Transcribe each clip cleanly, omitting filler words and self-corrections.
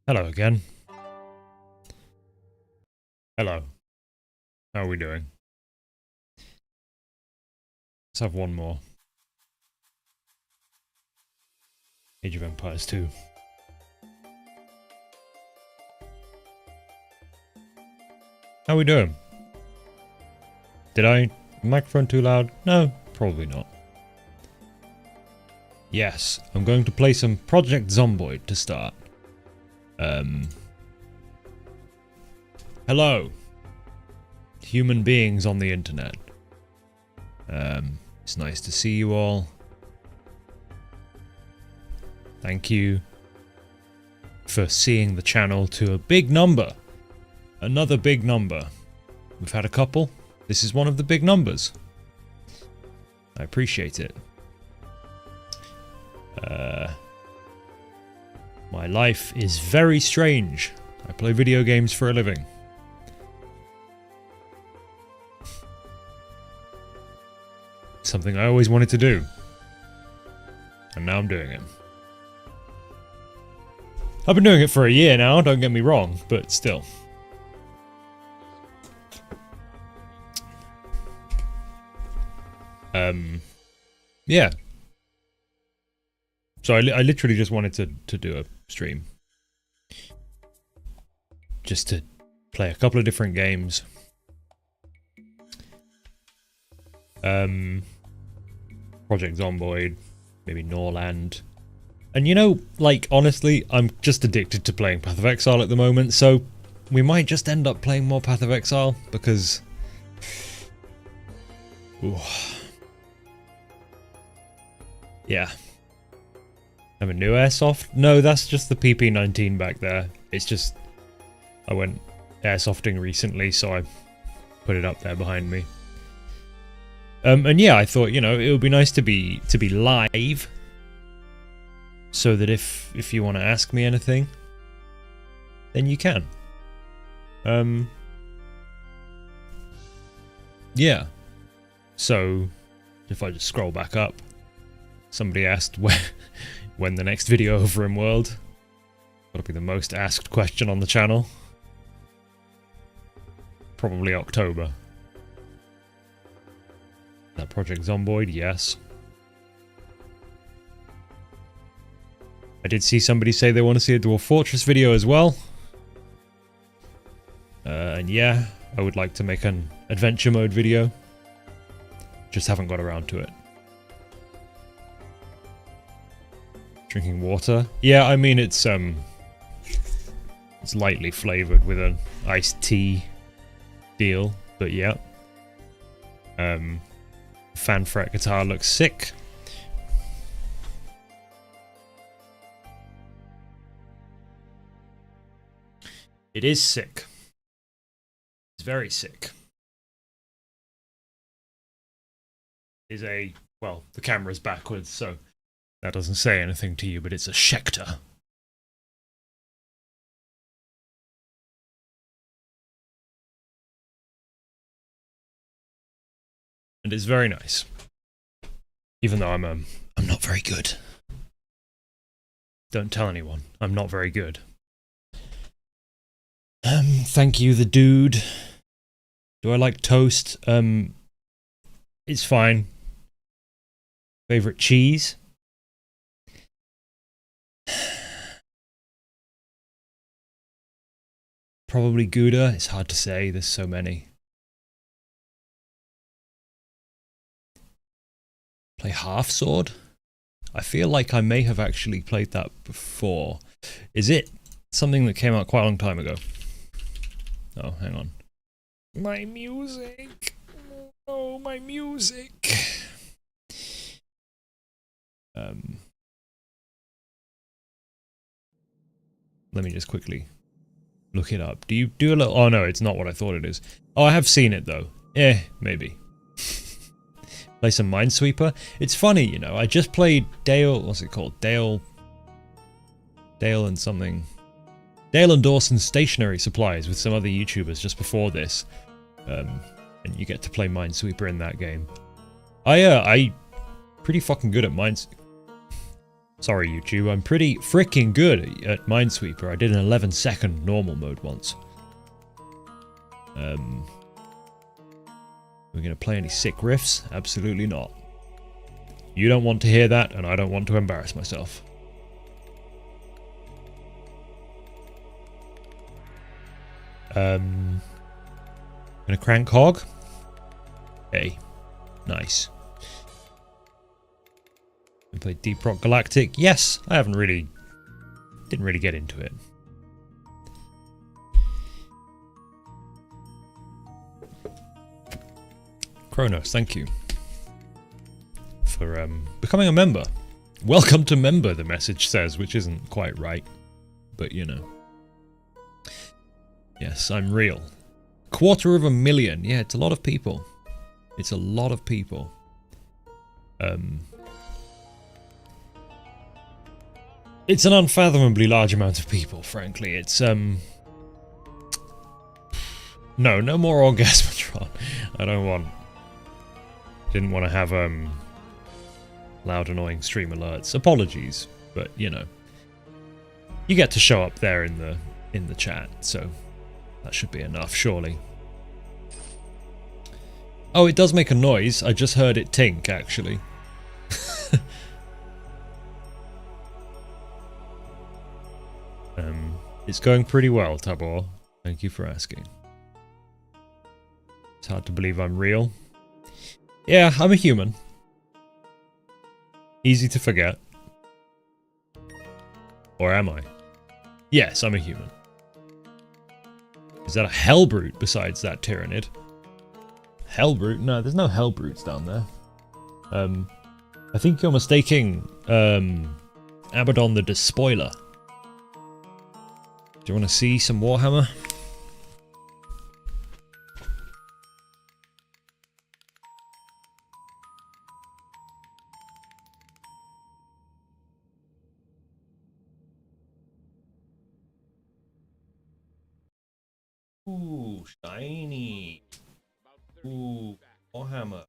Hello again. Hello. How are we doing? Let's have one more. Age of Empires 2. How are we doing? Did I... microphone too loud? No, probably not. Yes, I'm going to play some Project Zomboid to start. Hello. Human beings on the internet. It's nice to see you all. Thank you for seeing the channel to a big number. Another big number. We've had a couple. This is one of the big numbers. I appreciate it. My life is very strange. I play video games for a living. Something I always wanted to do. And now I'm doing it. I've been doing it for a year now, don't get me wrong, but still. Yeah. So I literally just wanted to do a stream. Just to play a couple of different games. Project Zomboid, maybe Norland. And you know, like, honestly, I'm just addicted to playing Path of Exile at the moment, so we might just end up playing more Path of Exile, because... Ooh. Yeah. Have a new airsoft? No, that's just the PP19 back there. It's just... I went airsofting recently, so I put it up there behind me. And yeah, I thought, you know, it would be nice to be live, so that if you want to ask me anything, then you can. Yeah. So if I just scroll back up, somebody asked when the next video of RimWorld. That'll be the most asked question on the channel. Probably October. That Project Zomboid, yes. I did see somebody say they want to see a Dwarf Fortress video as well. And yeah, I would like to make an adventure mode video. Just haven't got around to it. Drinking water? Yeah, I mean it's lightly flavored with an iced tea deal, but yeah. Fanfret guitar looks sick. It is sick. It's very sick. Is a, well, the camera's backwards, so that doesn't say anything to you, but it's a Schecter. And it's very nice. Even though I'm not very good. Don't tell anyone. I'm not very good. Thank you, the dude. Do I like toast? It's fine. Favorite cheese? Probably Gouda. It's hard to say. There's so many. Play Half Sword? I feel like I may have actually played that before. Is it something that came out quite a long time ago? Oh, hang on. My music. Oh, my music. Let me just quickly look it up. Do you do a little... Oh, no, it's not what I thought it is. Oh, I have seen it, though. Maybe. Play some Minesweeper. It's funny, you know, I just played Dale... What's it called? Dale and something... Dale and Dawson's Stationary Supplies with some other YouTubers just before this. And you get to play Minesweeper in that game. I pretty fucking good at Minesweeper. Sorry, YouTube, I'm pretty freaking good at Minesweeper. I did an 11-second normal mode once. We're gonna play any sick riffs? Absolutely not. You don't want to hear that, and I don't want to embarrass myself. Gonna crank hog? Hey, nice. And play Deep Rock Galactic? Yes, I didn't really get into it. Kronos, thank you for becoming a member. Welcome to member, the message says, which isn't quite right, but you know. Yes, I'm real. 250,000. Yeah, it's a lot of people. It's a lot of people. It's an unfathomably large amount of people, frankly. It's no more Orgasmatron. I didn't want to have loud annoying stream alerts. Apologies, but you know. You get to show up there in the chat, so that should be enough, surely. Oh, it does make a noise. I just heard it tink, actually. It's going pretty well, Tabor. Thank you for asking. It's hard to believe I'm real. Yeah, I'm a human. Easy to forget. Or am I? Yes, I'm a human. Is that a Hellbrute besides that Tyrannid? Hellbrute? No, there's no Hellbrutes down there. I think you're mistaking Abaddon the Despoiler. Do you want to see some Warhammer? Ooh, shiny. Ooh, Warhammer.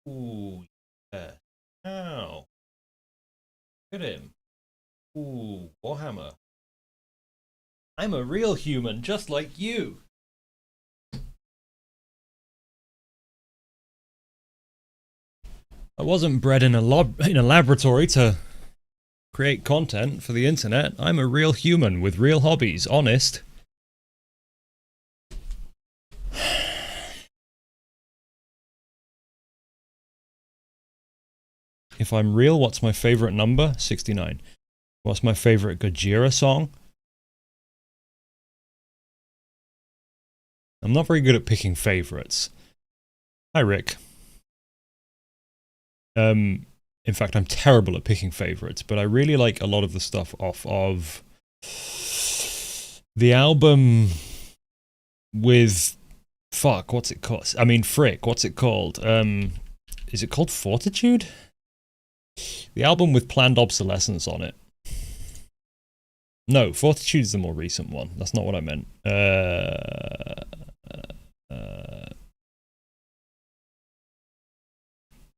Ooh, yeah. Ow. Look at him. Ooh, Warhammer. I'm a real human, just like you. I wasn't bred in a laboratory to create content for the internet. I'm a real human with real hobbies, honest. If I'm real, what's my favorite number? 69. What's my favorite Gojira song? I'm not very good at picking favorites. Hi, Rick. In fact, I'm terrible at picking favorites, but I really like a lot of the stuff off of the album with... Fuck, what's it called? I mean, frick, what's it called? Is it called Fortitude? The album with Planned Obsolescence on it. No, Fortitude is the more recent one. That's not what I meant.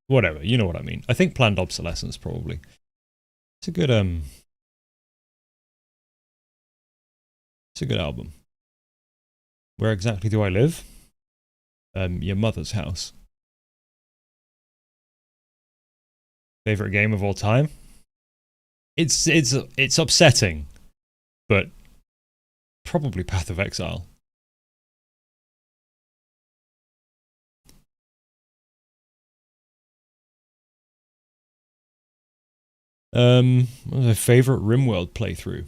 Whatever, you know what I mean. I think Planned Obsolescence, probably. It's a good, it's a good album. Where exactly do I live? Your mother's house. Favorite game of all time? It's upsetting, but probably Path of Exile. What was my favorite RimWorld playthrough?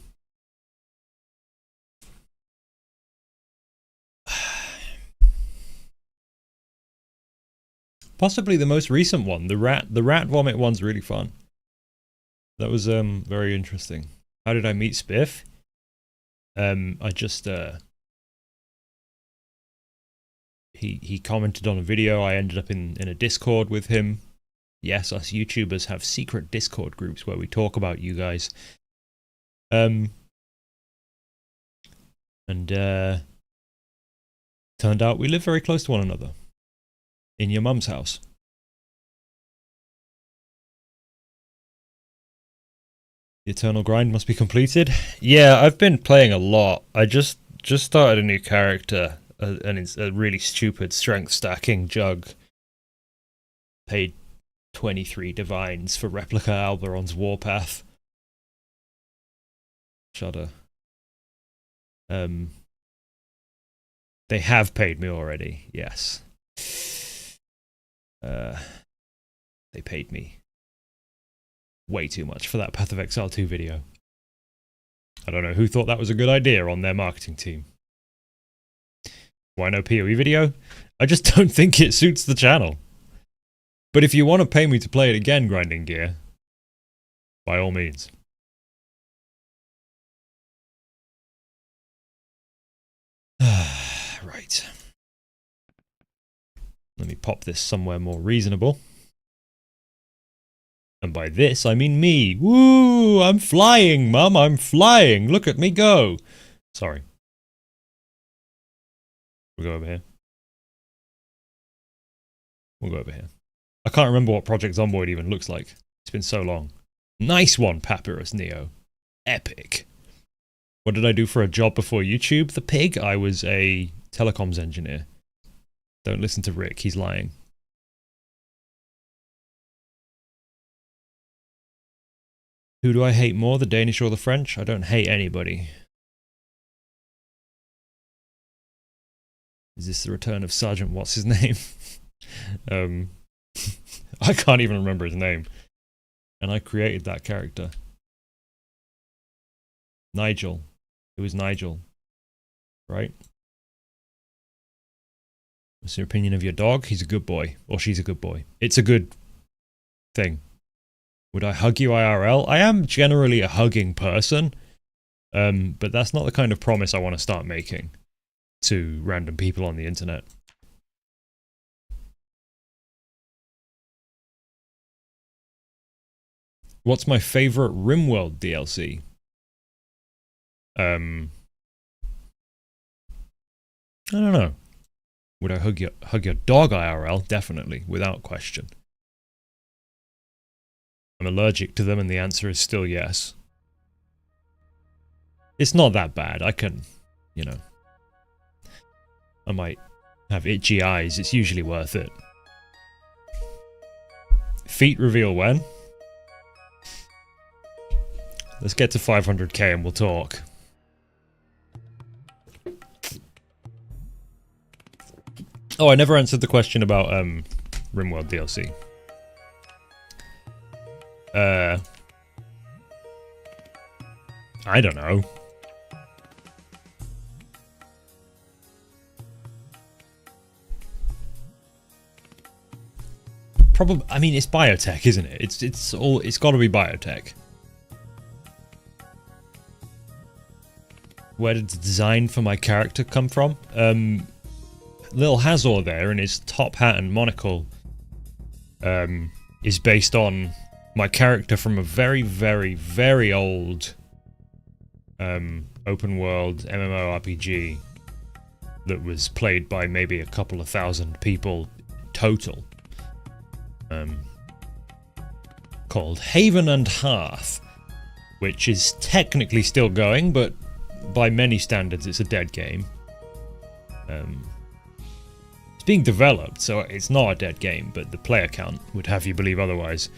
Possibly the most recent one. The rat vomit one's really fun. That was very interesting. How did I meet Spiff? I just he commented on a video. I ended up in a Discord with him. Yes, us YouTubers have secret Discord groups where we talk about you guys. And turned out we live very close to one another. In your mum's house. The eternal grind must be completed. Yeah, I've been playing a lot. I just started a new character, and it's a really stupid strength stacking jug. Paid 23 divines for Replica Alberon's Warpath. Shudder. They have paid me already, yes. They paid me way too much for that Path of Exile 2 video. I don't know who thought that was a good idea on their marketing team. Why no PoE video? I just don't think it suits the channel. But if you want to pay me to play it again, Grinding Gear, by all means. Right. Let me pop this somewhere more reasonable. And by this, I mean me. Woo! I'm flying, Mum! I'm flying! Look at me go! Sorry. We'll go over here. We'll go over here. I can't remember what Project Zomboid even looks like. It's been so long. Nice one, Papyrus Neo. Epic. What did I do for a job before YouTube? The pig? I was a telecoms engineer. Don't listen to Rick, he's lying. Who do I hate more, the Danish or the French? I don't hate anybody. Is this the return of Sergeant What's his name? I can't even remember his name. And I created that character. Nigel. It was Nigel. Right? What's your opinion of your dog? He's a good boy. Or she's a good boy. It's a good thing. Would I hug you IRL? I am generally a hugging person. But that's not the kind of promise I want to start making to random people on the internet. What's my favorite RimWorld DLC? I don't know. Would I hug your dog IRL? Definitely, without question. I'm allergic to them, and the answer is still yes. It's not that bad. I can, you know. I might have itchy eyes. It's usually worth it. Feet reveal when? Let's get to 500k and we'll talk. Oh, I never answered the question about RimWorld DLC. I don't know. Probably. I mean, it's biotech, isn't it? It's got to be biotech. Where did the design for my character come from? Lil Hazor there in his top hat and monocle is based on my character from a very, very, very old open world MMORPG that was played by maybe a couple of thousand people total. Called Haven and Hearth, which is technically still going, but by many standards it's a dead game. It's being developed, so it's not a dead game, but the player count would have you believe otherwise.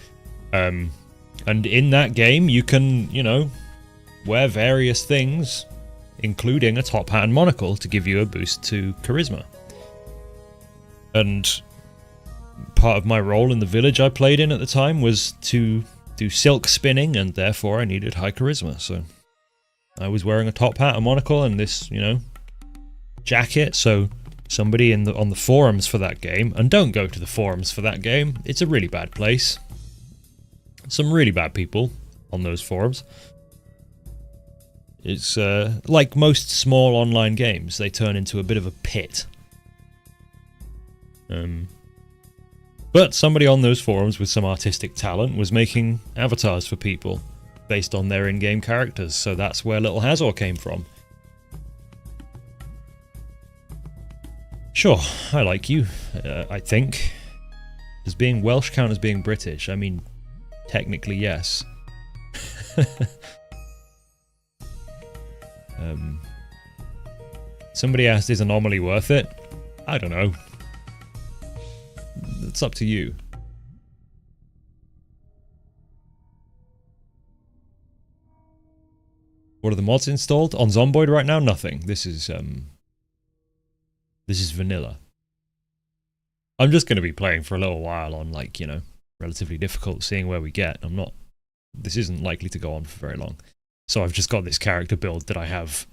And in that game you can, you know, wear various things, including a top hat and monocle to give you a boost to charisma. And part of my role in the village I played in at the time was to do silk spinning, and therefore I needed high charisma, so I was wearing a top hat, a monocle, and this, you know, jacket, so somebody on the forums for that game, and don't go to the forums for that game, it's a really bad place. Some really bad people on those forums. It's like most small online games, they turn into a bit of a pit. But somebody on those forums with some artistic talent was making avatars for people based on their in-game characters, so that's where Little Hazor came from. Sure, I like you, I think. Does being Welsh count as being British? I mean, technically yes. Somebody asked, is Anomaly worth it? I don't know. It's up to you. What are the mods installed? On Zomboid right now? Nothing. This is vanilla. I'm just going to be playing for a little while on, like, you know, relatively difficult, seeing where we get. This isn't likely to go on for very long. So I've just got this character build that I have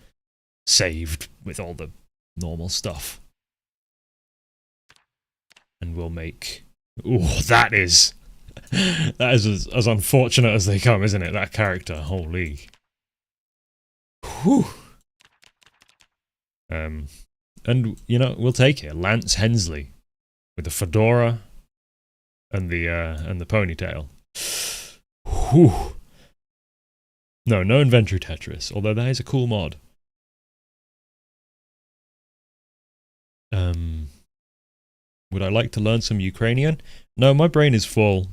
saved with all the normal stuff. And we'll make... Ooh, that is as unfortunate as they come, isn't it? That character, holy. Whew. And, you know, we'll take it. Lance Hensley. With the fedora and the ponytail. Whew. No inventory Tetris, although that is a cool mod. Would I like to learn some Ukrainian? No, my brain is full.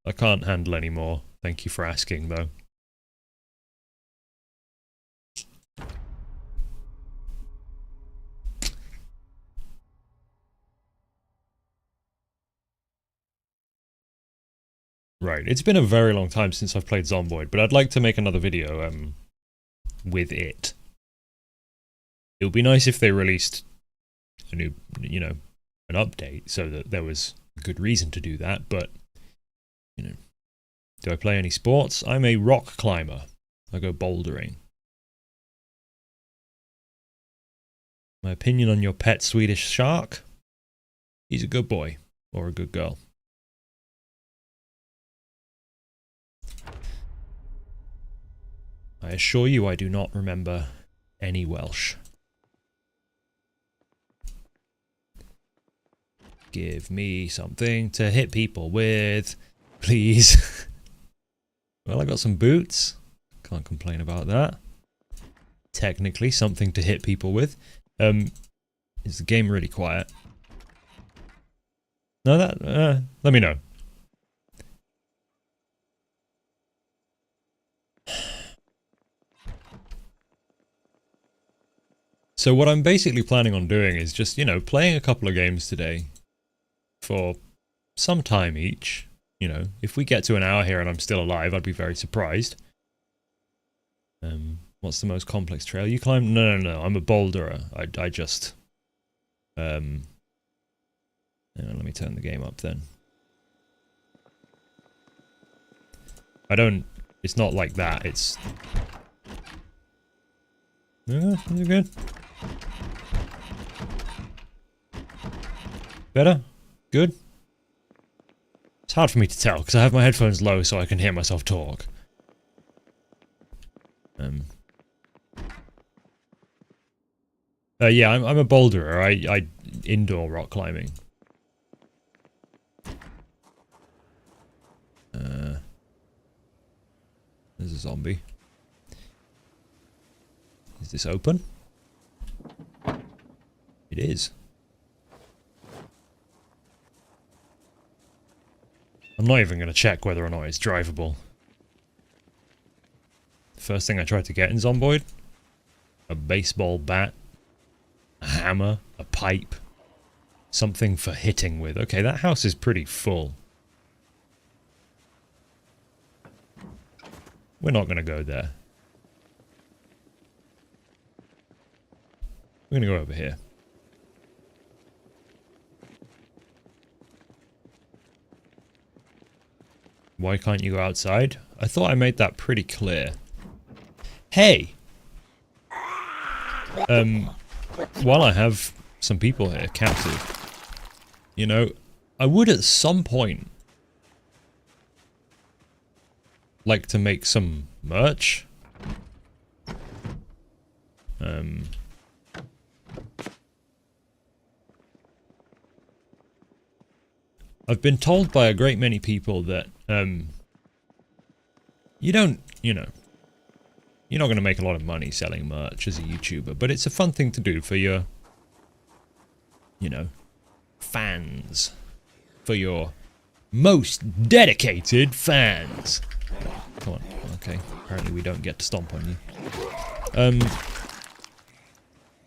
I can't handle any more. Thank you for asking, though. Right, it's been a very long time since I've played Zomboid, but I'd like to make another video, with it. It would be nice if they released a new, you know, an update, so that there was a good reason to do that, but, you know. Do I play any sports? I'm a rock climber. I go bouldering. My opinion on your pet Swedish shark? He's a good boy, or a good girl. I assure you I do not remember any Welsh. Give me something to hit people with, please. Well, I got some boots. Can't complain about that. Technically something to hit people with. Is the game really quiet? No, let me know. So what I'm basically planning on doing is just, you know, playing a couple of games today for some time each. You know, if we get to an hour here and I'm still alive, I'd be very surprised. What's the most complex trail you climb? No, I'm a boulderer. I just... let me turn the game up then. I don't... It's not like that, it's... Yeah, you're good. Better? Good? It's hard for me to tell, because I have my headphones low so I can hear myself talk. Yeah, I'm a boulderer. I indoor rock climbing. There's a zombie. Is this open? It is. I'm not even going to check whether or not it's drivable. The first thing I tried to get in Zomboid? A baseball bat. A hammer. A pipe. Something for hitting with. Okay, that house is pretty full. We're not going to go there. We're going to go over here. Why can't you go outside? I thought I made that pretty clear. Hey! While I have some people here captive, you know, I would at some point like to make some merch. I've been told by a great many people that, you don't, you know, you're not going to make a lot of money selling merch as a YouTuber, but it's a fun thing to do for your, you know, fans. For your most dedicated fans. Come on, come on. Okay, apparently we don't get to stomp on you.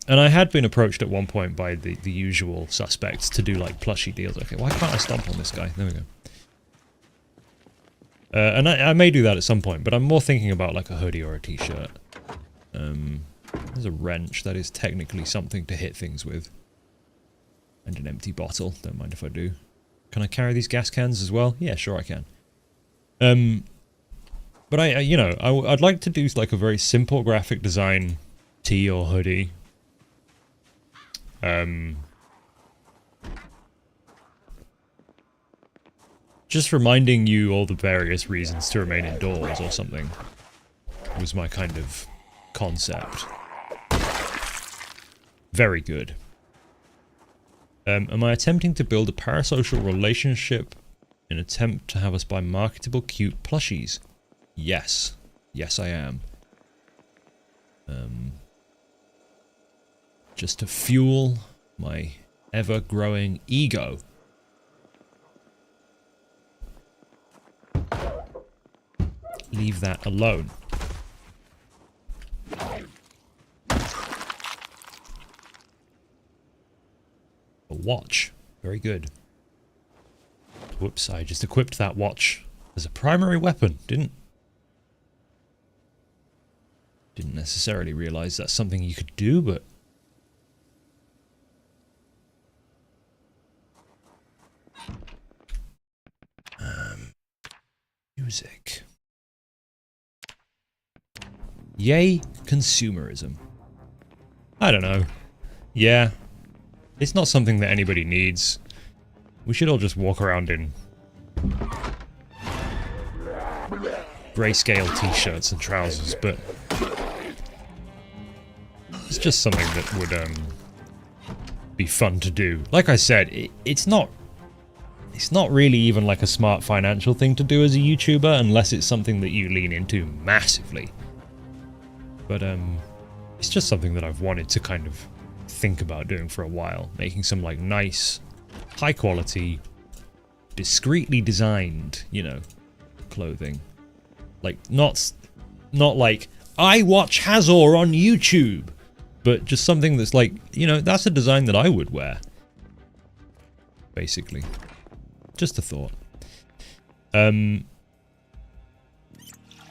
And I had been approached at one point by the usual suspects to do like plushie deals. Okay, why can't I stomp on this guy? There we go. And I may do that at some point, but I'm more thinking about like a hoodie or a t-shirt. There's a wrench. That is technically something to hit things with. And an empty bottle. Don't mind if I do. Can I carry these gas cans as well? Yeah, sure I can. But I'd like to do like a very simple graphic design tee or hoodie. Just reminding you all the various reasons to remain indoors or something was my kind of concept. Very good. Am I attempting to build a parasocial relationship in an attempt to have us buy marketable, cute plushies? Yes. Yes, I am. Just to fuel my ever-growing ego. Leave that alone. A watch. Very good. Whoops, I just equipped that watch as a primary weapon. Didn't necessarily realize that's something you could do, but... music. Yay, consumerism. I don't know. Yeah. It's not something that anybody needs. We should all just walk around in grayscale t-shirts and trousers, but it's just something that would be fun to do. Like I said, it's not really even like a smart financial thing to do as a YouTuber unless it's something that you lean into massively. But it's just something that I've wanted to kind of think about doing for a while, making some like nice, high quality, discreetly designed, you know, clothing. Like not like I watch Hazor on YouTube, but just something that's like, you know, that's a design that I would wear. Basically. Just a thought.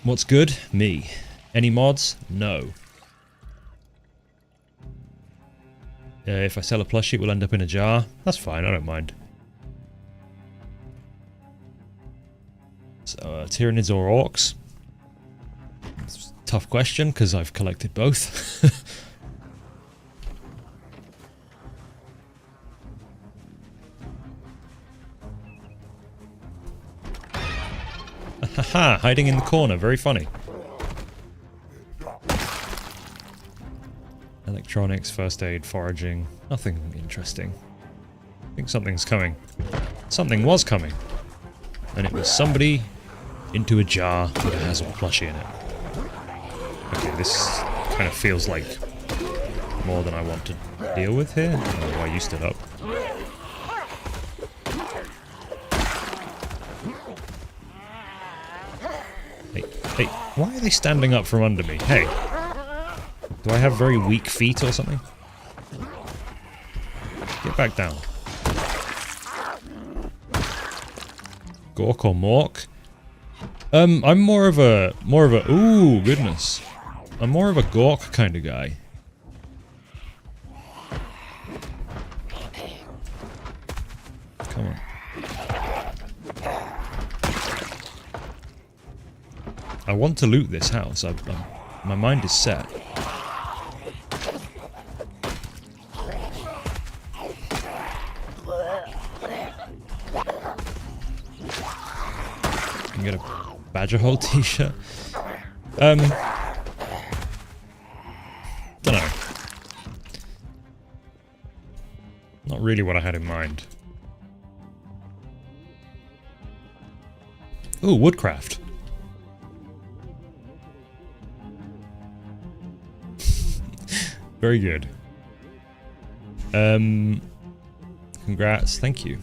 What's good? Me. Any mods? No. If I sell a plushie, it will end up in a jar. That's fine, I don't mind. So, Tyranids or Orcs? It's a tough question, because I've collected both. Haha, hiding in the corner, very funny. Electronics, first aid, foraging, nothing interesting. I think something's coming. Something was coming. And it was somebody into a jar with a Hazard plushie in it. Okay, this kind of feels like more than I want to deal with here. I don't know why you stood up. Hey, why are they standing up from under me? Hey. Do I have very weak feet or something? Get back down. Gork or Mork? I'm more of a... Ooh, goodness. I'm more of a Gork kind of guy. Come on. I want to loot this house. My mind is set. Can get a badger hole t-shirt. Don't know. Not really what I had in mind. Ooh, woodcraft. Very good. Congrats, thank you.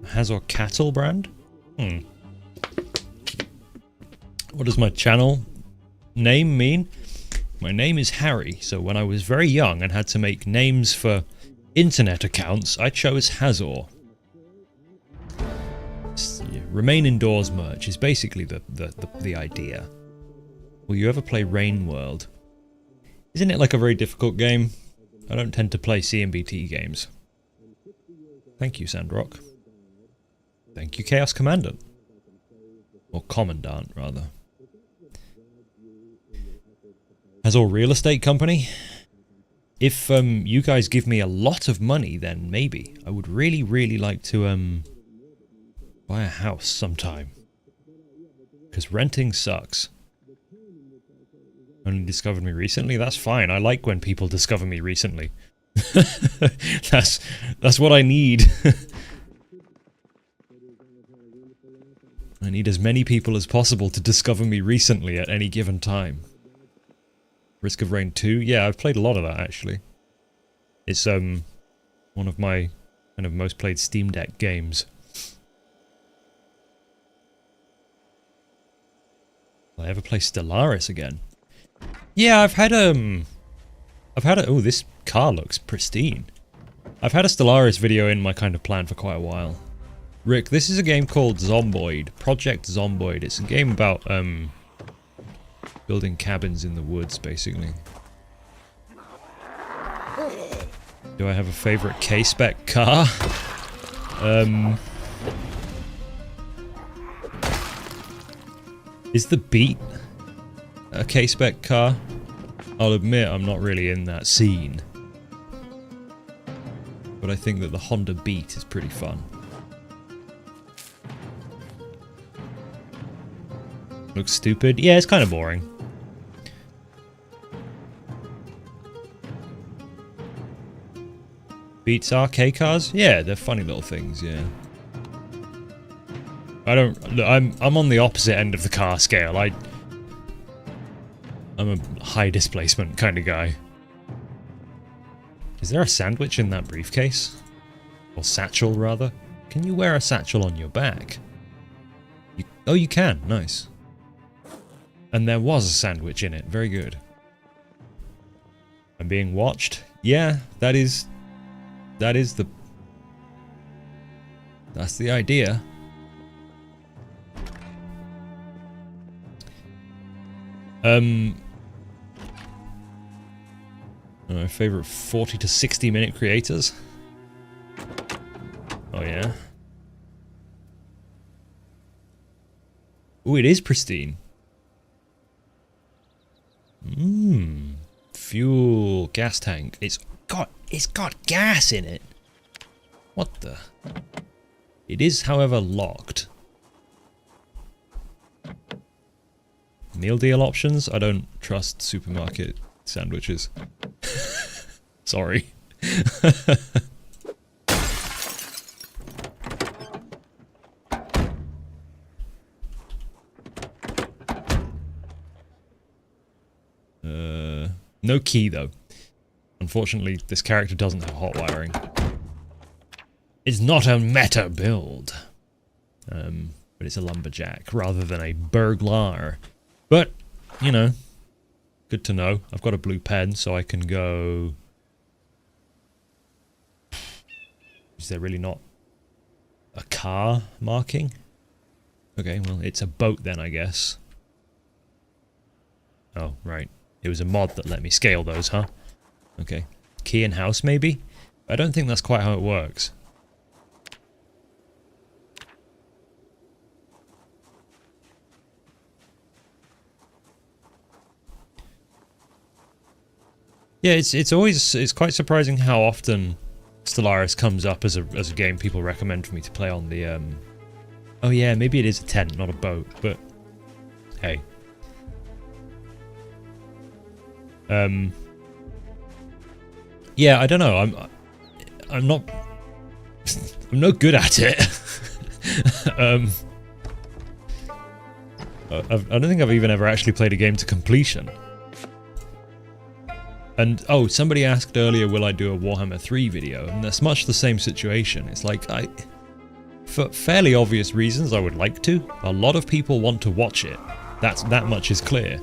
Hazor cattle brand? What does my channel name mean? My name is Harry, so when I was very young and had to make names for internet accounts, I chose Hazor. Remain indoors merch is basically the idea. Will you ever play Rain World? Isn't it like a very difficult game? I don't tend to play CMBT games. Thank you, Sandrock. Thank you, Chaos Commandant. Or Commandant, rather. Hazor Real Estate Company? If you guys give me a lot of money, then maybe. I would really, really like to buy a house sometime. Because renting sucks. Only discovered me recently? That's fine. I like when people discover me recently. That's what I need. I need as many people as possible to discover me recently at any given time. Risk of Rain 2? Yeah, I've played a lot of that, actually. It's, one of my kind of most played Steam Deck games. Will I ever play Stellaris again? Yeah, I've had a... Oh, this car looks pristine. I've had a Stellaris video in my kind of plan for quite a while. Rick, this is a game called Zomboid. Project Zomboid. It's a game about, building cabins in the woods, basically. Do I have a favorite K-spec car? Is the Beat a K-spec car? I'll admit I'm not really in that scene. But I think that the Honda Beat is pretty fun. Looks stupid? Yeah, it's kind of boring. Beats are K-cars? Yeah, they're funny little things, yeah. I don't... Look, I'm on the opposite end of the car scale. I'm a high displacement kind of guy. Is there a sandwich in that briefcase? Or satchel, rather? Can you wear a satchel on your back? Oh, you can. Nice. And there was a sandwich in it. Very good. I'm being watched? Yeah, that's the idea. My favorite 40 to 60 minute creators? Oh yeah. Ooh, it is pristine. Fuel gas tank. It's got gas in it. What the? It is, however, locked. Meal deal options? I don't trust supermarket sandwiches. Sorry. No key, though. Unfortunately, this character doesn't have hot wiring. It's not a meta build. But it's a lumberjack rather than a burglar. But, you know, good to know. I've got a blue pen, so I can go... Is there really not a car marking? Okay, well, it's a boat then, I guess. Oh, right. It was a mod that let me scale those, huh? Okay. Key in house, maybe? I don't think that's quite how it works. Yeah, it's quite surprising how often Stellaris comes up as a game people recommend for me to play on the Oh yeah, maybe it is a tent, not a boat, but hey. Yeah, I don't know. I'm not I'm no good at it. I don't think I've even ever actually played a game to completion. And, oh, somebody asked earlier, will I do a Warhammer 3 video? And that's much the same situation. It's like, for fairly obvious reasons, I would like to. A lot of people want to watch it. That much is clear.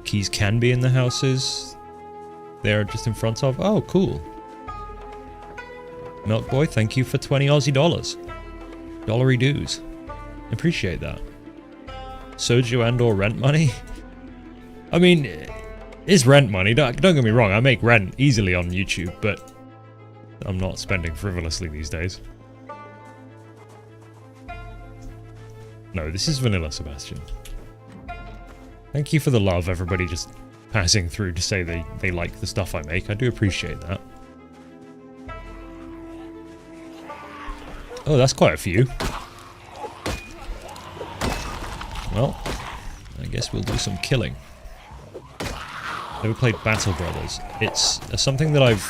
Keys can be in the houses they're just in front of. Oh, cool. Milk Boy, thank you for 20 Aussie dollars. Dollary dues. Appreciate that. Soju and or rent money? I mean, it's rent money. Don't get me wrong, I make rent easily on YouTube, but I'm not spending frivolously these days. No, this is vanilla, Sebastian. Thank you for the love, everybody just passing through to say they like the stuff I make. I do appreciate that. Oh, that's quite a few. Well, I guess we'll do some killing. Never played Battle Brothers. It's something that I've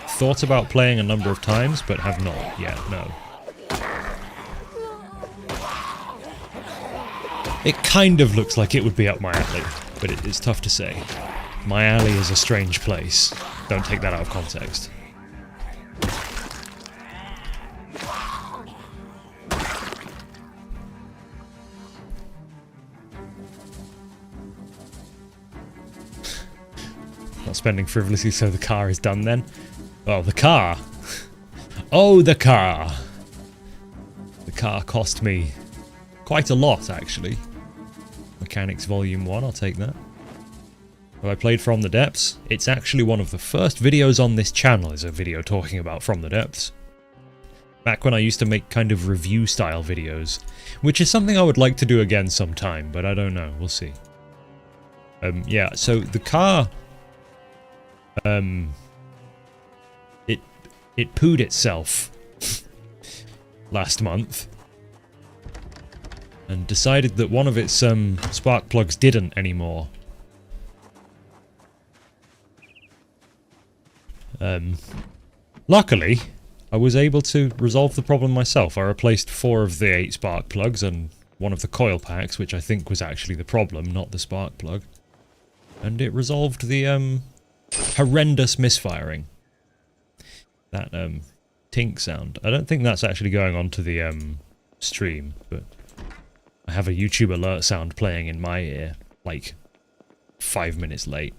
thought about playing a number of times, but have not yet, no. It kind of looks like it would be up my alley, but it's tough to say. My alley is a strange place. Don't take that out of context. Not spending frivolously so the car is done then? Oh, the car! Oh, the car! The car cost me quite a lot, actually. Mechanics Volume 1, I'll take that. Have I played From the Depths? It's actually one of the first videos on this channel is a video talking about From the Depths. Back when I used to make kind of review-style videos, which is something I would like to do again sometime, but I don't know, we'll see. Yeah, so the car... It pooed itself last month. And decided that one of its spark plugs didn't anymore. Luckily, I was able to resolve the problem myself. I replaced 4 of the 8 spark plugs and one of the coil packs, which I think was actually the problem, not the spark plug. And it resolved the horrendous misfiring. That tink sound. I don't think that's actually going onto the stream, but I have a YouTube alert sound playing in my ear, like 5 minutes late.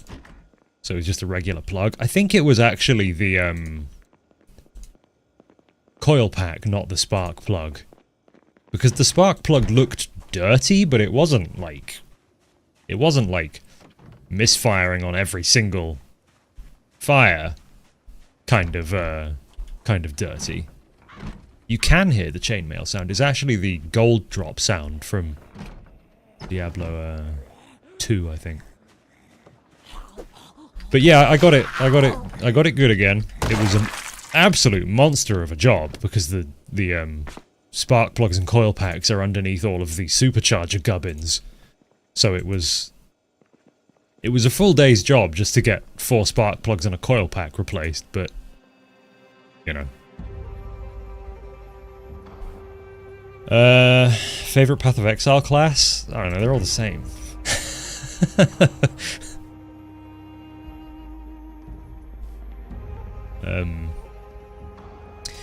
So it's just a regular plug. I think it was actually the coil pack, not the spark plug. Because the spark plug looked dirty, but it wasn't like misfiring on every single fire kind of dirty. You can hear the chainmail sound. It's actually the gold drop sound from Diablo 2, I think. But yeah, I got it good again. It was an absolute monster of a job because the spark plugs and coil packs are underneath all of the supercharger gubbins. So it was a full day's job just to get 4 spark plugs and a coil pack replaced, but you know. Favorite Path of Exile class? I don't know, they're all the same.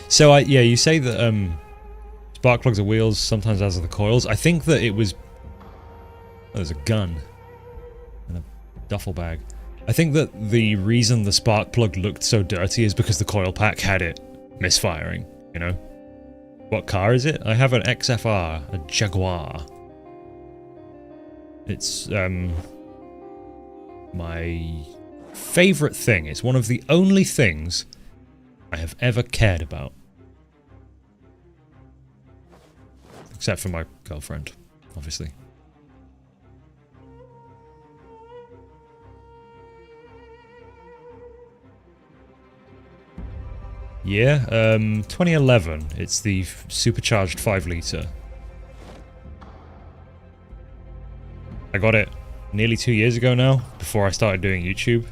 So yeah, you say that spark plugs are wheels, sometimes as are the coils. I think that it was... Oh, there's a gun. And a duffel bag. I think that the reason the spark plug looked so dirty is because the coil pack had it misfiring, you know? What car is it? I have an XFR, a Jaguar. It's, my favorite thing. It's one of the only things I have ever cared about. Except for my girlfriend, obviously. Yeah, 2011. It's the supercharged 5-litre. I got it nearly 2 years ago now, before I started doing YouTube.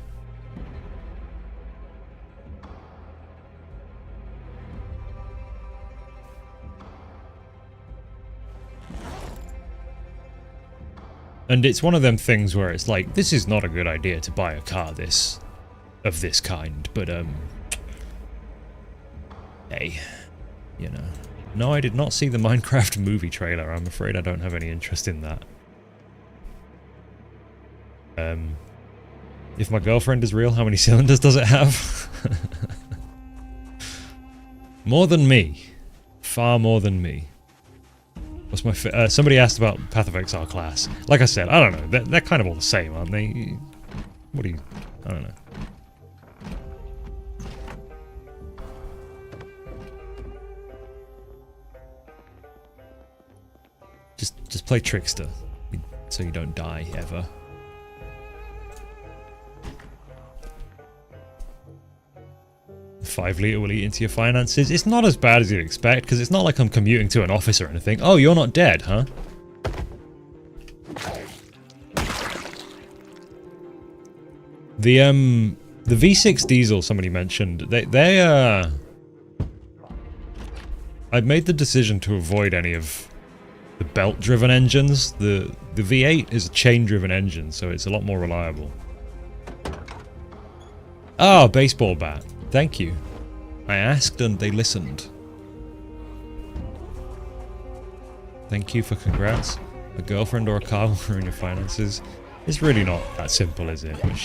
And it's one of them things where it's like, this is not a good idea to buy a car of this kind, but hey, you know. No, I did not see the Minecraft movie trailer. I'm afraid I don't have any interest in that. If my girlfriend is real, how many cylinders does it have? More than me. Far more than me. What's my somebody asked about Path of Exile class. Like I said, I don't know. They're kind of all the same, aren't they? What do you... I don't know. Just play Trickster. So you don't die, ever. $5 will eat into your finances. It's not as bad as you'd expect, because it's not like I'm commuting to an office or anything. Oh, you're not dead, huh? The V6 diesel somebody mentioned, I've made the decision to avoid any of the belt-driven engines. The V8 is a chain-driven engine, so it's a lot more reliable. Oh, baseball bat. Thank you. I asked and they listened. Thank you for congrats. A girlfriend or a car will ruin your finances. It's really not that simple, is it? But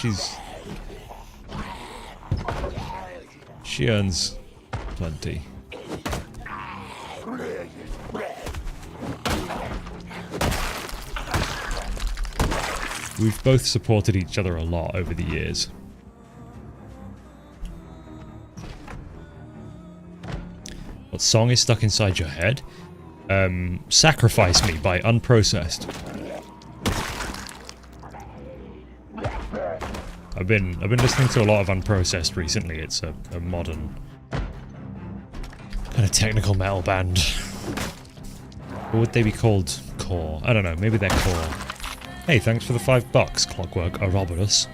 she earns plenty. We've both supported each other a lot over the years. What song is stuck inside your head? Sacrifice Me by Unprocessed. I've been listening to a lot of Unprocessed recently. It's a modern kind of technical metal band. What would they be called? Core? I don't know, maybe they're core. Hey, thanks for the $5, Clockwork Ouroboros.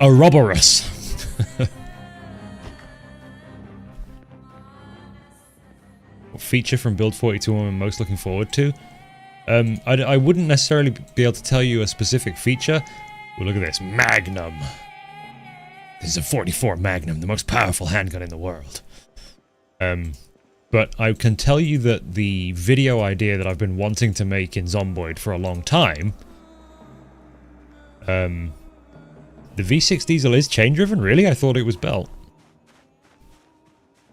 Ouroboros! What feature from Build 42 am I most looking forward to? I wouldn't necessarily be able to tell you a specific feature. Well, look at this. Magnum. This is a 44 Magnum, the most powerful handgun in the world. But I can tell you that the video idea that I've been wanting to make in Zomboid for a long time... the V6 diesel is chain-driven? Really? I thought it was belt.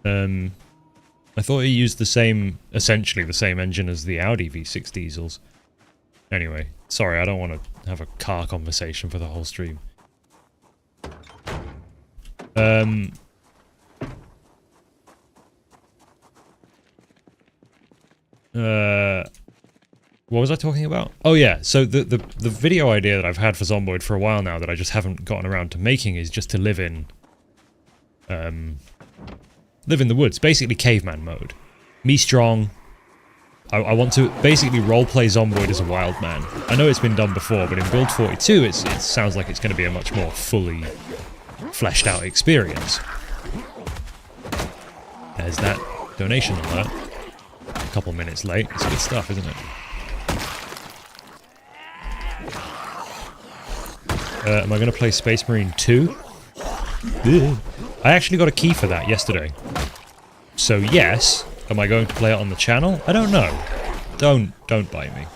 I thought it used the same, essentially the same engine as the Audi V6 diesels. Anyway, sorry, I don't want to have a car conversation for the whole stream. What was I talking about? Oh yeah, so the video idea that I've had for Zomboid for a while now that I just haven't gotten around to making is just to live in the woods, basically caveman mode. Me strong. I want to basically roleplay Zomboid as a wild man. I know it's been done before, but in Build 42 it sounds like it's going to be a much more fully fleshed out experience. There's that donation alert. A couple minutes late. It's good stuff, isn't it? Am I going to play Space Marine 2? I actually got a key for that yesterday. So yes, am I going to play it on the channel? I don't know. Don't bite me.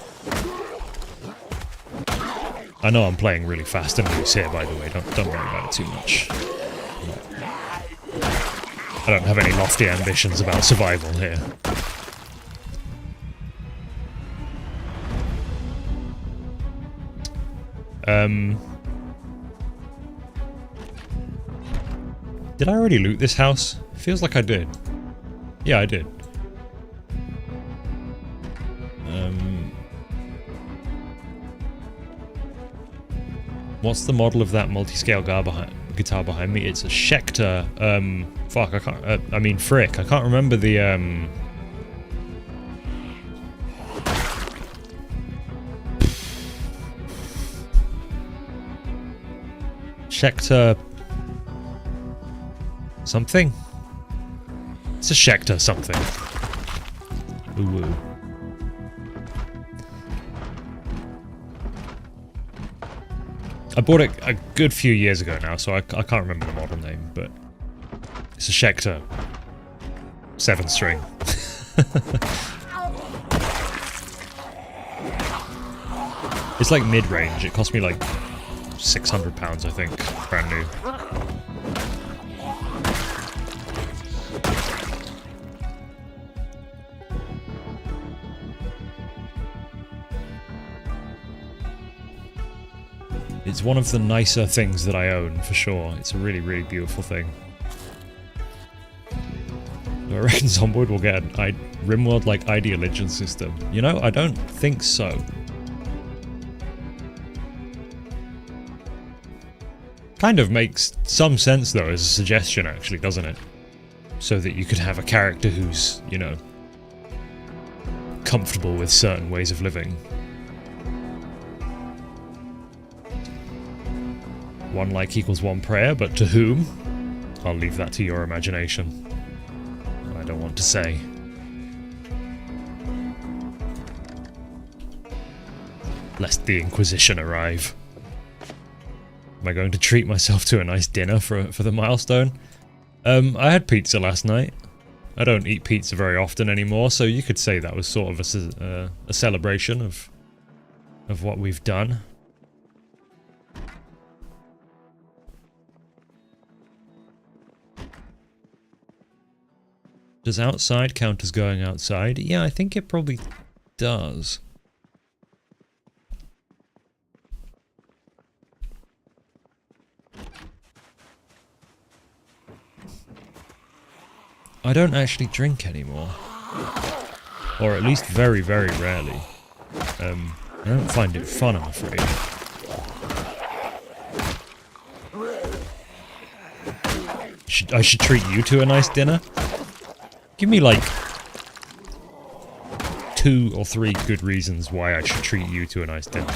I know I'm playing really fast and loose here, by the way. Don't worry about it too much. I don't have any lofty ambitions about survival here. Did I already loot this house? Feels like I did. Yeah, I did. What's the model of that multi-scale guitar behind me? It's a Schecter. Fuck, I can't. I mean, frick. I can't remember the. Schecter. Something? It's a Schecter something. Ooh. I bought it a good few years ago now, so I can't remember the model name, but it's a Schecter 7-string. It's like mid-range. It cost me like £600, I think, brand new. It's one of the nicer things that I own, for sure. It's a really, really beautiful thing. Do I reckon Zomboid will get an RimWorld-like ID Legend system? You know, I don't think so. Kind of makes some sense, though, as a suggestion, actually, doesn't it? So that you could have a character who's, you know, comfortable with certain ways of living. One like equals one prayer, but to whom? I'll leave that to your imagination. I don't want to say. Lest the Inquisition arrive. Am I going to treat myself to a nice dinner for the milestone? I had pizza last night. I don't eat pizza very often anymore, so you could say that was sort of a celebration of what we've done. Does outside count as going outside? Yeah, I think it probably does. I don't actually drink anymore. Or at least very, very rarely. I don't find it fun, I'm afraid. I should treat you to a nice dinner? Give me like 2 or 3 good reasons why I should treat you to a nice dinner.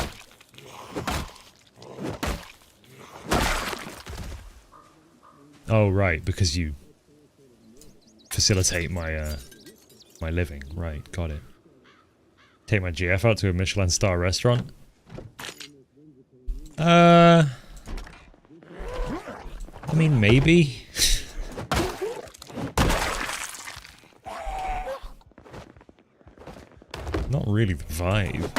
Oh, right, because you facilitate my my living. Right, got it. Take my GF out to a Michelin star restaurant. I mean, maybe. Not really the vibe.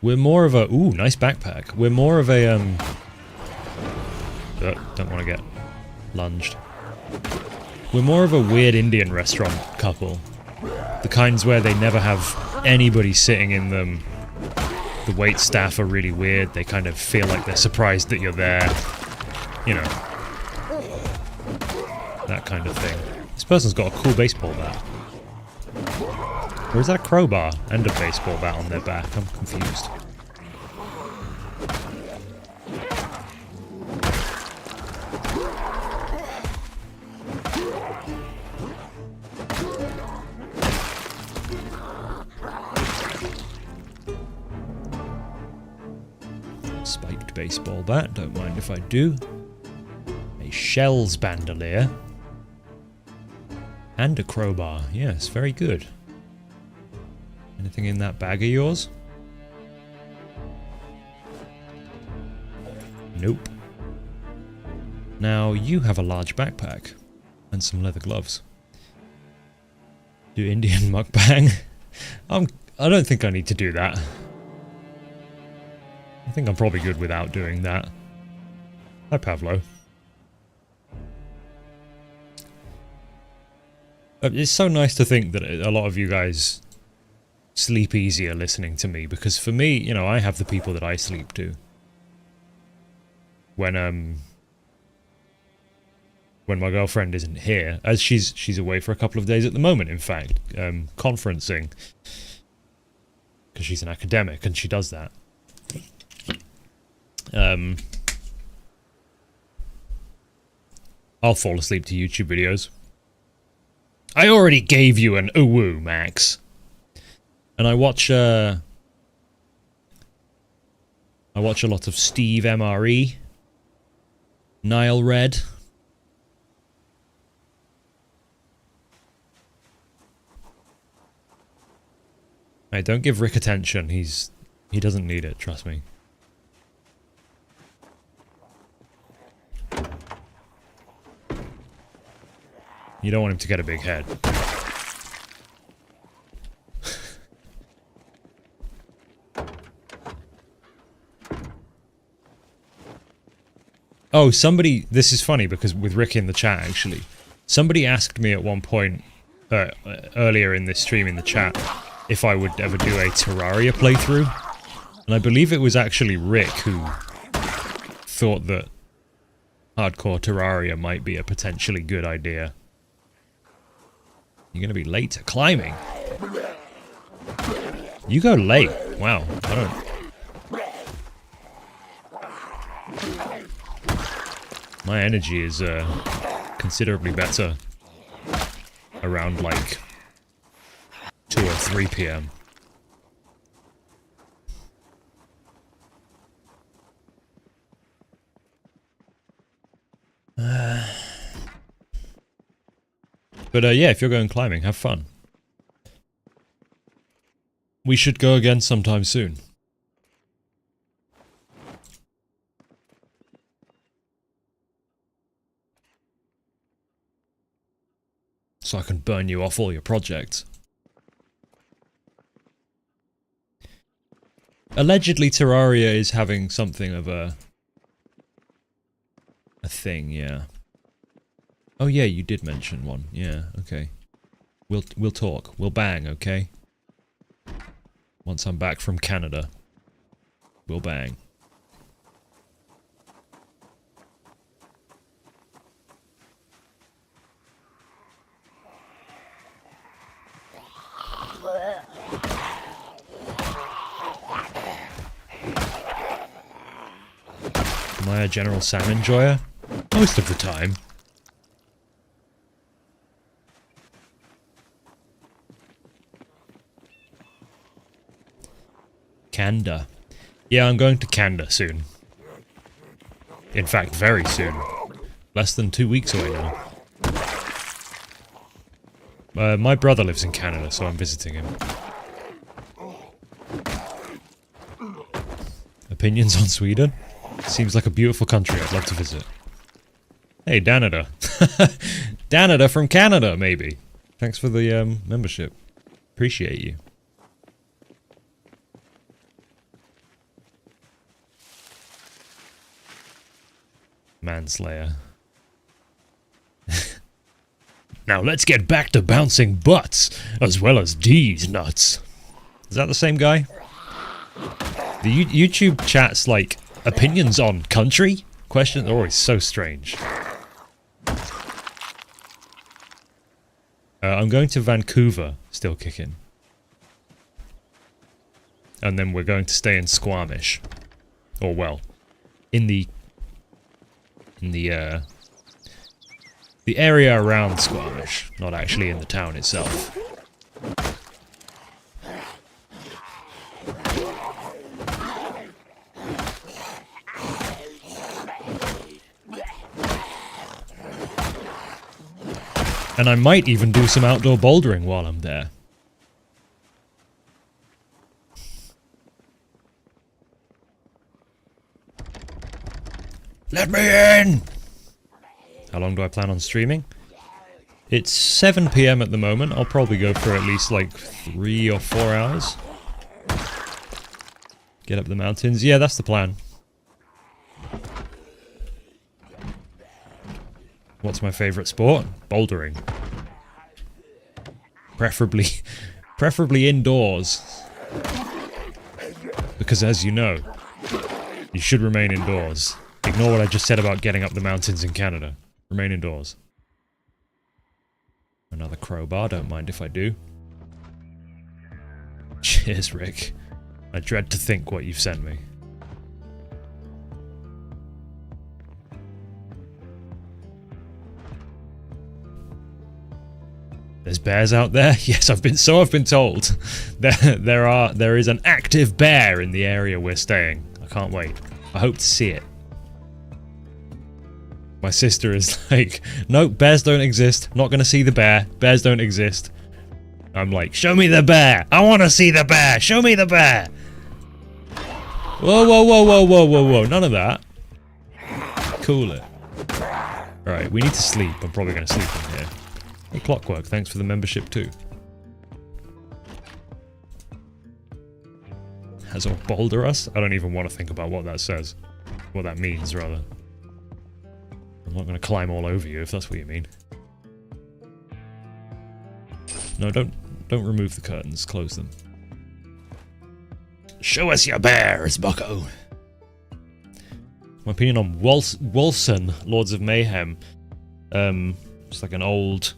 We're more of a... Ooh, nice backpack. We're more of a, don't want to get lunged. We're more of a weird Indian restaurant couple. The kinds where they never have anybody sitting in them. The wait staff are really weird. They kind of feel like they're surprised that you're there. You know. That kind of thing. This person's got a cool baseball bat. Or is that a crowbar and a baseball bat on their back? I'm confused. Spiked baseball bat, don't mind if I do. A shells bandolier. And a crowbar, yes, very good. Anything in that bag of yours? Nope. Now, you have a large backpack. And some leather gloves. Do Indian mukbang? I don't think I need to do that. I think I'm probably good without doing that. Hi, Pavlo. It's so nice to think that a lot of you guys sleep easier listening to me, because for me, you know, I have the people that I sleep to. When my girlfriend isn't here, as she's away for a couple of days at the moment, in fact, conferencing, because she's an academic and she does that. I'll fall asleep to YouTube videos. I already gave you an uwu, Max. And I watch a lot of Steve MRE, Nile Red. Hey, don't give Rick attention. He's He doesn't need it, trust me. You don't want him to get a big head. Oh, somebody... This is funny, because with Rick in the chat, actually. Somebody asked me at one point, earlier in this stream in the chat, if I would ever do a Terraria playthrough. And I believe it was actually Rick who thought that hardcore Terraria might be a potentially good idea. You're gonna be late to climbing. You go late. Wow, I don't... My energy is considerably better around like 2 or 3 p.m. But yeah, if you're going climbing, have fun. We should go again sometime soon. So I can burn you off all your projects. Allegedly, Terraria is having something of a thing, yeah. Oh yeah, you did mention one. Yeah, okay. We'll talk. We'll bang, okay? Once I'm back from Canada, we'll bang. Am I a general Sam enjoyer? Most of the time. Canada. Yeah, I'm going to Canada soon. In fact, very soon. Less than 2 weeks away now. My brother lives in Canada, so I'm visiting him. Opinions on Sweden? Seems like a beautiful country I'd love to visit. Hey, Danada. Danada from Canada, maybe. Thanks for the membership. Appreciate you. Manslayer. Now let's get back to bouncing butts, as well as D's nuts. Is that the same guy? The YouTube chat's like, opinions on country? Questions are always so strange. I'm going to Vancouver, still kicking. And then we're going to stay in Squamish. Or well, in the area around Squamish, not actually in the town itself. And I might even do some outdoor bouldering while I'm there. Let me in! How long do I plan on streaming? It's 7 PM at the moment. I'll probably go for at least like 3 or 4 hours. Get up the mountains. Yeah, that's the plan. What's my favourite sport? Bouldering. Preferably indoors. Because as you know, you should remain indoors. Ignore what I just said about getting up the mountains in Canada. Remain indoors. Another crowbar, don't mind if I do. Cheers, Rick. I dread to think what you've sent me. There's bears out there? Yes, I've been told. There is an active bear in the area we're staying. I can't wait. I hope to see it. My sister is like, nope, bears don't exist. Not gonna see the bear. Bears don't exist. I'm like, show me the bear. I want to see the bear. Show me the bear. Whoa, whoa, whoa, whoa, whoa, whoa, whoa. None of that. Cool it. Alright, we need to sleep. I'm probably going to sleep in here. Hey, Clockwork, thanks for the membership too. Has a boulder us? I don't even want to think about what that says. What that means, rather. I'm not going to climb all over you, if that's what you mean. No, don't remove the curtains. Close them. Show us your bears, bucko! My opinion on Wolson, Lords of Mayhem. It's like an old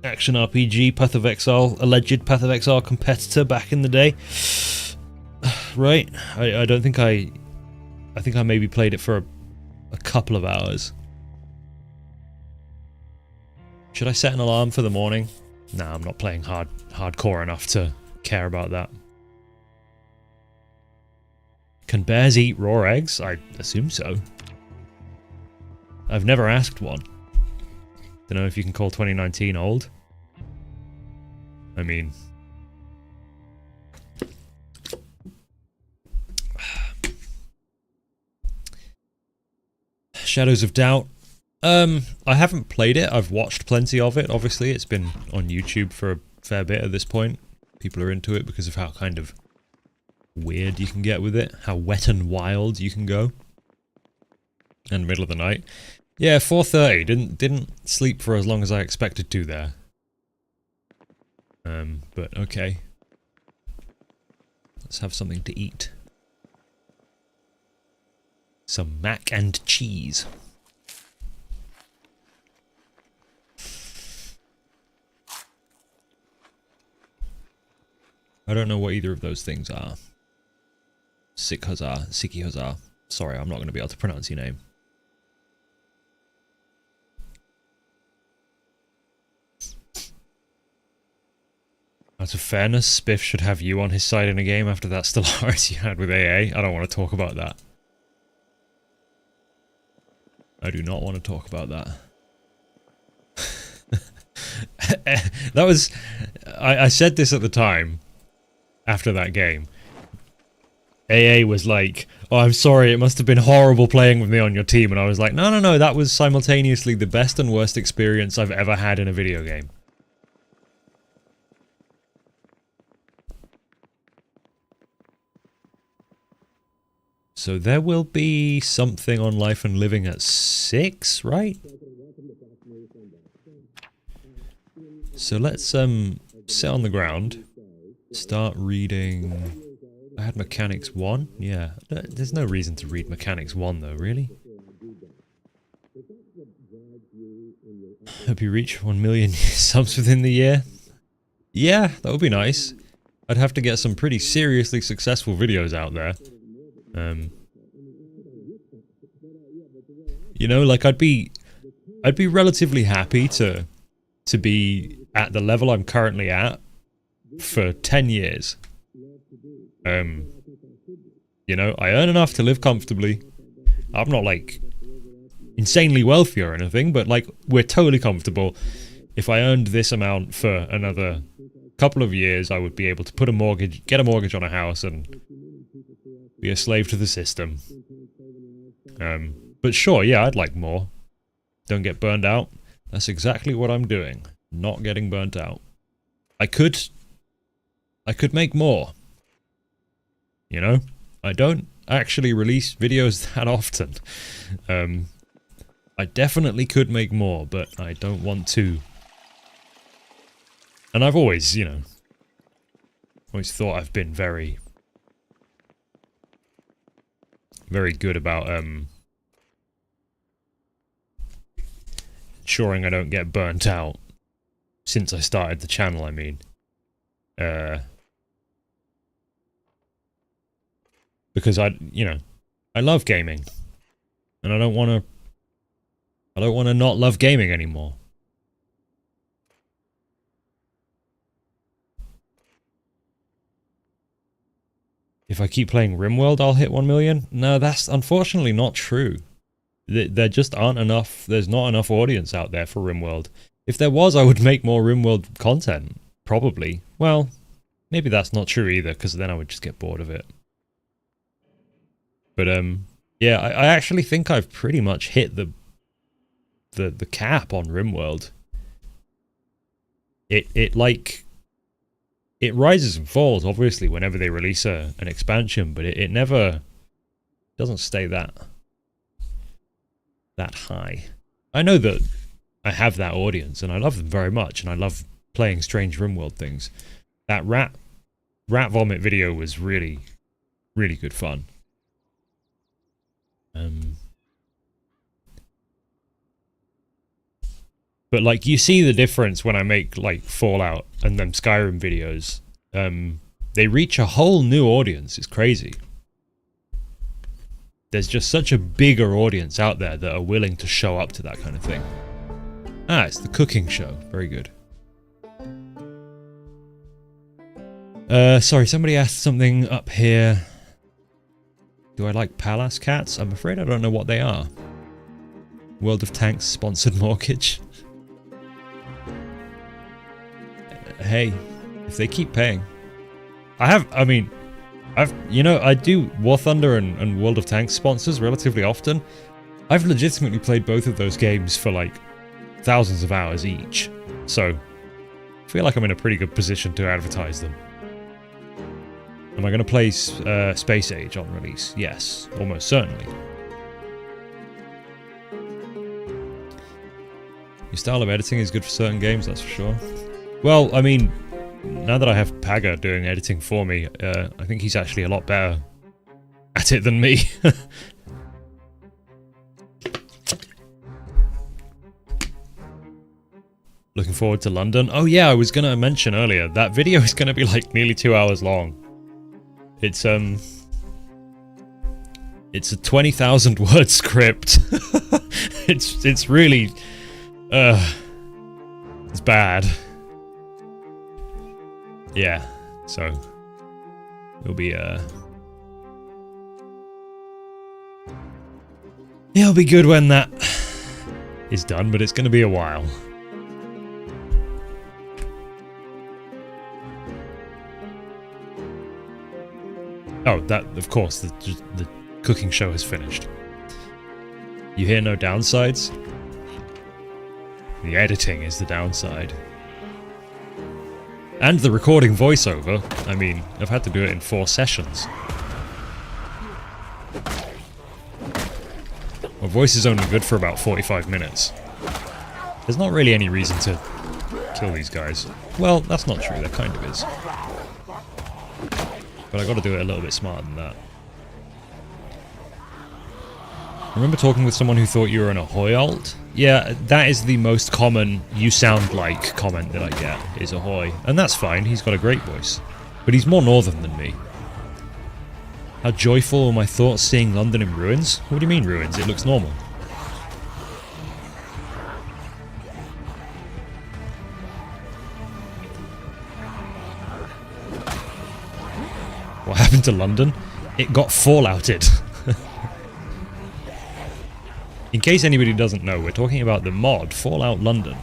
action RPG, Path of Exile, alleged Path of Exile competitor back in the day. Right? I don't think I think I maybe played it for a couple of hours. Should I set an alarm for the morning? Nah, I'm not playing hardcore enough to care about that. Can bears eat raw eggs? I assume so. I've never asked one. Don't know if you can call 2019 old. I mean... Shadows of Doubt. I haven't played it. I've watched plenty of it, obviously. It's been on YouTube for a fair bit at this point. People are into it because of how kind of weird you can get with it. How wet and wild you can go. In the middle of the night. Yeah, 4:30. Didn't sleep for as long as I expected to there. But okay. Let's have something to eat. Some mac and cheese. I don't know what either of those things are. Siki Huzzah. Sorry, I'm not going to be able to pronounce your name. Out of fairness, Spiff should have you on his side in a game after that Stellaris you had with AA. I don't want to talk about that. I do not want to talk about that. That was... I said this at the time, after that game. AA was like, oh, I'm sorry, it must have been horrible playing with me on your team. And I was like, no, no, no, that was simultaneously the best and worst experience I've ever had in a video game. So there will be something on Life and Living at 6, right? So let's sit on the ground, start reading... I had Mechanics 1? Yeah, there's no reason to read Mechanics 1 though, really? Hope you reach 1 million subs within the year. Yeah, that would be nice. I'd have to get some pretty seriously successful videos out there. You know, like I'd be relatively happy to be at the level I'm currently at for 10 years. You know, I earn enough to live comfortably. I'm not like insanely wealthy or anything, but like we're totally comfortable. If I earned this amount for another couple of years, I would be able to put a mortgage, get a mortgage on a house and be a slave to the system. But sure, yeah, I'd like more. Don't get burned out. That's exactly what I'm doing. Not getting burnt out. I could make more. You know? I don't actually release videos that often. I definitely could make more, but I don't want to. And I've always, you know, always thought I've been very good about ensuring I don't get burnt out since I started the channel, I mean. Because you know, I love gaming. And I don't want to not love gaming anymore. If I keep playing RimWorld, I'll hit 1 million? No, that's unfortunately not true. There just aren't enough, there's not enough audience out there for RimWorld. If there was, I would make more RimWorld content. Probably. Well, maybe that's not true either, because then I would just get bored of it. But yeah, I actually think I've pretty much hit the cap on RimWorld. It rises and falls, obviously, whenever they release an expansion, but it never doesn't stay that high. I know that I have that audience, and I love them very much, and I love playing strange RimWorld things. That rat vomit video was really, really good fun. But like, you see the difference when I make like Fallout and them Skyrim videos. They reach a whole new audience. It's crazy. There's just such a bigger audience out there that are willing to show up to that kind of thing. Ah, it's the cooking show. Very good. Sorry, somebody asked something up here. Do I like Palace cats? I'm afraid I don't know what they are. World of Tanks sponsored mortgage. Hey, if they keep paying. I do War Thunder and World of Tanks sponsors relatively often. I've legitimately played both of those games for like thousands of hours each. So, I feel like I'm in a pretty good position to advertise them. Am I going to play Space Age on release? Yes, almost certainly. Your style of editing is good for certain games, that's for sure. Well, I mean, now that I have Paga doing editing for me, I think he's actually a lot better at it than me. Looking forward to London. Oh yeah, I was going to mention earlier, that video is going to be like nearly 2 hours long. It's a 20,000 word script. it's really it's bad. Yeah, so it'll be it'll be good when that is done, but it's going to be a while. Oh, that, of course, the cooking show has finished. You hear no downsides? The editing is the downside. And the recording voiceover. I mean, I've had to do it in 4 sessions. My voice is only good for about 45 minutes. There's not really any reason to kill these guys. Well, that's not true, there kind of is. But I gotta do it a little bit smarter than that. I remember talking with someone who thought you were an ahoy alt. Yeah, that is the most common "you sound like" comment that I get, is ahoy. And that's fine, he's got a great voice. But he's more northern than me. How joyful were my thoughts seeing London in ruins? What do you mean ruins? It looks normal. What happened to London? It got fallouted. In case anybody doesn't know, we're talking about the mod Fallout London,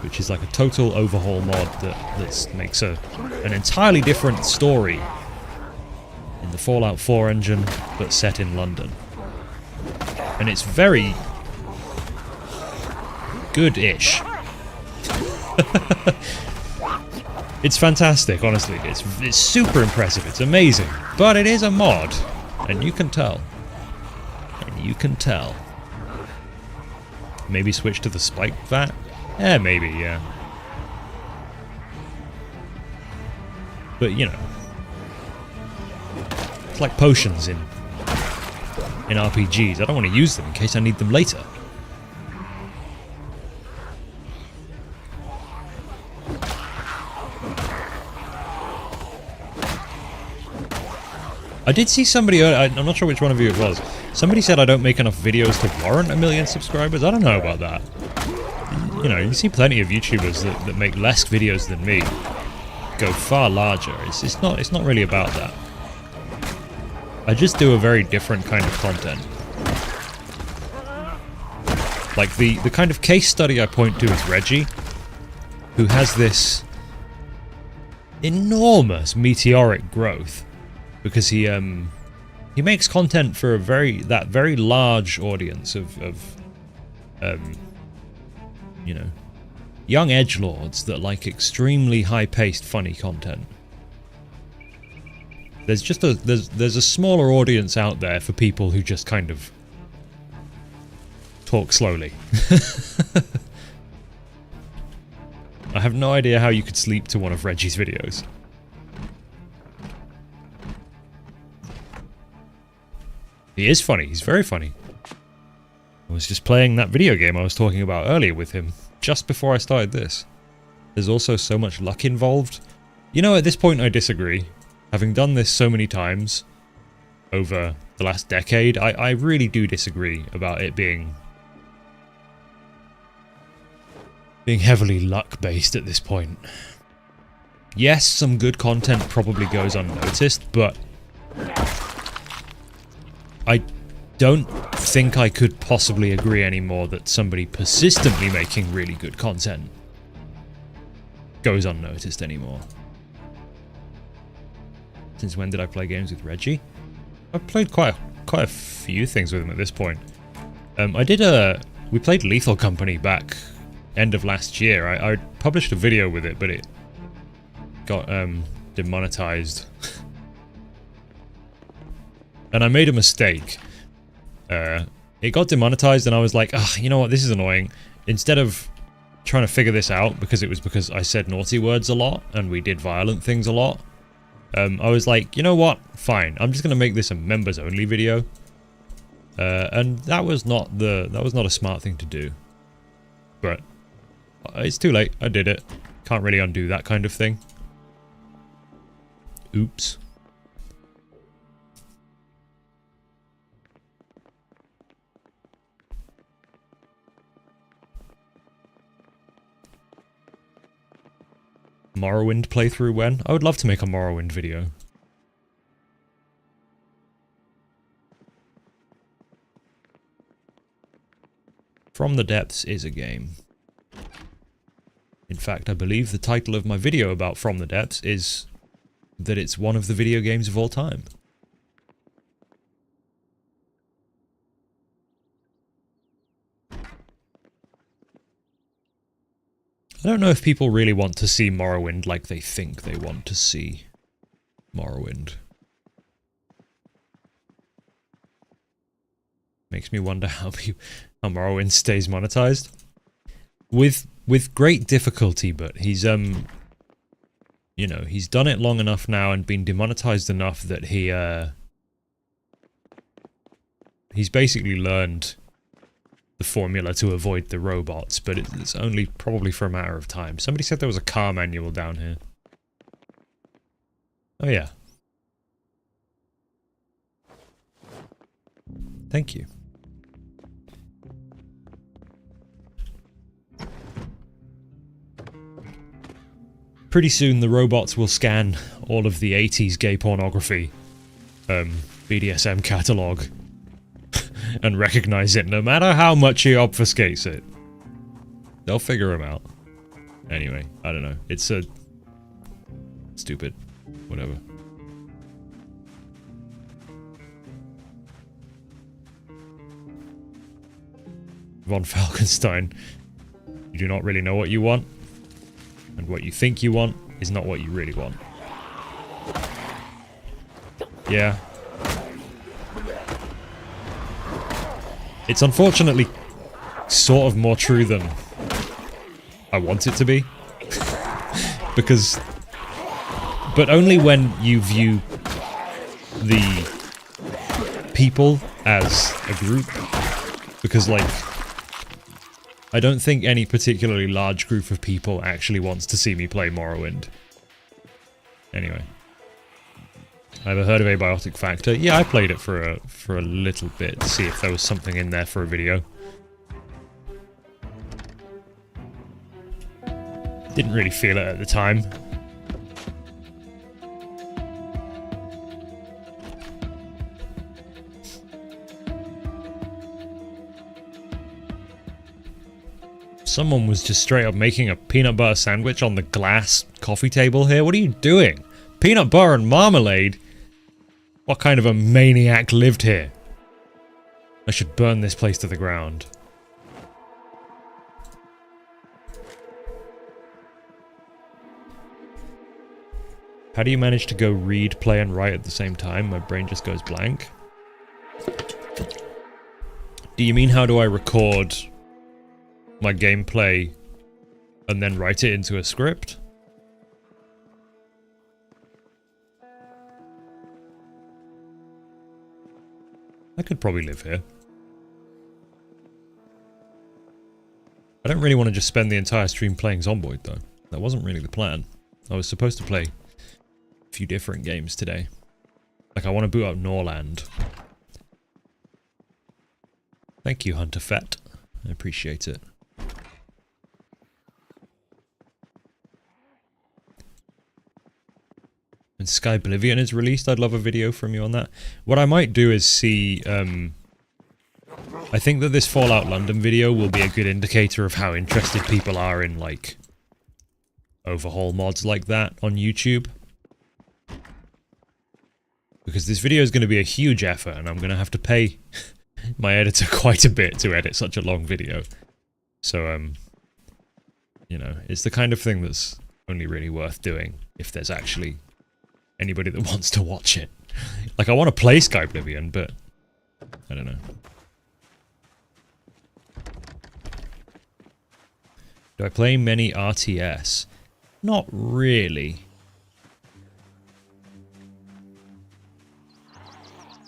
which is like a total overhaul mod that makes an entirely different story in the Fallout 4 engine, but set in London. And it's very good-ish. It's fantastic, honestly. It's super impressive. It's amazing. But it is a mod, and you can tell. And you can tell. Maybe switch to the spike vat? Eh, maybe, yeah. But, you know. It's like potions in RPGs. I don't want to use them in case I need them later. I did see somebody, I'm not sure which one of you it was, somebody said I don't make enough videos to warrant 1 million subscribers. I don't know about that. You know, you see plenty of YouTubers that make less videos than me go far larger. It's not really about that. I just do a very different kind of content. Like the kind of case study I point to is Reggie, who has this enormous meteoric growth. Because he he makes content for that very large audience of you know, young edgelords that like extremely high-paced, funny content. There's just there's a smaller audience out there for people who just kind of talk slowly. I have no idea how you could sleep to one of Reggie's videos. He is funny, he's very funny. I was just playing that video game I was talking about earlier with him, just before I started this. There's also so much luck involved. You know, at this point I disagree. Having done this so many times over the last decade, I really do disagree about it being heavily luck-based at this point. Yes, some good content probably goes unnoticed, but I don't think I could possibly agree anymore that somebody persistently making really good content goes unnoticed anymore. Since when did I play games with Reggie? I've played quite a few things with him at this point. We played Lethal Company back end of last year. I published a video with it, but it got demonetized. And I made a mistake. It got demonetized and I was like, you know what, this is annoying. Instead of trying to figure this out, because I said naughty words a lot and we did violent things a lot, I was like, you know what, fine, I'm just gonna make this a members only video. And that was not a smart thing to do. But it's too late, I did it. Can't really undo that kind of thing. Oops. Morrowind playthrough when? I would love to make a Morrowind video. From the Depths is a game. In fact, I believe the title of my video about From the Depths is that it's one of the video games of all time. I don't know if people really want to see Morrowind like they think they want to see Morrowind. Makes me wonder how Morrowind stays monetized. With great difficulty, but he's you know, he's done it long enough now and been demonetized enough that he's basically learned the formula to avoid the robots, but it's only probably for a matter of time. Somebody said there was a car manual down here. Oh yeah. Thank you. Pretty soon the robots will scan all of the 80s gay pornography BDSM catalogue and recognize it no matter how much he obfuscates it. They'll figure him out. Anyway, I don't know. It's stupid. Whatever. Von Falkenstein. You do not really know what you want. And what you think you want is not what you really want. Yeah. It's unfortunately sort of more true than I want it to be. Because... But only when you view the people as a group. Because, like, I don't think any particularly large group of people actually wants to see me play Morrowind. Anyway. Ever heard of Abiotic Factor? Yeah, I played it for a little bit to see if there was something in there for a video. Didn't really feel it at the time. Someone was just straight up making a peanut butter sandwich on the glass coffee table here. What are you doing? Peanut butter and marmalade? What kind of a maniac lived here? I should burn this place to the ground. How do you manage to go read, play, and write at the same time? My brain just goes blank. Do you mean how do I record my gameplay and then write it into a script? I could probably live here. I don't really want to just spend the entire stream playing Zomboid, though. That wasn't really the plan. I was supposed to play a few different games today. Like, I want to boot up Norland. Thank you, Hunter Fett. I appreciate it. When Sky Oblivion is released, I'd love a video from you on that. What I might do is see, I think that this Fallout London video will be a good indicator of how interested people are in, like, overhaul mods like that on YouTube. Because this video is going to be a huge effort, and I'm going to have to pay my editor quite a bit to edit such a long video. So, you know, it's the kind of thing that's only really worth doing if there's actually anybody that wants to watch it. Like, I want to play Sky Oblivion, but I don't know. Do I play many RTS? Not really.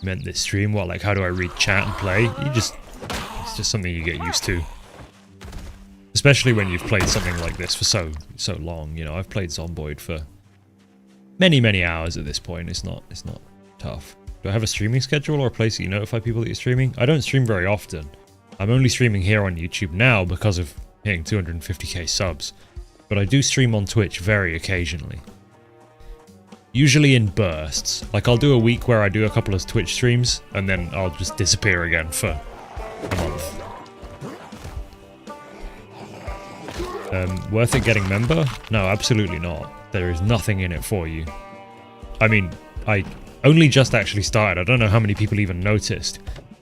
Meant this stream? What, like, how do I read chat and play? It's just something you get used to. Especially when you've played something like this for so long, you know. I've played Zomboid for many hours at this point. It's not tough. Do I have a streaming schedule or a place that you notify people that you're streaming? I don't stream very often. I'm only streaming here on YouTube now because of hitting 250k subs. But I do stream on Twitch very occasionally. Usually in bursts. Like, I'll do a week where I do a couple of Twitch streams, and then I'll just disappear again for a month. Worth it getting member? No, absolutely not. There is nothing in it for you. I mean, I only just actually started. I don't know how many people even noticed.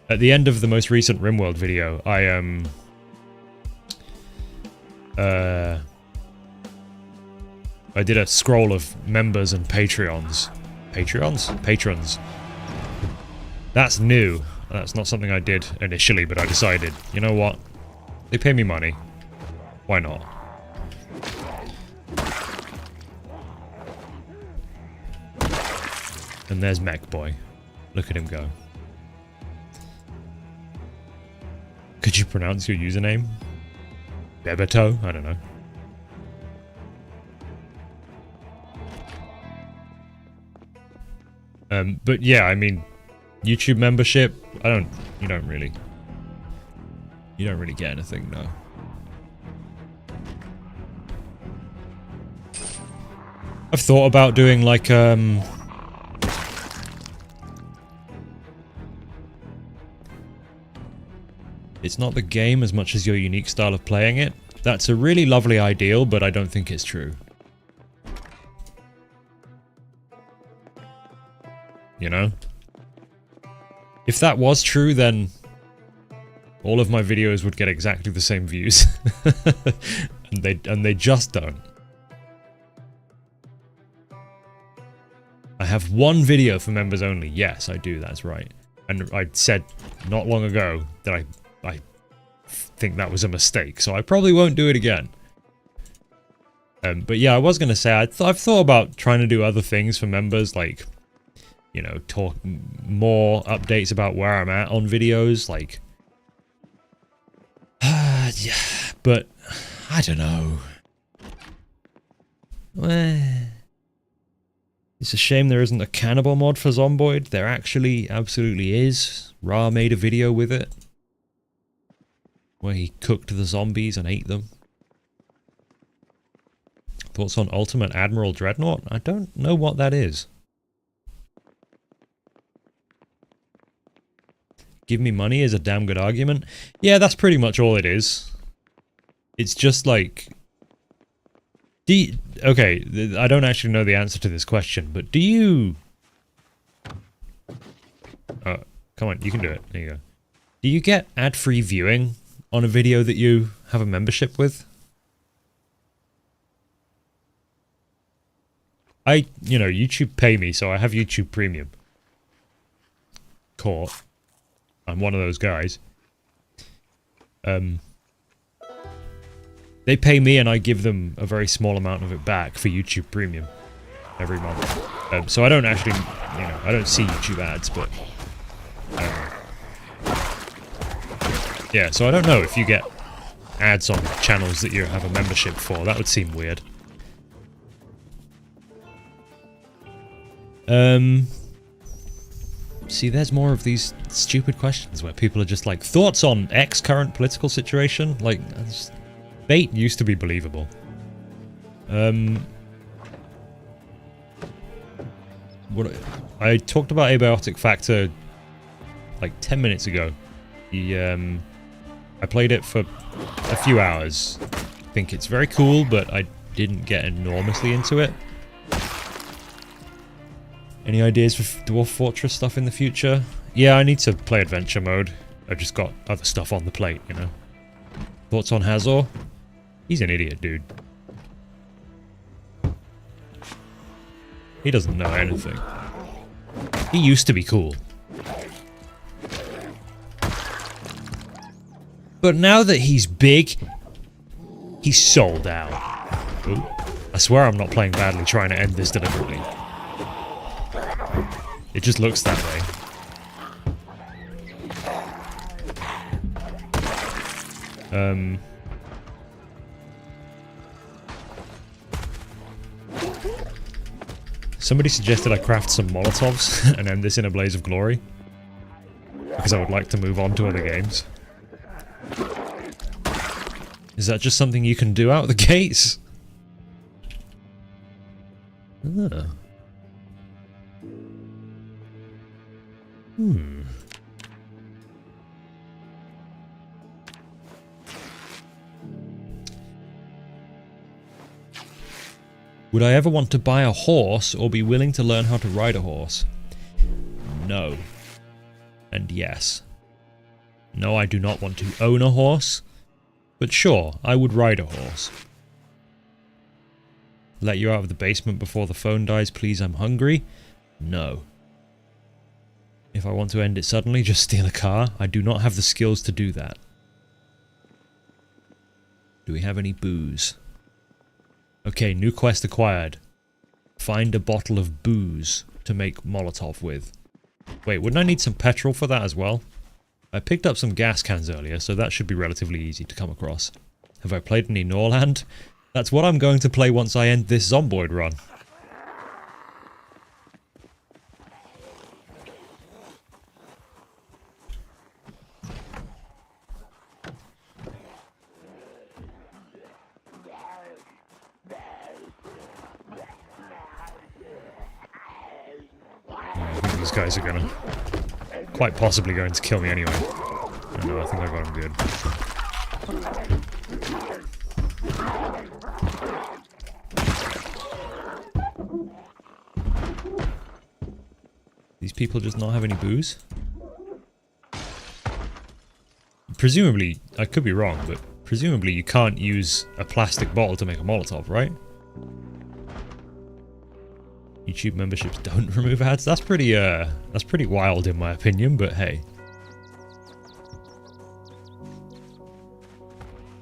At the end of the most recent RimWorld video, I did a scroll of members and Patreons. Patrons. That's new. That's not something I did initially, but I decided, you know what? They pay me money. Why not? And there's Mech Boy. Look at him go. Could you pronounce your username? Bebeto? I don't know. But yeah, I mean, YouTube membership, you don't really get anything, no. I've thought about doing like, it's not the game as much as your unique style of playing it. That's a really lovely ideal, but I don't think it's true. You know? If that was true, then all of my videos would get exactly the same views. and they just don't. I have one video for members only. Yes, I do, that's right. And I said not long ago that I think that was a mistake, so I probably won't do it again. But yeah, I was going to say, I've thought about trying to do other things for members, like, you know, talk more updates about where I'm at on videos, like, yeah, but I don't know. It's a shame there isn't a cannibal mod for Zomboid. There actually absolutely is. Ra made a video with it, where he cooked the zombies and ate them. Thoughts on Ultimate Admiral Dreadnought? I don't know what that is. Give me money is a damn good argument. Yeah, that's pretty much all it is. It's just like... Okay, I don't actually know the answer to this question, but do you Come on, you can do it. There you go. Do you get ad-free viewing on a video that you have a membership with? You know, YouTube pay me, so I have YouTube Premium. Caught. I'm one of those guys. They pay me and I give them a very small amount of it back for YouTube Premium every month. So I don't actually, you know, I don't see YouTube ads, but... yeah, so I don't know if you get ads on channels that you have a membership for. That would seem weird. See, there's more of these stupid questions where people are just like, thoughts on X current political situation? Like, bait used to be believable. What I talked about abiotic factor like 10 minutes ago. I played it for a few hours. I think it's very cool, but I didn't get enormously into it. Any ideas for Dwarf Fortress stuff in the future? Yeah, I need to play adventure mode. I've just got other stuff on the plate, you know. Thoughts on Hazor? He's an idiot, dude. He doesn't know anything. He used to be cool. But now that he's big, he's sold out. Ooh. I swear I'm not playing badly trying to end this deliberately. It just looks that way. Somebody suggested I craft some Molotovs and end this in a blaze of glory. Because I would like to move on to other games. Is that just something you can do out of the gates? Ah. Would I ever want to buy a horse or be willing to learn how to ride a horse? No. And yes. No, I do not want to own a horse, but sure, I would ride a horse. Let you out of the basement before the phone dies, please, I'm hungry? No. If I want to end it suddenly, just steal a car. I do not have the skills to do that. Do we have any booze? Okay, new quest acquired. Find a bottle of booze to make Molotov with. Wait, wouldn't I need some petrol for that as well? I picked up some gas cans earlier, so that should be relatively easy to come across. Have I played any Norland? That's what I'm going to play once I end this Zomboid run. These guys are gonna... quite possibly going to kill me anyway. Oh no, I think I got him good. These people just not have any booze? Presumably, I could be wrong, but presumably you can't use a plastic bottle to make a Molotov, right? YouTube memberships don't remove ads. That's pretty wild in my opinion, but hey.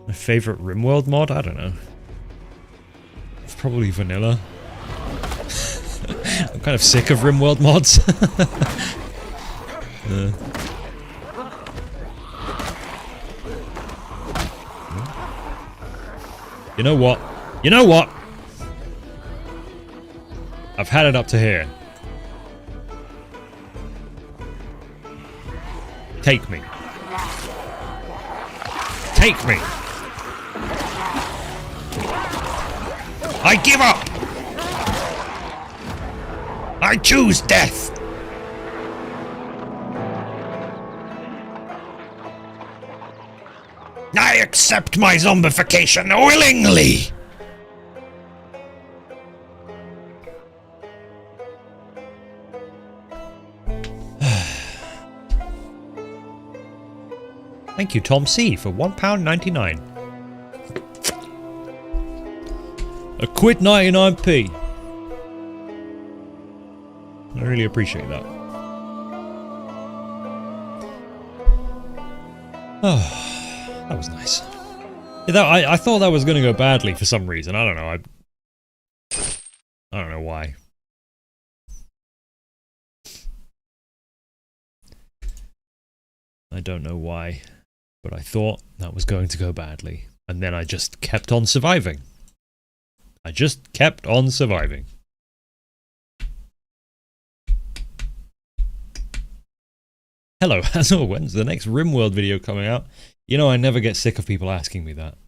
My favorite RimWorld mod? I don't know. It's probably vanilla. I'm kind of sick of RimWorld mods. You know what? You know what? I've had it up to here. Take me. Take me! I give up! I choose death! I accept my zombification willingly! Thank you, Tom C, for £1.99. A quid 99p. I really appreciate that. Oh, that was nice. Yeah, I thought that was going to go badly for some reason. I don't know. I don't know why. I don't know why, but I thought that was going to go badly. And then I just kept on surviving. I just kept on surviving. Hello, Hazel, when's the next RimWorld video coming out? You know, I never get sick of people asking me that.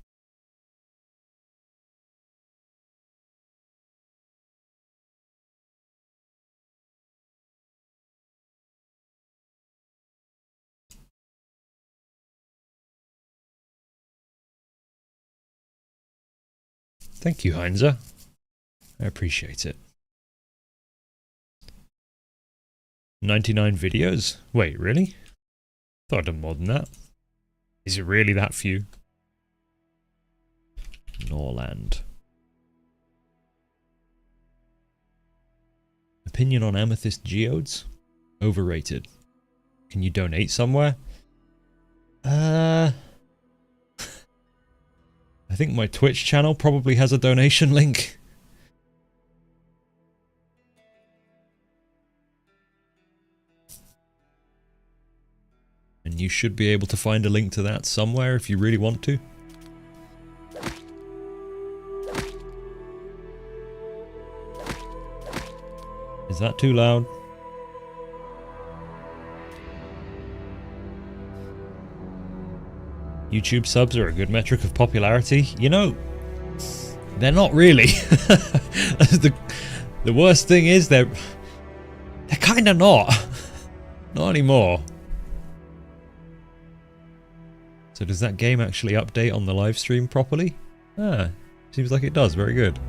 Thank you, Heinzer. I appreciate it. 99 videos? Wait, really? Thought I'd done more than that. Is it really that few? Norland. Opinion on amethyst geodes? Overrated. Can you donate somewhere? I think my Twitch channel probably has a donation link. And you should be able to find a link to that somewhere if you really want to. Is that too loud? YouTube subs are a good metric of popularity. You know, they're not really. the worst thing is they're kind of not. Not anymore. So does that game actually update on the live stream properly? Ah, seems like it does. Very good.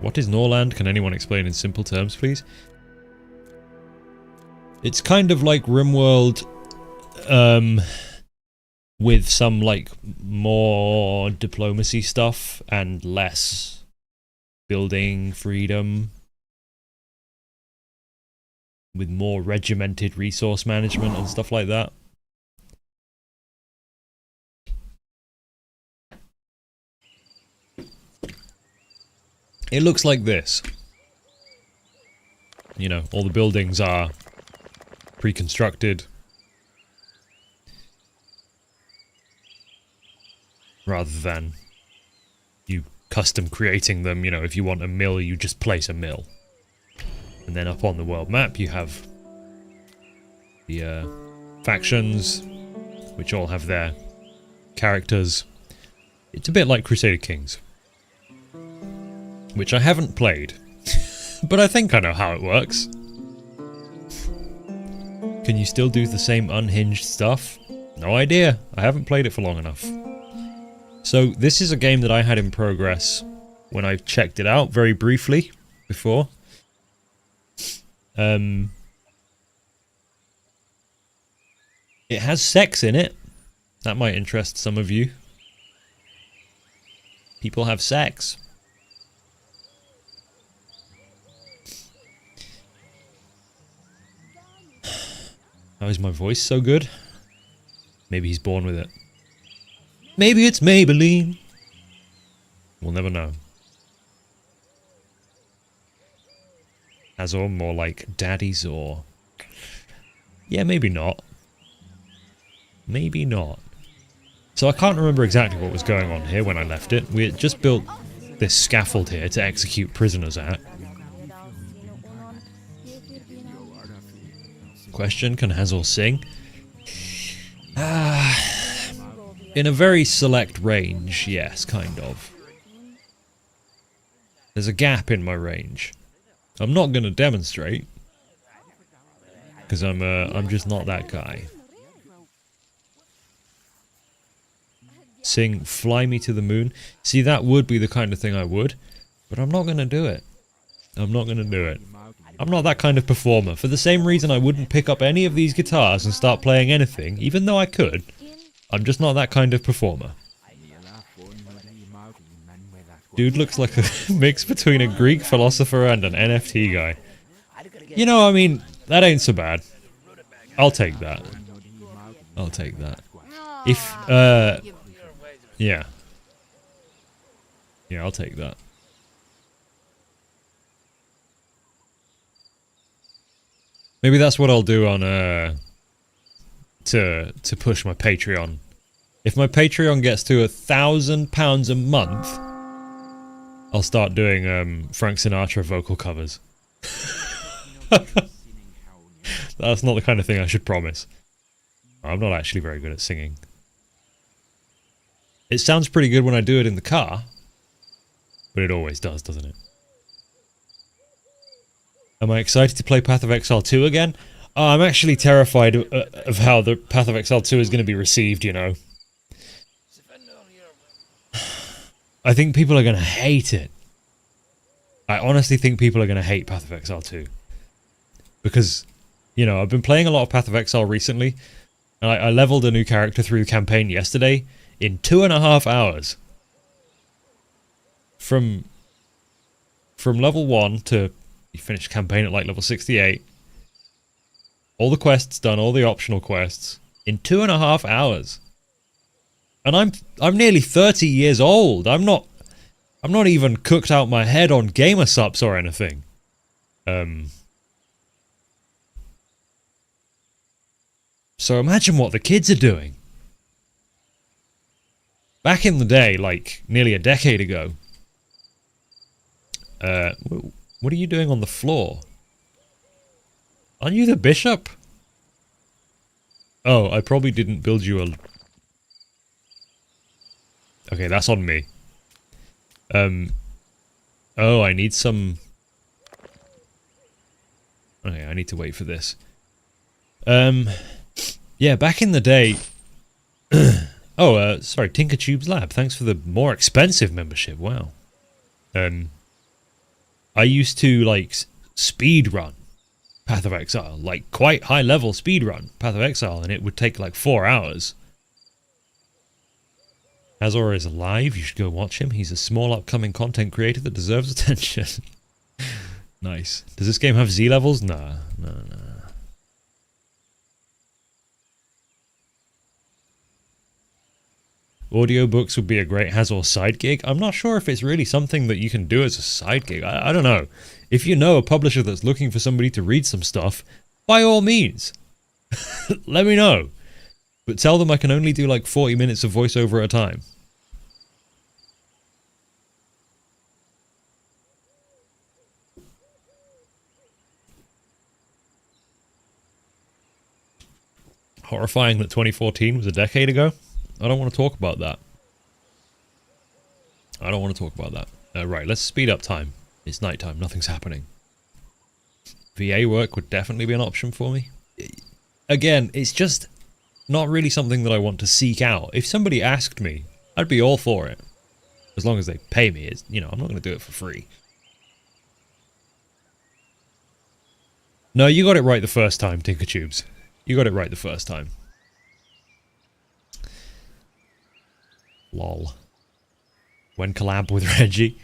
What is Norland? Can anyone explain in simple terms, please? It's kind of like RimWorld, with some, like, more diplomacy stuff and less building freedom. With more regimented resource management and stuff like that. It looks like this. You know, all the buildings are pre-constructed. Rather than you custom creating them, you know, if you want a mill, you just place a mill. And then up on the world map you have the factions, which all have their characters. It's a bit like Crusader Kings. Which I haven't played, but I think I know how it works. Can you still do the same unhinged stuff? No idea. I haven't played it for long enough. So this is a game that I had in progress when I checked it out very briefly before. It has sex in it. That might interest some of you. People have sex. How is my voice so good? Maybe he's born with it. Maybe it's Maybelline. We'll never know. Azor, more like Daddy's or... Yeah, maybe not. Maybe not. So I can't remember exactly what was going on here when I left it. We had just built this scaffold here to execute prisoners at. Question, can Hazel sing? In a very select range, yes, kind of. There's a gap in my range. I'm not going to demonstrate, because I'm just not that guy. Sing Fly Me to the Moon. See, that would be the kind of thing I would, but I'm not going to do it. I'm not gonna do it. I'm not that kind of performer. For the same reason I wouldn't pick up any of these guitars and start playing anything, even though I could. I'm just not that kind of performer. Dude looks like a mix between a Greek philosopher and an NFT guy. You know, I mean, that ain't so bad. I'll take that. I'll take that. If, yeah. Yeah, I'll take that. Maybe that's what I'll do on, to push my Patreon. If my Patreon gets to £1,000 a month, I'll start doing, Frank Sinatra vocal covers. That's not the kind of thing I should promise. I'm not actually very good at singing. It sounds pretty good when I do it in the car, but it always does, doesn't it? Am I excited to play Path of Exile 2 again? I'm actually terrified of how the Path of Exile 2 is going to be received, you know. I think people are going to hate it. I honestly think people are going to hate Path of Exile 2. Because, you know, I've been playing a lot of Path of Exile recently, and I leveled a new character through the campaign yesterday in 2.5 hours. From level 1 to you finish the campaign at like level 68. All the quests done, all the optional quests, in 2.5 hours. And I'm nearly 30 years old. I'm not even cooked out my head on gamer subs or anything. So imagine what the kids are doing. Back in the day, like nearly a decade ago. What are you doing on the floor? Aren't you the bishop? Oh, I probably didn't build you a... Okay, that's on me. Oh, I need some... Okay, I need to wait for this. Yeah, back in the day... sorry, Tinkertube's Lab. Thanks for the more expensive membership. Wow. I used to, like, speed run Path of Exile. Like, quite high level speed run Path of Exile, and it would take, like, 4 hours. Azor is alive. You should go watch him. He's a small upcoming content creator that deserves attention. Nice. Does this game have Z levels? Nah. Audiobooks would be a great Hazor side gig. I'm not sure if it's really something that you can do as a side gig. I don't know. If you know a publisher that's looking for somebody to read some stuff, by all means, let me know. But tell them I can only do like 40 minutes of voiceover at a time. Horrifying that 2014 was a decade ago. I don't want to talk about that. Right, let's speed up time. It's nighttime, nothing's happening. VA work would definitely be an option for me. Again, it's just not really something that I want to seek out. If somebody asked me, I'd be all for it. As long as they pay me. It's, you know, I'm not going to do it for free. No, you got it right the first time, Tinkertubes. You got it right the first time. Lol. When collab with Reggie.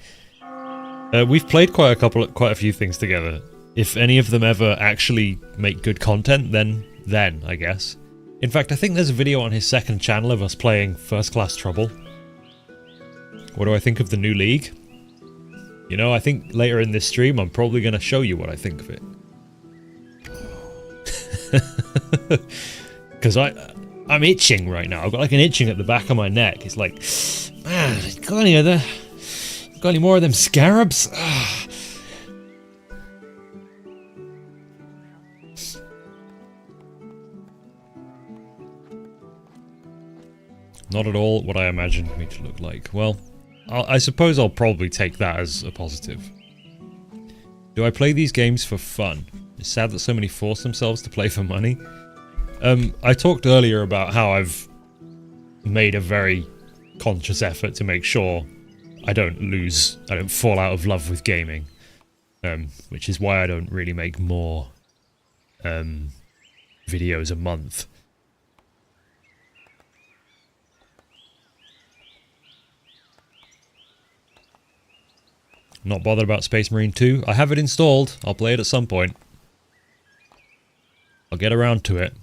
We've played quite a few things together. If any of them ever actually make good content, then I guess. In fact, I think there's a video on his second channel of us playing First Class Trouble. What do I think of the new league? You know, I think later in this stream I'm probably going to show you what I think of it. Because I'm itching right now. I've got like an itching at the back of my neck. It's like, man, got any more of them scarabs? Not at all what I imagined me to look like. Well, I suppose I'll probably take that as a positive. Do I play these games for fun? It's sad that so many force themselves to play for money. I talked earlier about how I've made a very conscious effort to make sure I don't fall out of love with gaming. which is why I don't really make more videos a month. Not bothered about Space Marine 2. I have it installed. I'll play it at some point. I'll get around to it.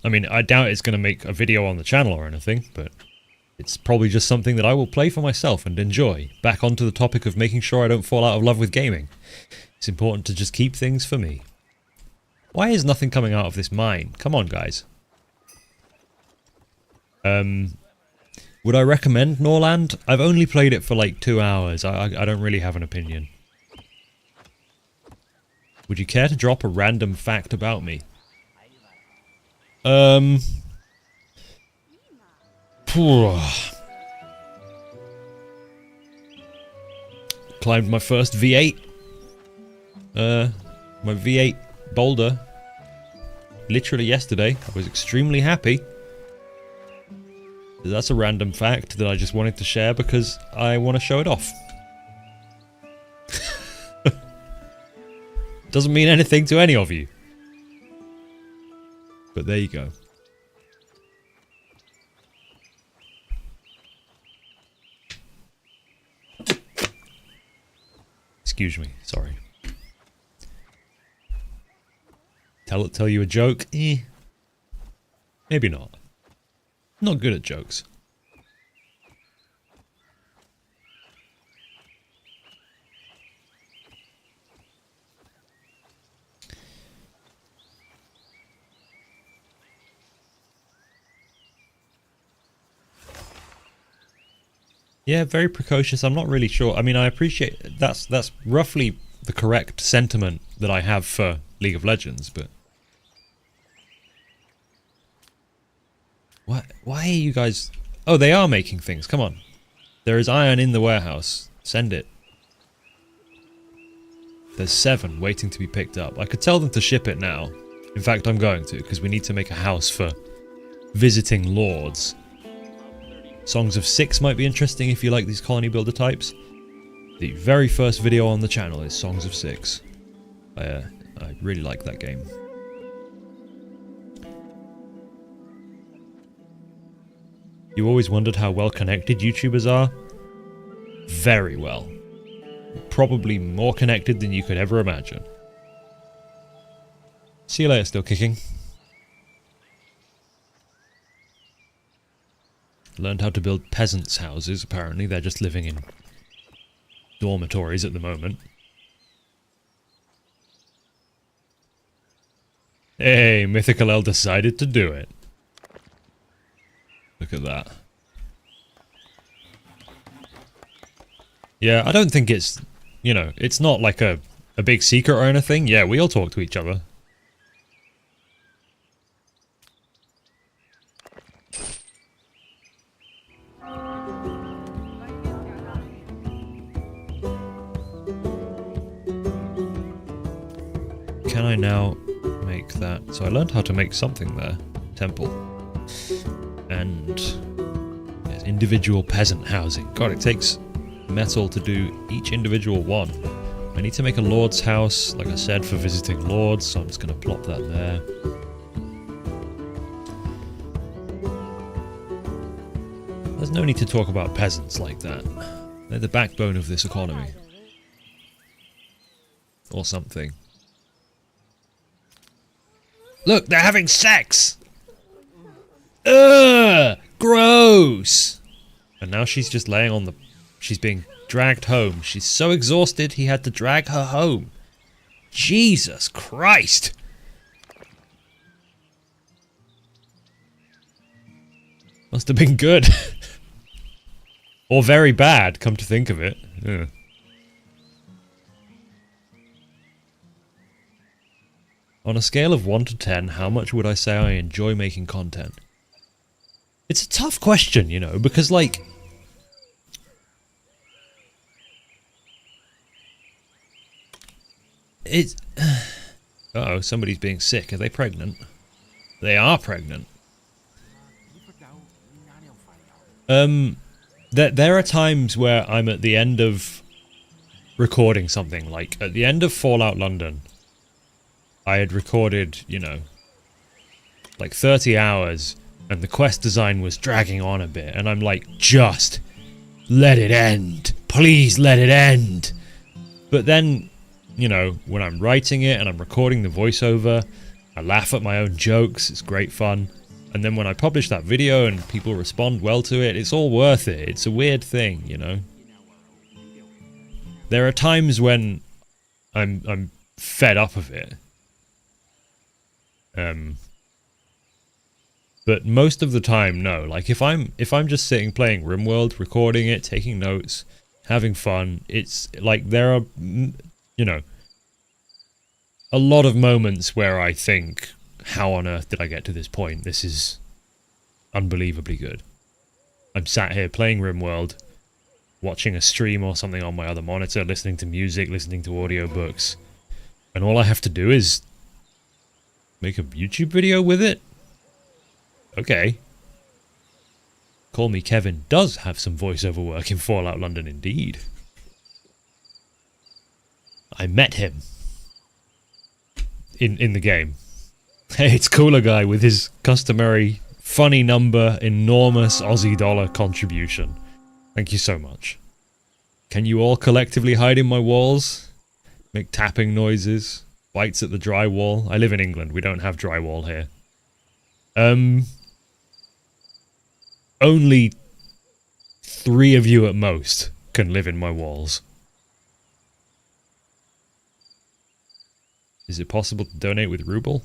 I mean, I doubt it's going to make a video on the channel or anything, but it's probably just something that I will play for myself and enjoy. Back onto the topic of making sure I don't fall out of love with gaming. It's important to just keep things for me. Why is nothing coming out of this mine? Come on, guys. Would I recommend Norland? I've only played it for like 2 hours. I don't really have an opinion. Would you care to drop a random fact about me? Climbed my first V8. My V8 boulder. Literally yesterday. I was extremely happy. That's a random fact that I just wanted to share because I want to show it off. Doesn't mean anything to any of you. But there you go. Excuse me, sorry. Tell you a joke? Maybe not. Not good at jokes. Yeah, very precocious. I'm not really sure. I mean, I appreciate that's roughly the correct sentiment that I have for League of Legends, but why are you guys... Oh, they are making things. Come on. There is iron in the warehouse. Send it. There's 7 waiting to be picked up. I could tell them to ship it now. In fact, I'm going to, because we need to make a house for visiting lords. Songs of 6 might be interesting if you like these colony builder types. The very first video on the channel is Songs of 6. I really like that game. You always wondered how well connected YouTubers are? Very well. Probably more connected than you could ever imagine. See you later, still kicking. Learned how to build peasants' houses, apparently. They're just living in dormitories at the moment. Hey, Mythical L decided to do it. Look at that. Yeah, I don't think it's, you know, it's not like a big secret or anything. Yeah, we all talk to each other. Can I now make that? So I learned how to make something there. Temple. And yes, individual peasant housing. God, it takes metal to do each individual one. I need to make a lord's house, like I said, for visiting lords, so I'm just going to plop that there. There's no need to talk about peasants like that. They're the backbone of this economy. Or something. Look, they're having sex! Ugh! Gross! And now she's just laying on the... She's being dragged home. She's so exhausted he had to drag her home. Jesus Christ! Must have been good. Or very bad, come to think of it. Yeah. On a scale of 1 to 10, how much would I say I enjoy making content? It's a tough question, you know, because, like... It's... Uh-oh, somebody's being sick. Are they pregnant? They are pregnant. There are times where I'm at the end of recording something. Like, at the end of Fallout London, I had recorded, you know, like 30 hours, and the quest design was dragging on a bit, and I'm like, just let it end. Please let it end. But then, you know, when I'm writing it and I'm recording the voiceover, I laugh at my own jokes, it's great fun. And then when I publish that video and people respond well to it, it's all worth it. It's a weird thing, you know. There are times when I'm fed up of it. But most of the time, no. Like if I'm just sitting playing RimWorld, recording it, taking notes, having fun, it's like there are, you know, a lot of moments where I think, how on earth did I get to this point? This is unbelievably good. I'm sat here playing RimWorld, watching a stream or something on my other monitor, listening to music, listening to audiobooks, and all I have to do is make a YouTube video with it? Okay. Call Me Kevin does have some voiceover work in Fallout London indeed. I met him in the game. Hey, it's Cooler Guy with his customary funny number, enormous Aussie dollar contribution. Thank you so much. Can you all collectively hide in my walls? Make tapping noises? Bites at the drywall? I live in England, we don't have drywall here. Only 3 of you at most can live in my walls. Is it possible to donate with Ruble?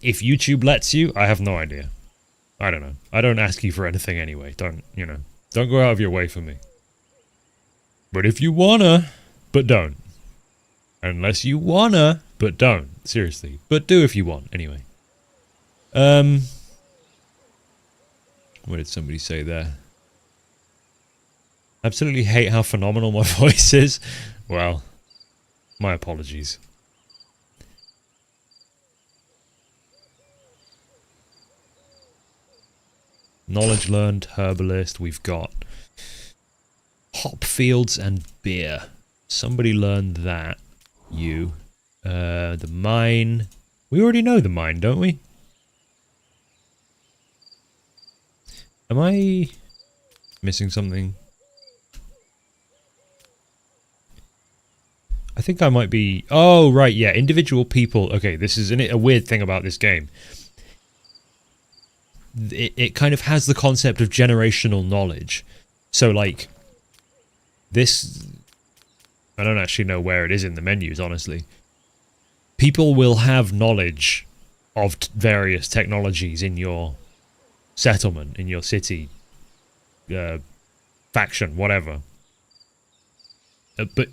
If YouTube lets you, I have no idea. I don't know. I don't ask you for anything anyway. Don't, you know, don't go out of your way for me. But if you wanna, but don't. Unless you wanna, but don't. Seriously. But do if you want, anyway. What did somebody say there? Absolutely hate how phenomenal my voice is. Well, my apologies. Knowledge learned, herbalist, we've got hop fields and beer. Somebody learned that. You. The mine. We already know the mine, don't we? Am I missing something? I think I might be... Oh, right, yeah, individual people. Okay, this is a weird thing about this game. It kind of has the concept of generational knowledge. So, like, this... I don't actually know where it is in the menus, honestly. People will have knowledge of various technologies in your settlement, in your city, faction, whatever. But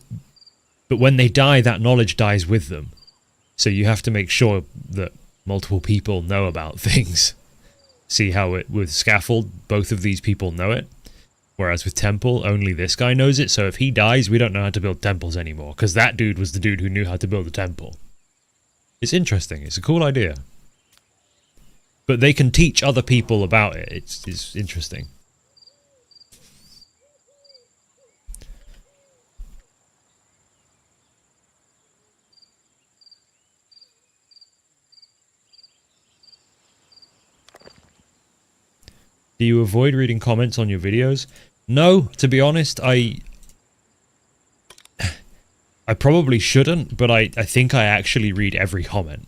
when they die, that knowledge dies with them. So you have to make sure that multiple people know about things. See how it, with Scaffold, both of these people know it. Whereas with Temple, only this guy knows it. So if he dies, we don't know how to build temples anymore. Because that dude was the dude who knew how to build a temple. It's interesting. It's a cool idea. But they can teach other people about it. It's interesting. Do you avoid reading comments on your videos? No, to be honest, I probably shouldn't, but I think I actually read every comment.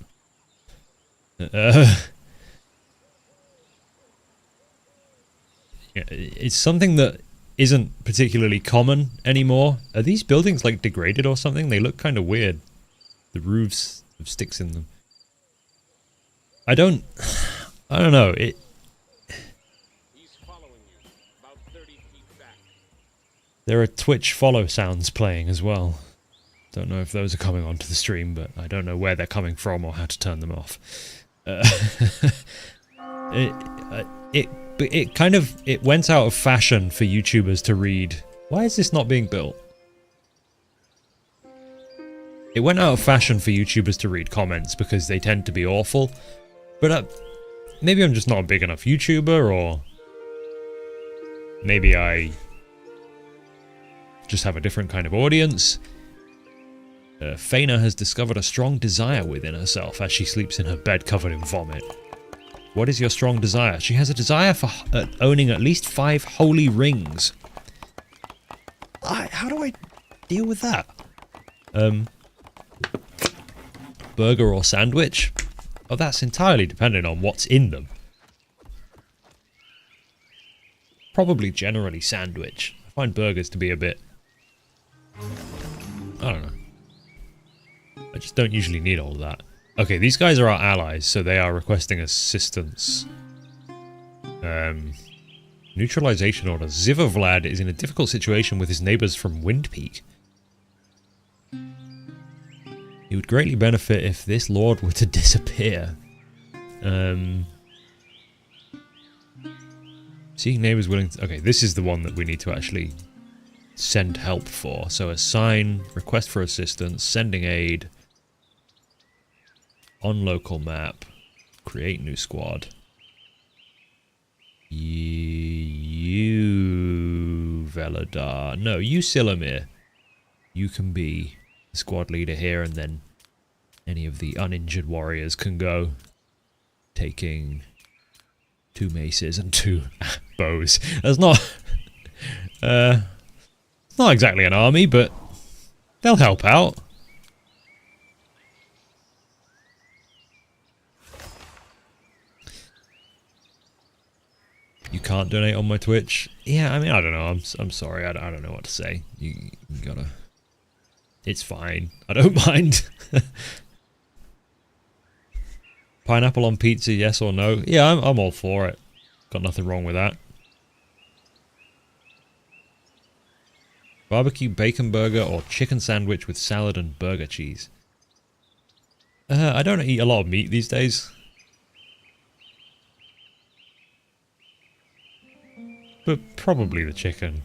It's something that isn't particularly common anymore. Are these buildings like degraded or something? They look kind of weird. The roofs have sticks in them. I don't know. There are Twitch follow sounds playing as well. Don't know if those are coming onto the stream, but I don't know where they're coming from or how to turn them off. It went out of fashion for YouTubers to read. Why is this not being built? It went out of fashion for YouTubers to read comments because they tend to be awful. But maybe I'm just not a big enough YouTuber, or maybe I just have a different kind of audience. Faina has discovered a strong desire within herself as she sleeps in her bed covered in vomit. What is your strong desire? She has a desire for owning at least 5 holy rings. How do I deal with that? Burger or sandwich? Oh, that's entirely dependent on what's in them. Probably generally sandwich. I find burgers to be a bit... I don't know. I just don't usually need all of that. Okay, these guys are our allies, so they are requesting assistance. Neutralization order. Zivovlad is in a difficult situation with his neighbors from Windpeak. He would greatly benefit if this lord were to disappear. Seeing neighbors willing to... Okay, this is the one that we need to actually send help for. So assign, request for assistance, sending aid, on local map, create new squad. You Veladar. No, you Silamir. You can be the squad leader here, and then any of the uninjured warriors can go, taking 2 maces and 2 bows. That's not not exactly an army, but they'll help out. You can't donate on my Twitch. Yeah, I mean, I don't know. I'm sorry. I don't know what to say. You gotta... It's fine. I don't mind. Pineapple on pizza, yes or no? Yeah, I'm all for it. Got nothing wrong with that. Barbecue bacon burger or chicken sandwich with salad and burger cheese. I don't eat a lot of meat these days. But probably the chicken.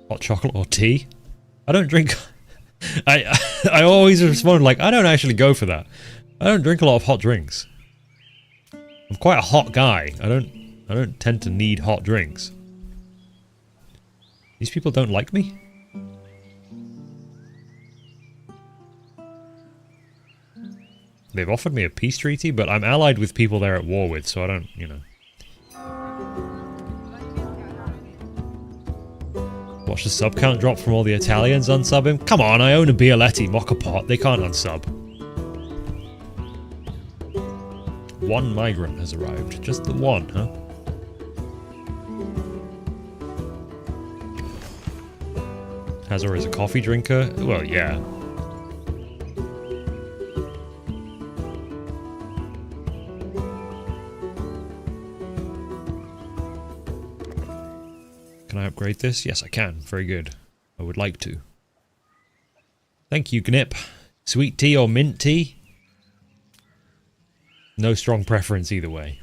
Hot chocolate or tea? I don't drink... I always respond like, I don't actually go for that. I don't drink a lot of hot drinks. I'm quite a hot guy. I don't tend to need hot drinks. These people don't like me? They've offered me a peace treaty, but I'm allied with people they're at war with, so I don't, you know. Watch the sub count drop from all the Italians unsub him? Come on, I own a Bialetti Mockapot. They can't unsub. 1 migrant has arrived. Just the 1, huh? Hazor is a coffee drinker? Well, yeah. Can I upgrade this? Yes, I can. Very good. I would like to. Thank you, Gnip. Sweet tea or mint tea? No strong preference either way.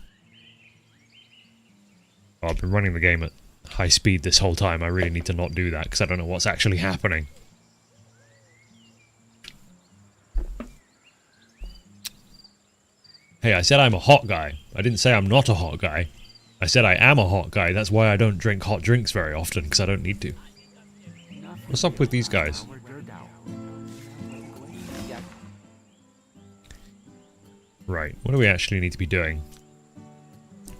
Oh, I've been running the game at high speed this whole time. I really need to not do that because I don't know what's actually happening. Hey, I said I'm a hot guy. I didn't say I'm not a hot guy. I said I am a hot guy. That's why I don't drink hot drinks very often, because I don't need to. What's up with these guys? Right, what do we actually need to be doing?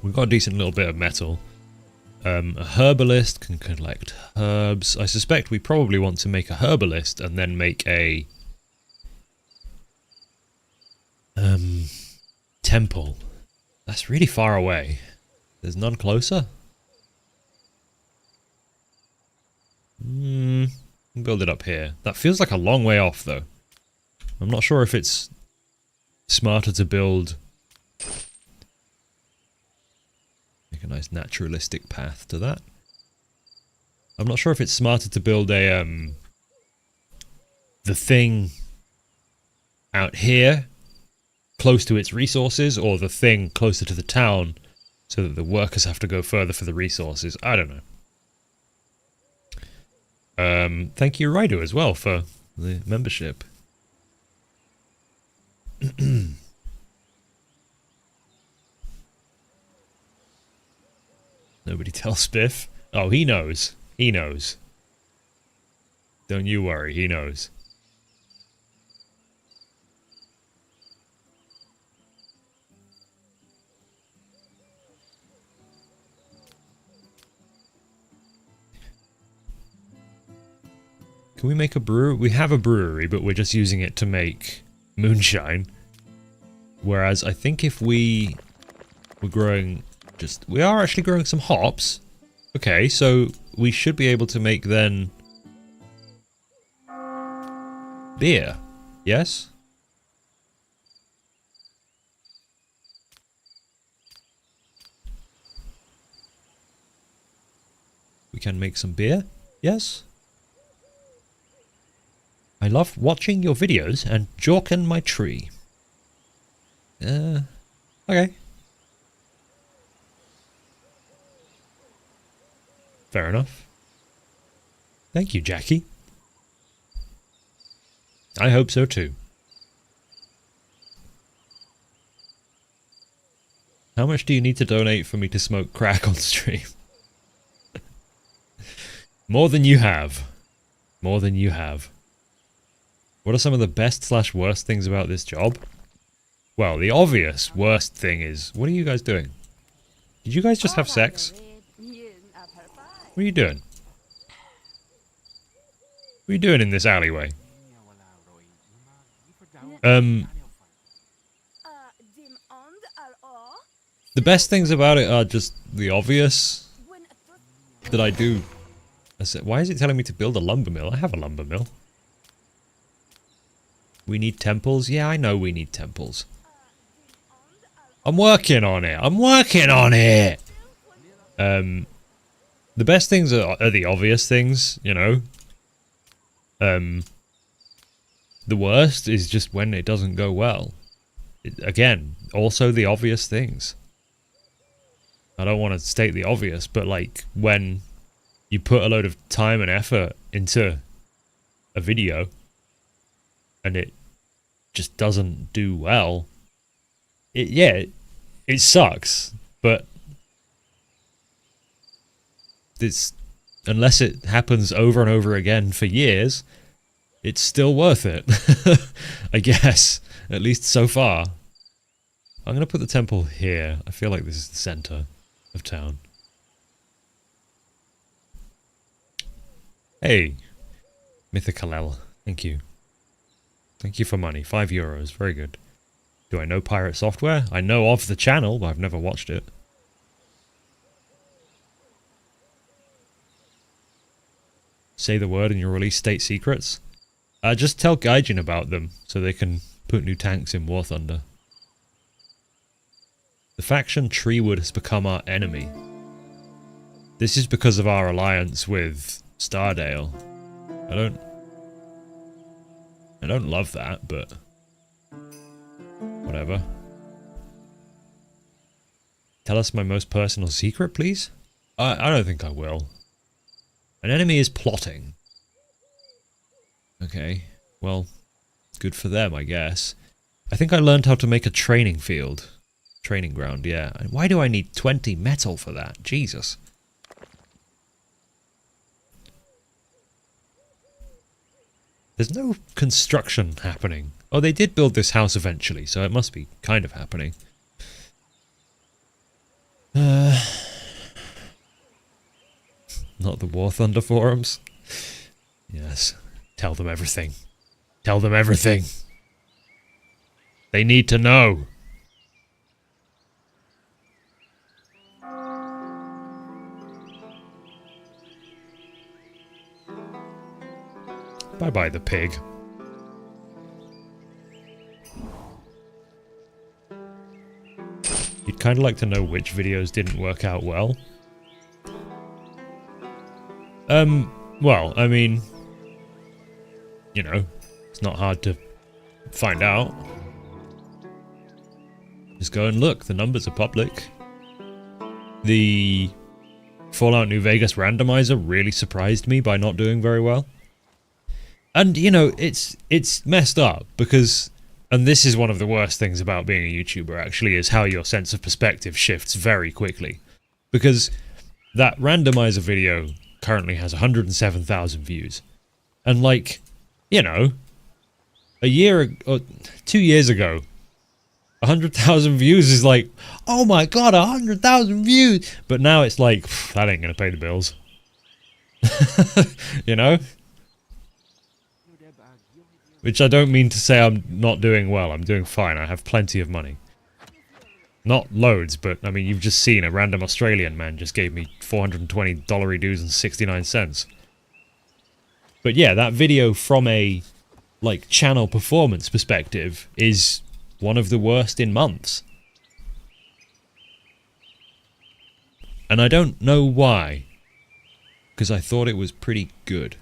We've got a decent little bit of metal. A herbalist can collect herbs. I suspect we probably want to make a herbalist and then make a... temple. That's really far away. There's none closer? Build it up here. That feels like a long way off, though. I'm not sure if it's smarter to build... Make a nice naturalistic path to that. I'm not sure if it's smarter to build a, the thing out here, close to its resources, or the thing closer to the town, so that the workers have to go further for the resources. I don't know. Thank you, Raido, as well, for the membership. Nobody tells Spiff. Oh, he knows. He knows. Don't you worry, he knows. Can we make a brewery? We have a brewery, but we're just using it to make moonshine. Whereas I think if we were growing we are actually growing some hops. Okay, so we should be able to make then beer. Yes? We can make some beer. Yes? I love watching your videos and jorking my tree. Okay. Fair enough. Thank you, Jackie. I hope so too. How much do you need to donate for me to smoke crack on stream? More than you have. More than you have. What are some of the best / worst things about this job? Well, the obvious worst thing is... What are you guys doing? Did you guys just have sex? What are you doing? What are you doing in this alleyway? The best things about it are just the obvious that I do. Why is it telling me to build a lumber mill? I have a lumber mill. We need temples? Yeah, I know we need temples. I'm working on it. I'm working on it! The best things are the obvious things, you know. The worst is just when it doesn't go well. Again, also the obvious things. I don't want to state the obvious, but like when you put a load of time and effort into a video and it just doesn't do well, it sucks, but it's, unless it happens over and over again for years, it's still worth it. I guess, at least so far. I'm gonna put the temple here. I feel like this is the center of town. Hey, Mythicalel, thank you. Thank you for money. €5, very good. Do I know pirate software? I know of the channel, but I've never watched it. Say the word and you'll release state secrets. Just tell Gaijin about them, so they can put new tanks in War Thunder. The faction Treewood has become our enemy. This is because of our alliance with Stardale. I don't love that, but whatever. Tell us my most personal secret, please? I don't think I will. An enemy is plotting. Okay, well, good for them, I guess. I think I learned how to make a training field. Training ground, yeah. Why do I need 20 metal for that? Jesus. There's no construction happening. Oh, they did build this house eventually, so it must be kind of happening. Not the War Thunder forums? Yes. Tell them everything. Tell them everything. They need to know. Bye-bye, the pig. You'd kind of like to know which videos didn't work out well. Well, I mean, you know, it's not hard to find out. Just go and look, the numbers are public. The Fallout New Vegas randomizer really surprised me by not doing very well. And, you know, it's messed up because, and this is one of the worst things about being a YouTuber actually, is how your sense of perspective shifts very quickly. Because that randomizer video currently has 107,000 views. And like, you know, a year or 2 years ago, 100,000 views is like, oh my god, 100,000 views. But now it's like, that ain't gonna pay the bills. You know? Which I don't mean to say I'm not doing well. I'm doing fine. I have plenty of money. Not loads, but I mean, you've just seen a random Australian man just gave me $420 dues and 69 cents. But yeah, that video from a, like, channel performance perspective is one of the worst in months. And I don't know why. Because I thought it was pretty good.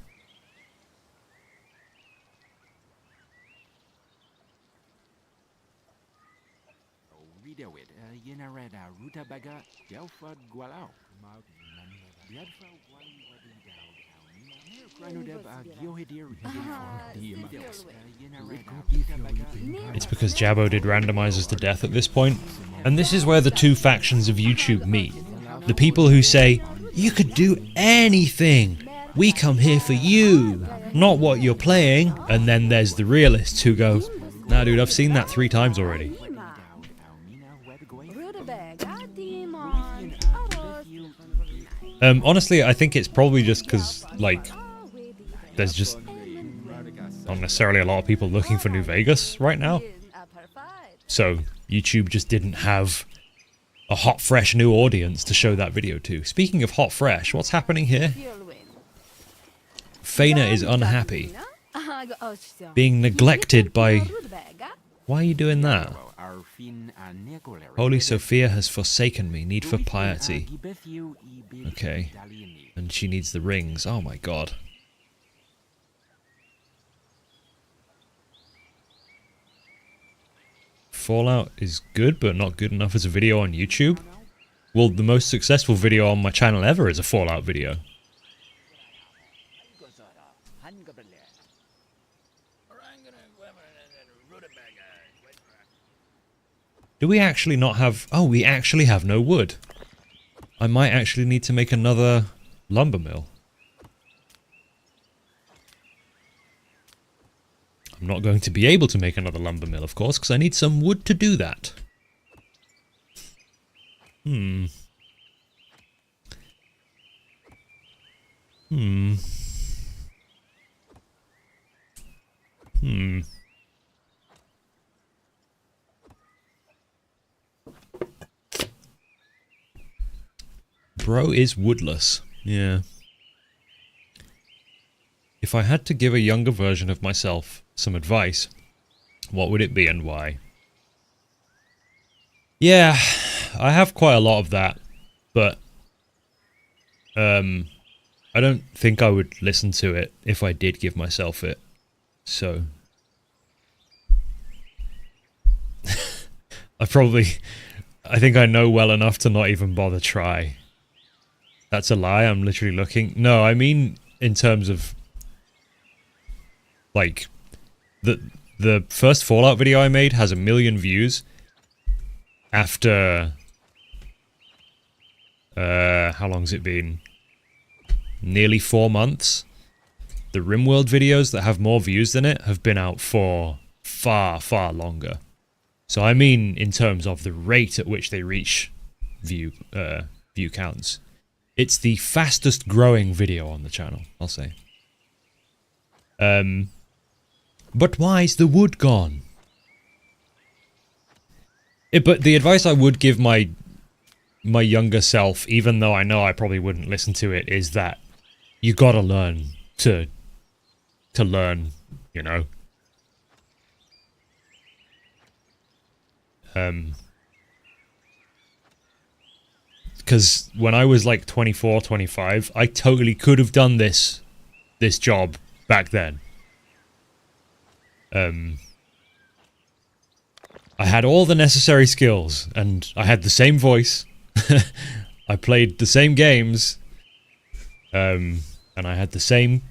It's because Jabbo did randomizers to death at this point. And this is where the two factions of YouTube meet. The people who say, you could do anything. We come here for you, not what you're playing. And then there's the realists who go, nah dude, I've seen that 3 times already. Honestly, I think it's probably just because, like, there's just not necessarily a lot of people looking for New Vegas right now. So, YouTube just didn't have a hot, fresh new audience to show that video to. Speaking of hot, fresh, what's happening here? Faina is unhappy. Being neglected by... Why are you doing that? Holy Sophia has forsaken me. Need for piety. Okay. And she needs the rings. Oh my god. Fallout is good, but not good enough as a video on YouTube. Well, the most successful video on my channel ever is a Fallout video. Do we actually not have... Oh, we actually have no wood. I might actually need to make another lumber mill. I'm not going to be able to make another lumber mill, of course, because I need some wood to do that. Bro is woodless. Yeah. If I had to give a younger version of myself some advice, what would it be and why? Yeah, I have quite a lot of that, but I don't think I would listen to it if I did give myself it. So I think I know well enough to not even bother try. That's a lie, I'm literally looking. No, I mean in terms of, like, the first Fallout video I made has 1 million views after, how long's it been? Nearly 4 months. The RimWorld videos that have more views than it have been out for far, far longer. So I mean in terms of the rate at which they reach view counts. It's the fastest growing video on the channel, I'll say. But why's the wood gone? But the advice I would give my younger self, even though I know I probably wouldn't listen to it, is that you gotta learn to learn, you know? Because when I was like 24, 25, I totally could have done this job back then. I had all the necessary skills, and I had the same voice. I played the same games, and I had the same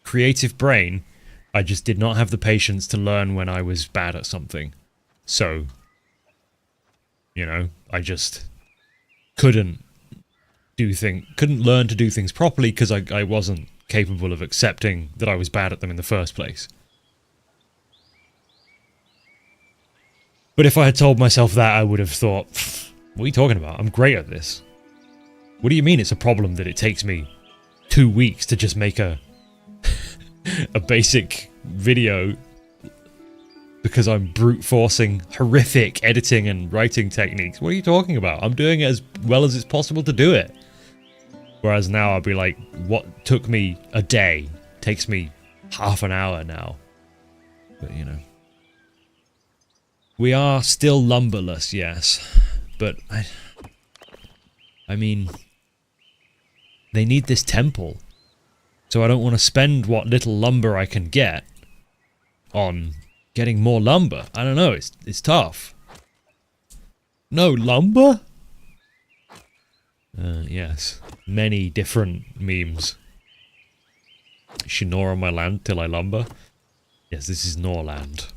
creative brain. I just did not have the patience to learn when I was bad at something. So, you know, I just couldn't learn to do things properly because I wasn't capable of accepting that I was bad at them in the first place. But if I had told myself that, I would have thought, what are you talking about? I'm great at this. What do you mean it's a problem that it takes me 2 weeks to just make a a basic video because I'm brute forcing horrific editing and writing techniques? What are you talking about? I'm doing it as well as it's possible to do it. Whereas now I'll be like, what took me a day takes me half an hour now. But you know. We are still lumberless, yes. But I mean, they need this temple. So I don't want to spend what little lumber I can get on getting more lumber. I don't know, it's tough. No lumber? Yes. Many different memes. I should gnaw on my land till I lumber. Yes, this is Norland.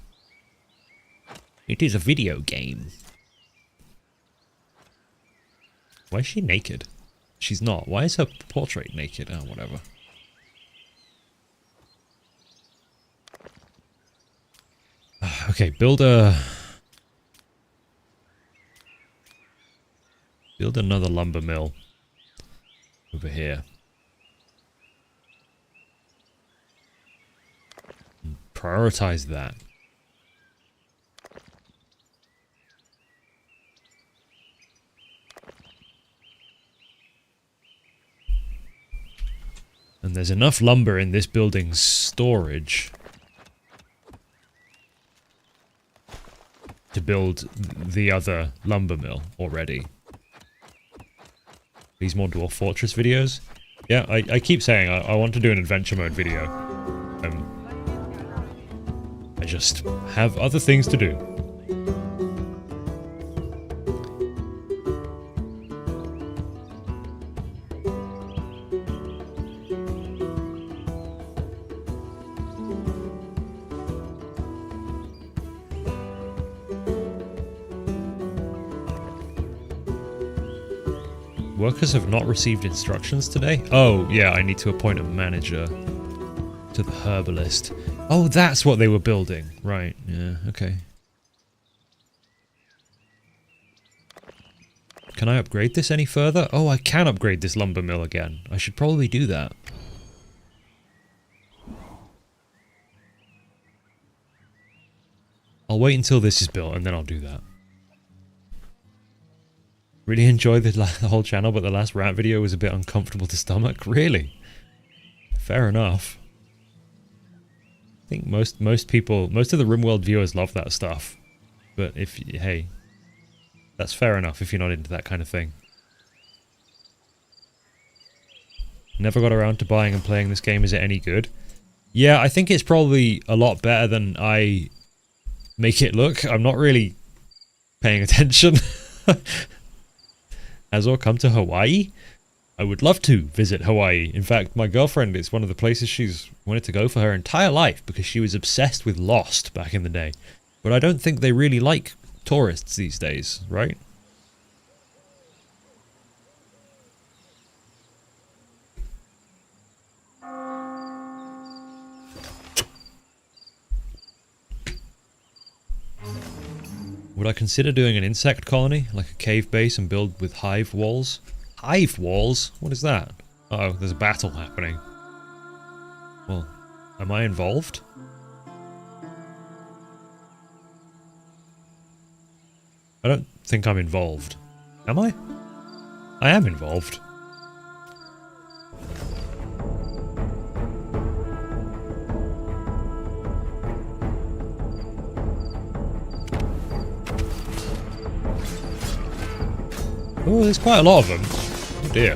It is a video game. Why is she naked? She's not. Why is her portrait naked? Oh, whatever. Okay, build another lumber mill over here. And prioritize that. And there's enough lumber in this building's storage to build the other lumber mill already. These more Dwarf Fortress videos? Yeah, I keep saying I want to do an adventure mode video. I just have other things to do. Workers have not received instructions today? Oh, yeah, I need to appoint a manager to the herbalist. Oh, that's what they were building. Right, yeah, okay. Can I upgrade this any further? Oh, I can upgrade this lumber mill again. I should probably do that. I'll wait until this is built and then I'll do that. Really enjoyed the whole channel, but the last rat video was a bit uncomfortable to stomach. Really? Fair enough. I think most people, most of the RimWorld viewers love that stuff. But if, hey, that's fair enough if you're not into that kind of thing. Never got around to buying and playing this game. Is it any good? Yeah, I think it's probably a lot better than I make it look. I'm not really paying attention. Azor, come to Hawaii? I would love to visit Hawaii. In fact, my girlfriend, it's one of the places she's wanted to go for her entire life because she was obsessed with Lost back in the day. But I don't think they really like tourists these days, right? Would I consider doing an insect colony, like a cave base, and build with hive walls? Hive walls? What is that? Uh-oh, there's a battle happening. Well, am I involved? I don't think I'm involved. Am I? I am involved. Oh, there's quite a lot of them. Oh dear.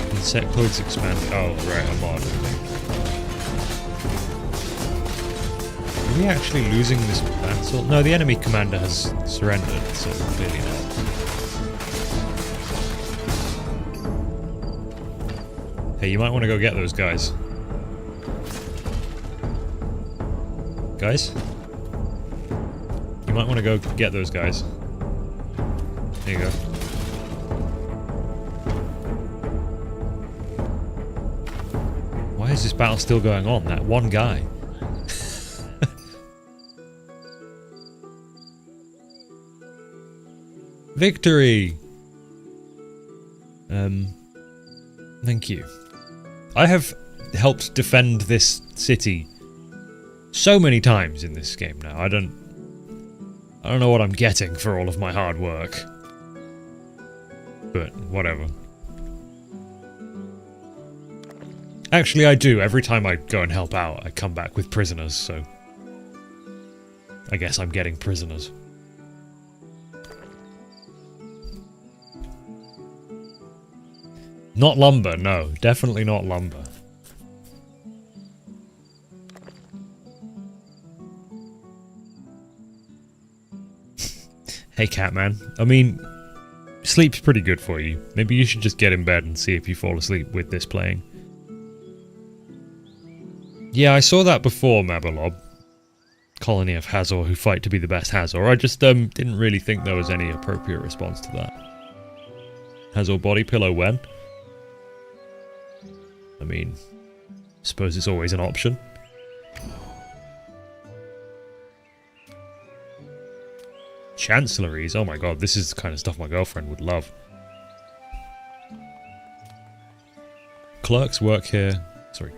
Insect clothes expand. Oh, right, I'm on. Are we actually losing this battle? No, the enemy commander has surrendered, so clearly not. Hey, you might want to go get those guys. Guys? You You might want to go get those guys. There you go. Why is this battle still going on? That one guy. Victory! Thank you. I have helped defend this city so many times in this game now. I don't know what I'm getting for all of my hard work. But whatever. Actually, I do. Every time I go and help out, I come back with prisoners, so I guess I'm getting prisoners. Not lumber, no. Definitely not lumber. Hey, Catman. I mean, sleep's pretty good for you. Maybe you should just get in bed and see if you fall asleep with this playing. Yeah, I saw that before, Mabalob. Colony of Hazor who fight to be the best Hazor. I just didn't really think there was any appropriate response to that. Hazor body pillow when? I mean, suppose it's always an option. Chancelleries, oh my god, this is the kind of stuff my girlfriend would love. Clerks work here,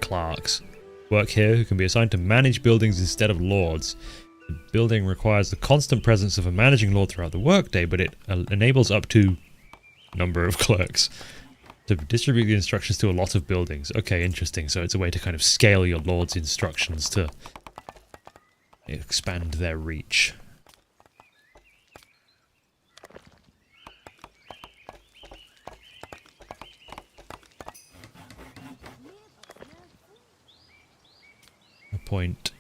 clerks work here who can be assigned to manage buildings instead of lords. The building requires the constant presence of a managing lord throughout the workday, but it enables up to number of clerks to distribute the instructions to a lot of buildings. Okay, interesting. So it's a way to kind of scale your lord's instructions to expand their reach. Appoint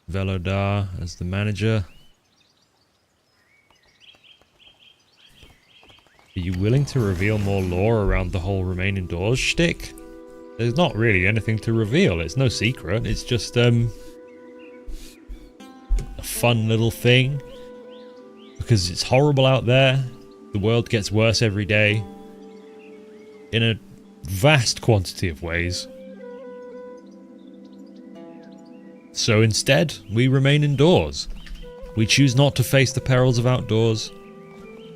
Velodar as the manager. Are you willing to reveal more lore around the whole remain indoors shtick? There's not really anything to reveal. It's no secret. It's just a fun little thing. Because it's horrible out there. The world gets worse every day. In a vast quantity of ways. So instead, we remain indoors. We choose not to face the perils of outdoors.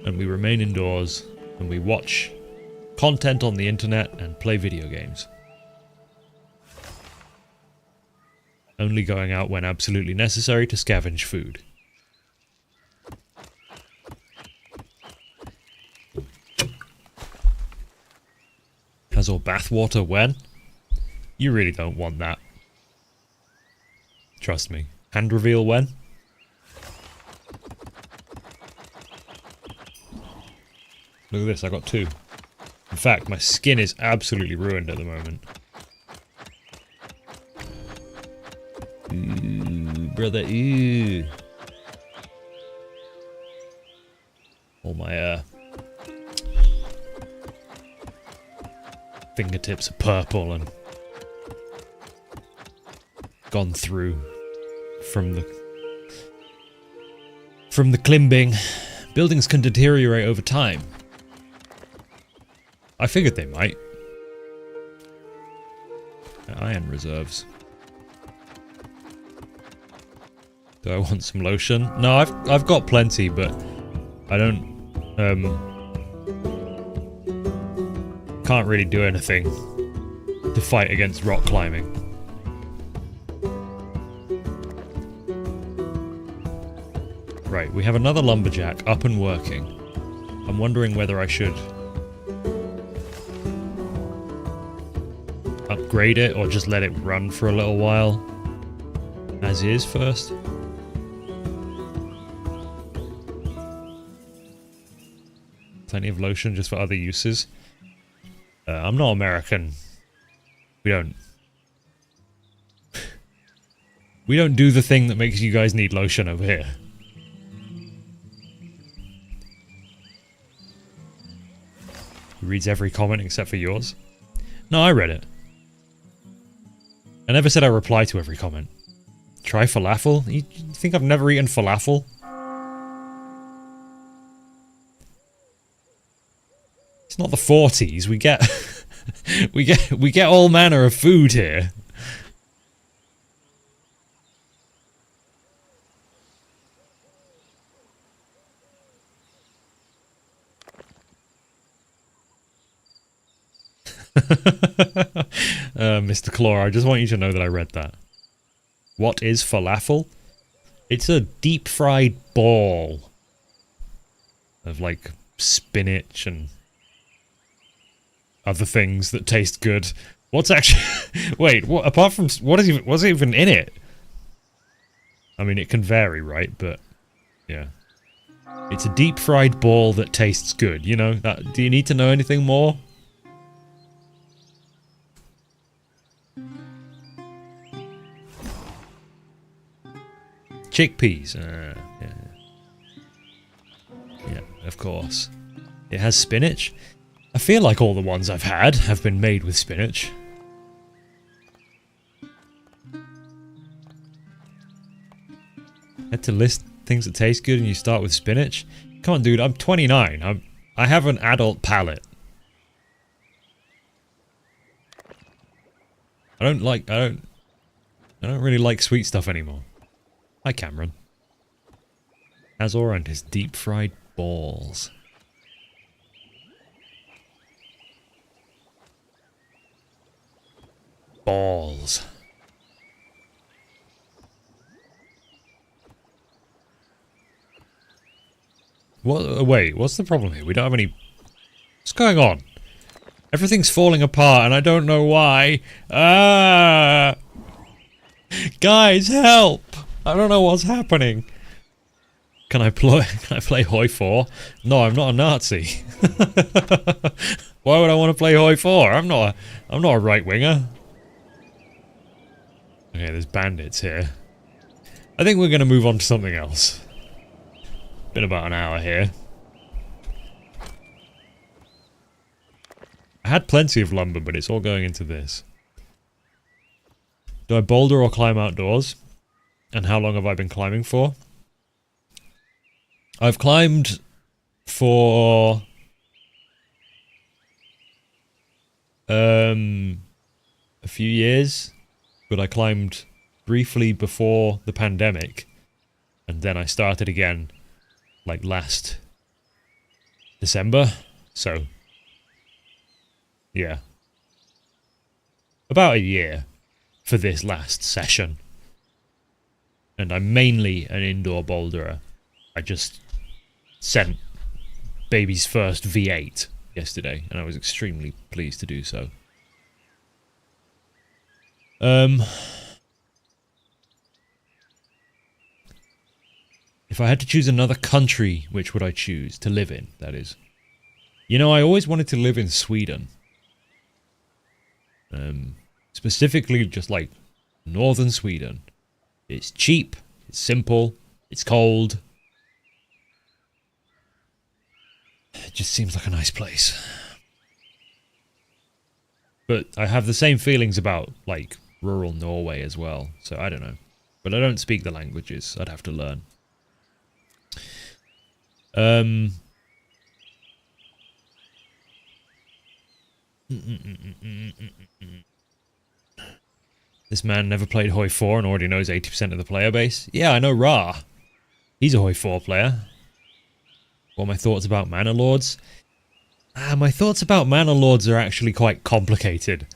And we remain indoors. And we watch content on the internet and play video games. Only going out when absolutely necessary to scavenge food. Hazor bathwater when? You really don't want that. Trust me. Hand reveal when? Look at this, I got 2. In fact, my skin is absolutely ruined at the moment. Ooh, brother, ooh. All my, fingertips are purple and gone through from the climbing. Buildings can deteriorate over time. I figured they might. Iron reserves. Do I want some lotion? No, I've got plenty, but I don't can't really do anything to fight against rock climbing. Right, we have another lumberjack up and working. I'm wondering whether I should upgrade it or just let it run for a little while as is first. Plenty of lotion just for other uses. I'm not American. We don't do the thing that makes you guys need lotion over here. He reads every comment except for yours. No, I read it. I never said I reply to every comment. Try falafel? You think I've never eaten falafel? It's not the 40s. We get we get all manner of food here. Mr. Claw, I just want you to know that I read that. What is falafel? It's a deep-fried ball of, like, spinach and other things that taste good. What's actually... Wait, what, apart from... what's even in it? I mean, it can vary, right? But, yeah. It's a deep-fried ball that tastes good, you know? Do you need to know anything more? Chickpeas. Yeah, of course. It has spinach? I feel like all the ones I've had have been made with spinach. Had to list things that taste good and you start with spinach? Come on, dude, I'm 29. I have an adult palate. I don't really like sweet stuff anymore. Hi, Cameron. Azor and his deep-fried balls. Balls. What? Wait, what's the problem here? We don't have any... What's going on? Everything's falling apart and I don't know why. Ah! Guys, help! I don't know what's happening. Can I play Hoi 4? No, I'm not a Nazi. Why would I want to play Hoi 4? I'm not a right winger. Okay, there's bandits here. I think we're gonna move on to something else. Been about an hour here. I had plenty of lumber, but it's all going into this. Do I boulder or climb outdoors? And how long have I been climbing for? I've climbed for... a few years. But I climbed briefly before the pandemic. And then I started again, like last December. So, yeah. About a year for this last session. And I'm mainly an indoor boulderer. I just sent baby's first V8 yesterday, and I was extremely pleased to do so. If I had to choose another country, which would I choose to live in, that is? You know, I always wanted to live in Sweden. Specifically just like northern Sweden. It's cheap, it's simple, it's cold. It just seems like a nice place. But I have the same feelings about, like, rural Norway as well, so I don't know. But I don't speak the languages, I'd have to learn. This man never played Hoi 4 and already knows 80% of the player base. Yeah, I know Ra. He's a Hoi 4 player. What are my thoughts about Manor Lords? My thoughts about Manor Lords are actually quite complicated.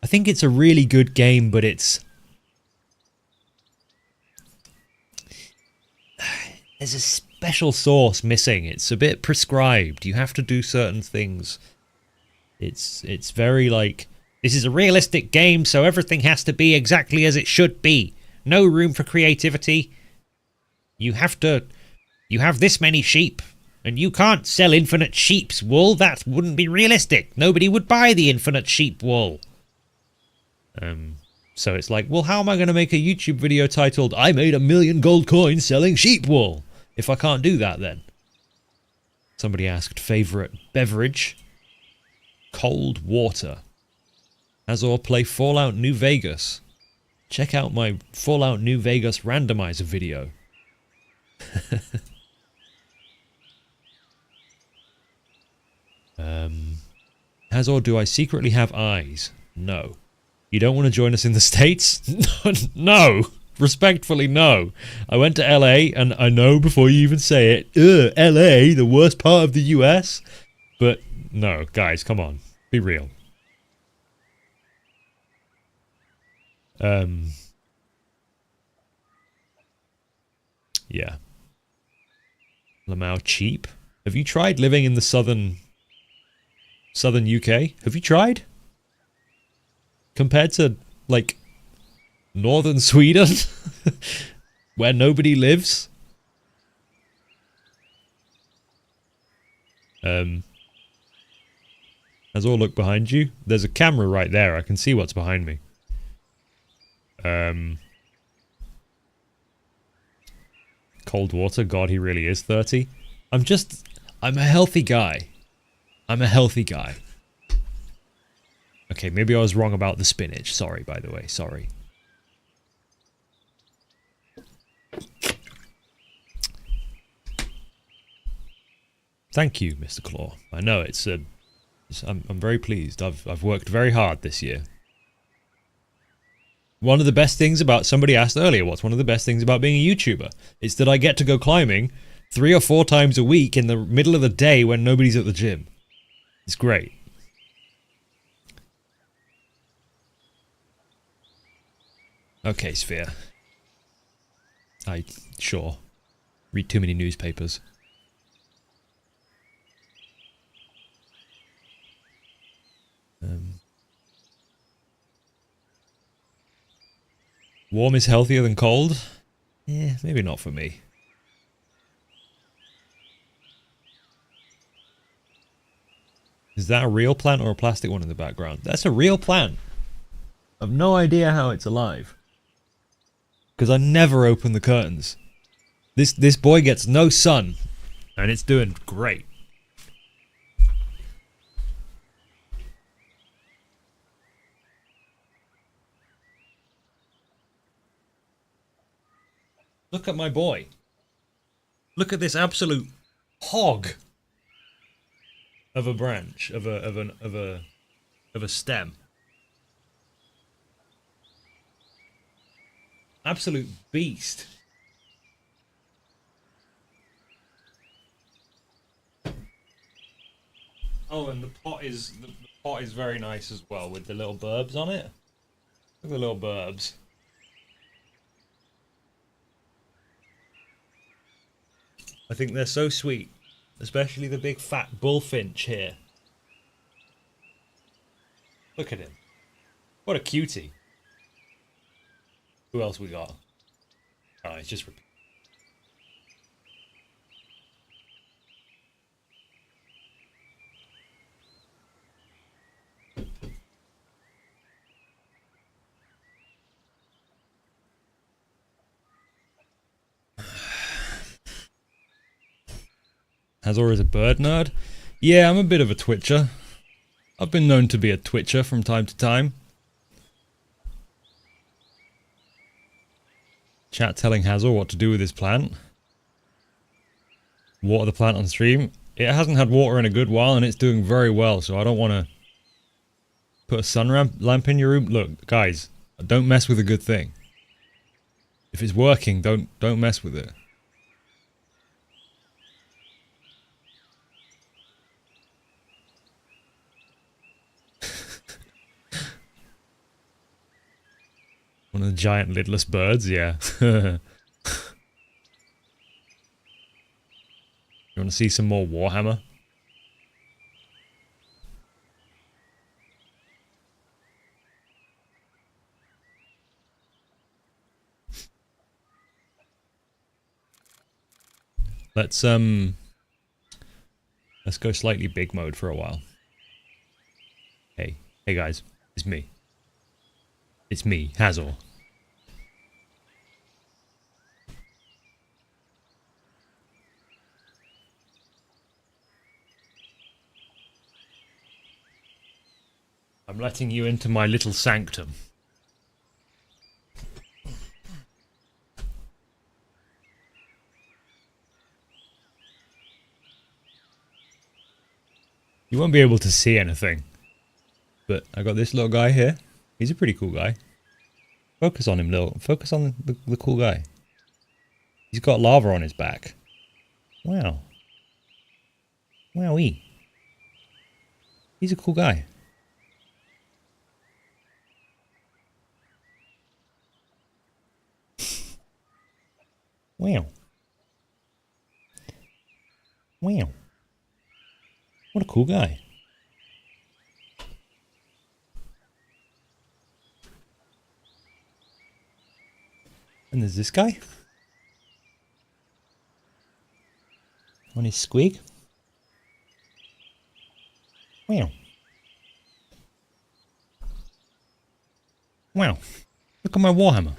I think it's a really good game, but it's... There's a special sauce missing. It's a bit prescribed. You have to do certain things. It's very like... This is a realistic game, so everything has to be exactly as it should be. No room for creativity. You have this many sheep, and you can't sell infinite sheep's wool. That wouldn't be realistic. Nobody would buy the infinite sheep wool. So it's like, well, how am I going to make a YouTube video titled, I made 1 million gold coins selling sheep wool? If I can't do that, then. Somebody asked, favourite beverage? Cold water. Azor play Fallout New Vegas. Check out my Fallout New Vegas randomizer video. Hazor, do I secretly have eyes? No. You don't want to join us in the States? No! Respectfully, no. I went to LA, and I know before you even say it, LA, the worst part of the US? But, no, guys, come on. Be real. Yeah. Lamau cheap? Have you tried living in the southern UK? Have you tried? Compared to, like, northern Sweden? Where nobody lives? Has all look behind you? There's a camera right there. I can see what's behind me. Cold water. God, he really is 30. I'm a healthy guy. I'm a healthy guy. Okay, maybe I was wrong about the spinach. Sorry, by the way. Sorry. Thank you, Mr. Claw. I know I'm very pleased. I've worked very hard this year. One of the best things about, somebody asked earlier, what's one of the best things about being a YouTuber? It's that I get to go climbing 3 or 4 times a week in the middle of the day when nobody's at the gym. It's great. Okay, Sphere. Sure. Read too many newspapers. Warm is healthier than cold? Yeah, maybe not for me. Is that a real plant or a plastic one in the background? That's a real plant. I've no idea how it's alive. Because I never open the curtains. This boy gets no sun. And it's doing great. Look at my boy. Look at this absolute hog of a branch, of a stem. Absolute beast. Oh, and the pot is very nice as well with the little burbs on it. Look at the little burbs. I think they're so sweet, especially the big fat bullfinch here. Look at him. What a cutie. Who else we got? Oh, it's just repeat. Hazor is a bird nerd? Yeah, I'm a bit of a twitcher. I've been known to be a twitcher from time to time. Chat telling Hazor what to do with his plant. Water the plant on stream. It hasn't had water in a good while and it's doing very well, so I don't want to put a sun lamp in your room. Look, guys, don't mess with a good thing. If it's working, don't mess with it. One of the giant lidless birds, yeah. You want to see some more Warhammer? Let's go slightly big mode for a while. Hey guys, it's me. It's me, Hazor. I'm letting you into my little sanctum. You won't be able to see anything. But I got this little guy here. He's a pretty cool guy. Focus on him, Lil. Focus on the cool guy. He's got lava on his back. Wow. Wowee. He's a cool guy. Wow. Wow. What a cool guy. And there's this guy. On his squig. Wow. Wow. Look at my warhammer.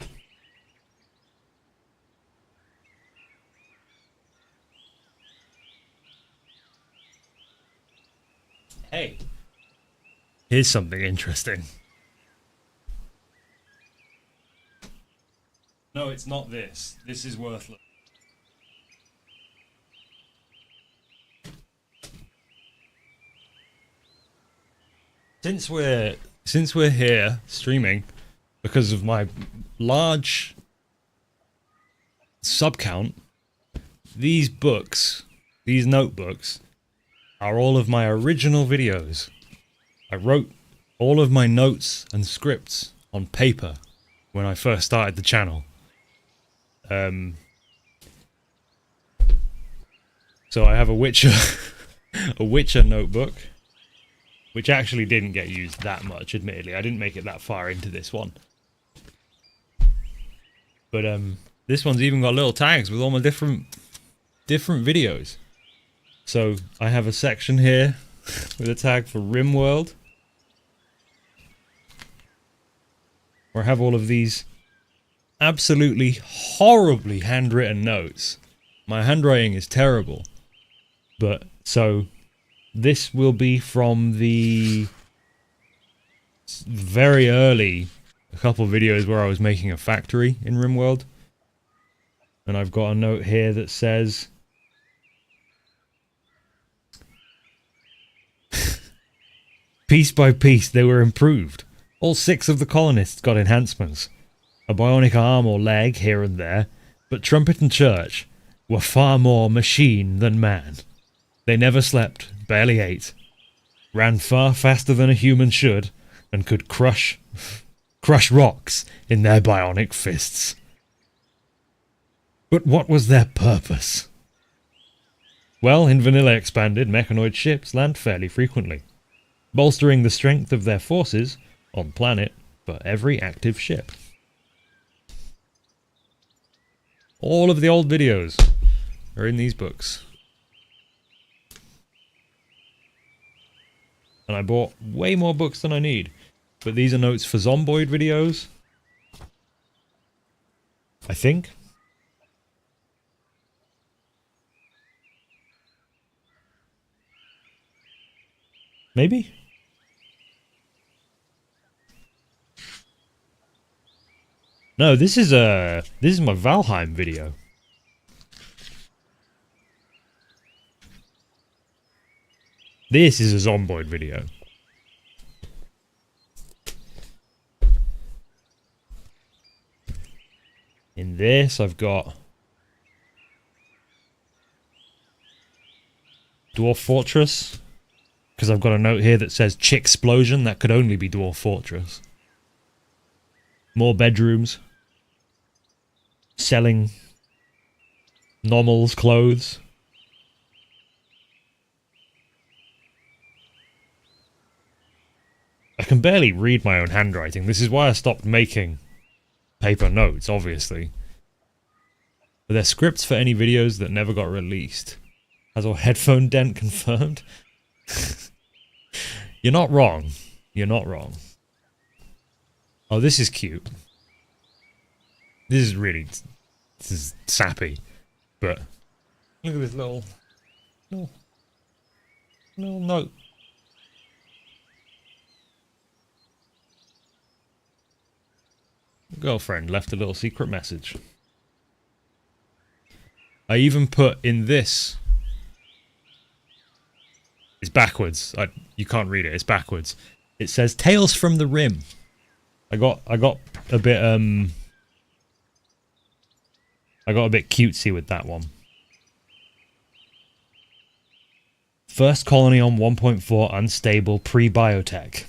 Hey. Here's something interesting. No, it's not this. This is worthless. Since we're here streaming, because of my large sub count, these notebooks, are all of my original videos. I wrote all of my notes and scripts on paper when I first started the channel. So I have a Witcher a Witcher notebook, which actually didn't get used that much, admittedly. I didn't make it that far into this one. But this one's even got little tags with all my different videos. So I have a section here with a tag for RimWorld, where I have all of these absolutely horribly handwritten notes. My handwriting is terrible. But so this will be from the very early couple videos where I was making a factory in RimWorld. And I've got a note here that says piece by piece they were improved. All 6 of the colonists got enhancements. A bionic arm or leg here and there, but Trumpet and Church were far more machine than man. They never slept, barely ate, ran far faster than a human should, and could crush rocks in their bionic fists. But what was their purpose? Well, in Vanilla Expanded, mechanoid ships land fairly frequently, bolstering the strength of their forces on planet for every active ship. All of the old videos are in these books. And I bought way more books than I need. But these are notes for Zomboid videos. I think. Maybe? No, this is my Valheim video. This is a Zomboid video. In this, I've got Dwarf Fortress, because I've got a note here that says Chick-splosion. That could only be Dwarf Fortress. More bedrooms. Selling Normal's clothes. I can barely read my own handwriting. This is why I stopped making paper notes, obviously. But they're scripts for any videos that never got released. Has our headphone dent confirmed? You're not wrong. You're not wrong. Oh, this is cute. This is sappy. But look at this little note. Girlfriend left a little secret message. I even put in this It's backwards. You can't read it. It's backwards. It says Tales from the Rim. I got a bit I got a bit cutesy with that one. First colony on 1.4 unstable pre-biotech.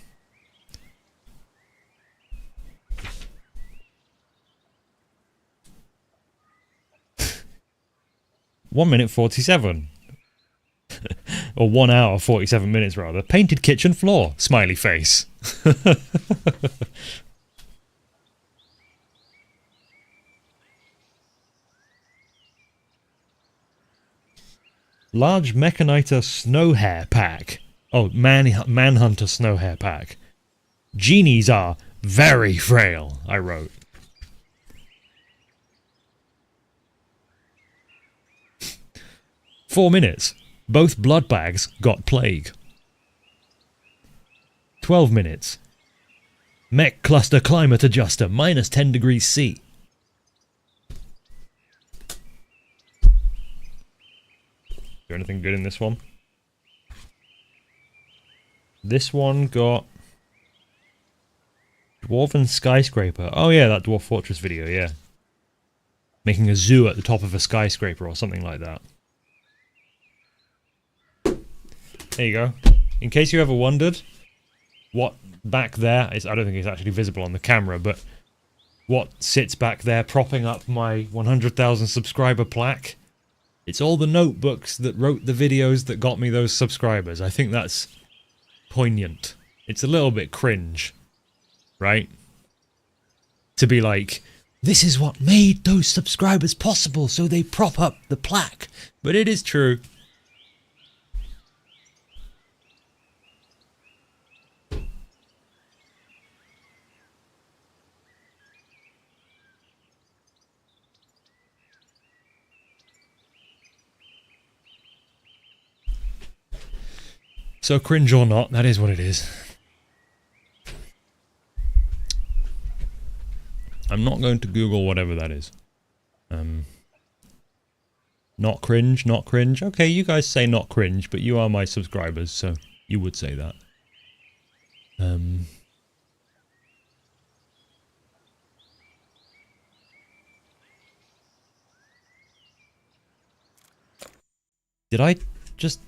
One minute 47. Or 1 hour 47 minutes rather. Painted kitchen floor. Smiley face. Large Mechaniter snow hare pack. Oh, Manhunter snow hare pack. Genies are very frail, I wrote. "4 minutes. Both blood bags got plague." 12 minutes. Mech cluster climate adjuster minus 10 degrees C. Is there anything good in this one? This one got Dwarven Skyscraper. Oh yeah, that Dwarf Fortress video, yeah. Making a zoo at the top of a skyscraper or something like that. There you go. In case you ever wondered what back there is, I don't think it's actually visible on the camera, but what sits back there propping up my 100,000 subscriber plaque, it's all the notebooks that wrote the videos that got me those subscribers. I think that's poignant. It's a little bit cringe, right? To be like, this is what made those subscribers possible, so they prop up the plaque. But it is true. So cringe or not, that is what it is. I'm not going to Google whatever that is. Not cringe, not cringe. Okay, you guys say not cringe, but you are my subscribers, so you would say that. Did I just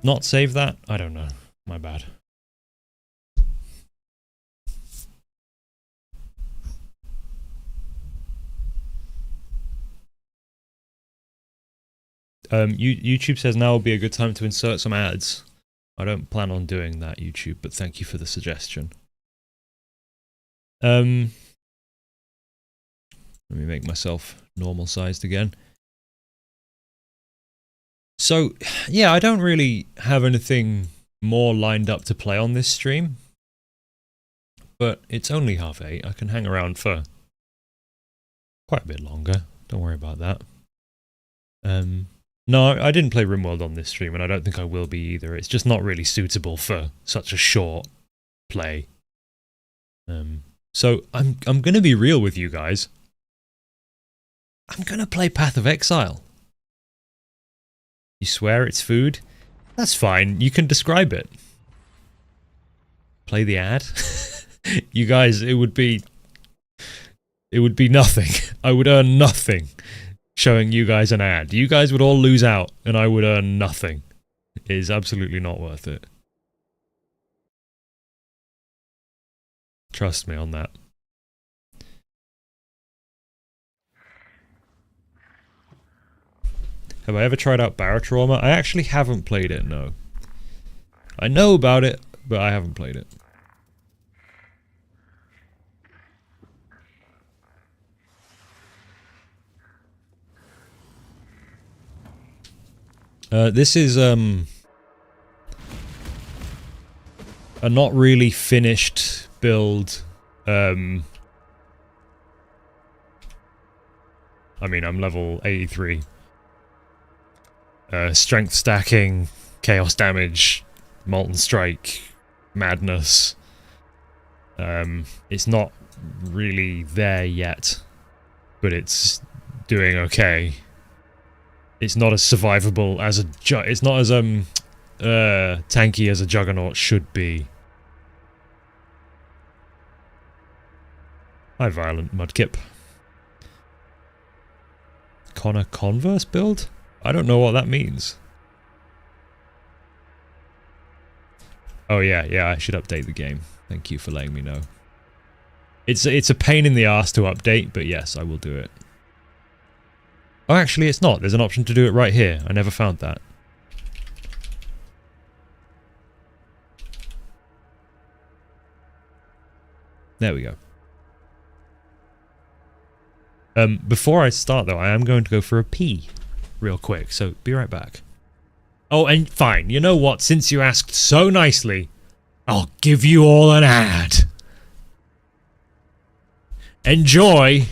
not save that? I don't know. My bad. YouTube says now would be a good time to insert some ads. I don't plan on doing that, YouTube, but thank you for the suggestion. Let me make myself normal sized again. So, yeah, I don't really have anything more lined up to play on this stream. But it's only 8:30. I can hang around for quite a bit longer. Don't worry about that. No, I didn't play RimWorld on this stream, and I don't think I will be either. It's just not really suitable for such a short play. So I'm gonna be real with you guys. I'm gonna play Path of Exile. You swear it's food? That's fine. You can describe it. Play the ad. You guys, it would be nothing. I would earn nothing showing you guys an ad. You guys would all lose out, and I would earn nothing. It is absolutely not worth it. Trust me on that. Have I ever tried out Barotrauma? I actually haven't played it, no. I know about it, but I haven't played it. This is a not really finished build. I mean, I'm level 83. Strength stacking, chaos damage, molten strike, madness. It's not really there yet, but it's doing okay. It's not as survivable as it's not as tanky as a Juggernaut should be. Hi, Violent Mudkip. Connor Converse build? I don't know what that means. Oh yeah, I should update the game. Thank you for letting me know. It's a pain in the ass to update, but yes, I will do it. Oh, actually it's not. There's an option to do it right here. I never found that. There we go. Before I start though, I am going to go for a pee real quick, so be right back. Oh, and fine, you know what? Since you asked so nicely, I'll give you all an ad. Enjoy!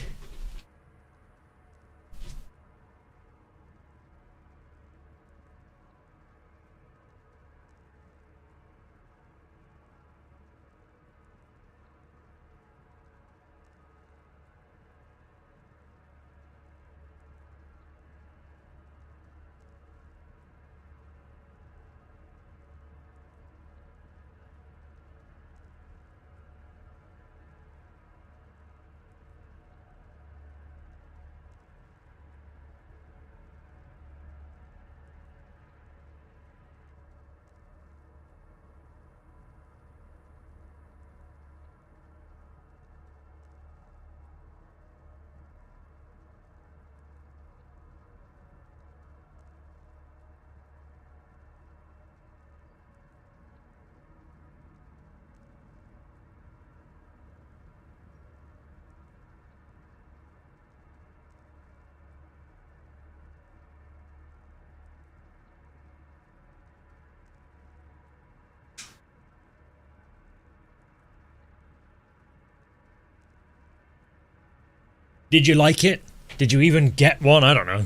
Did you like it? Did you even get one? I don't know.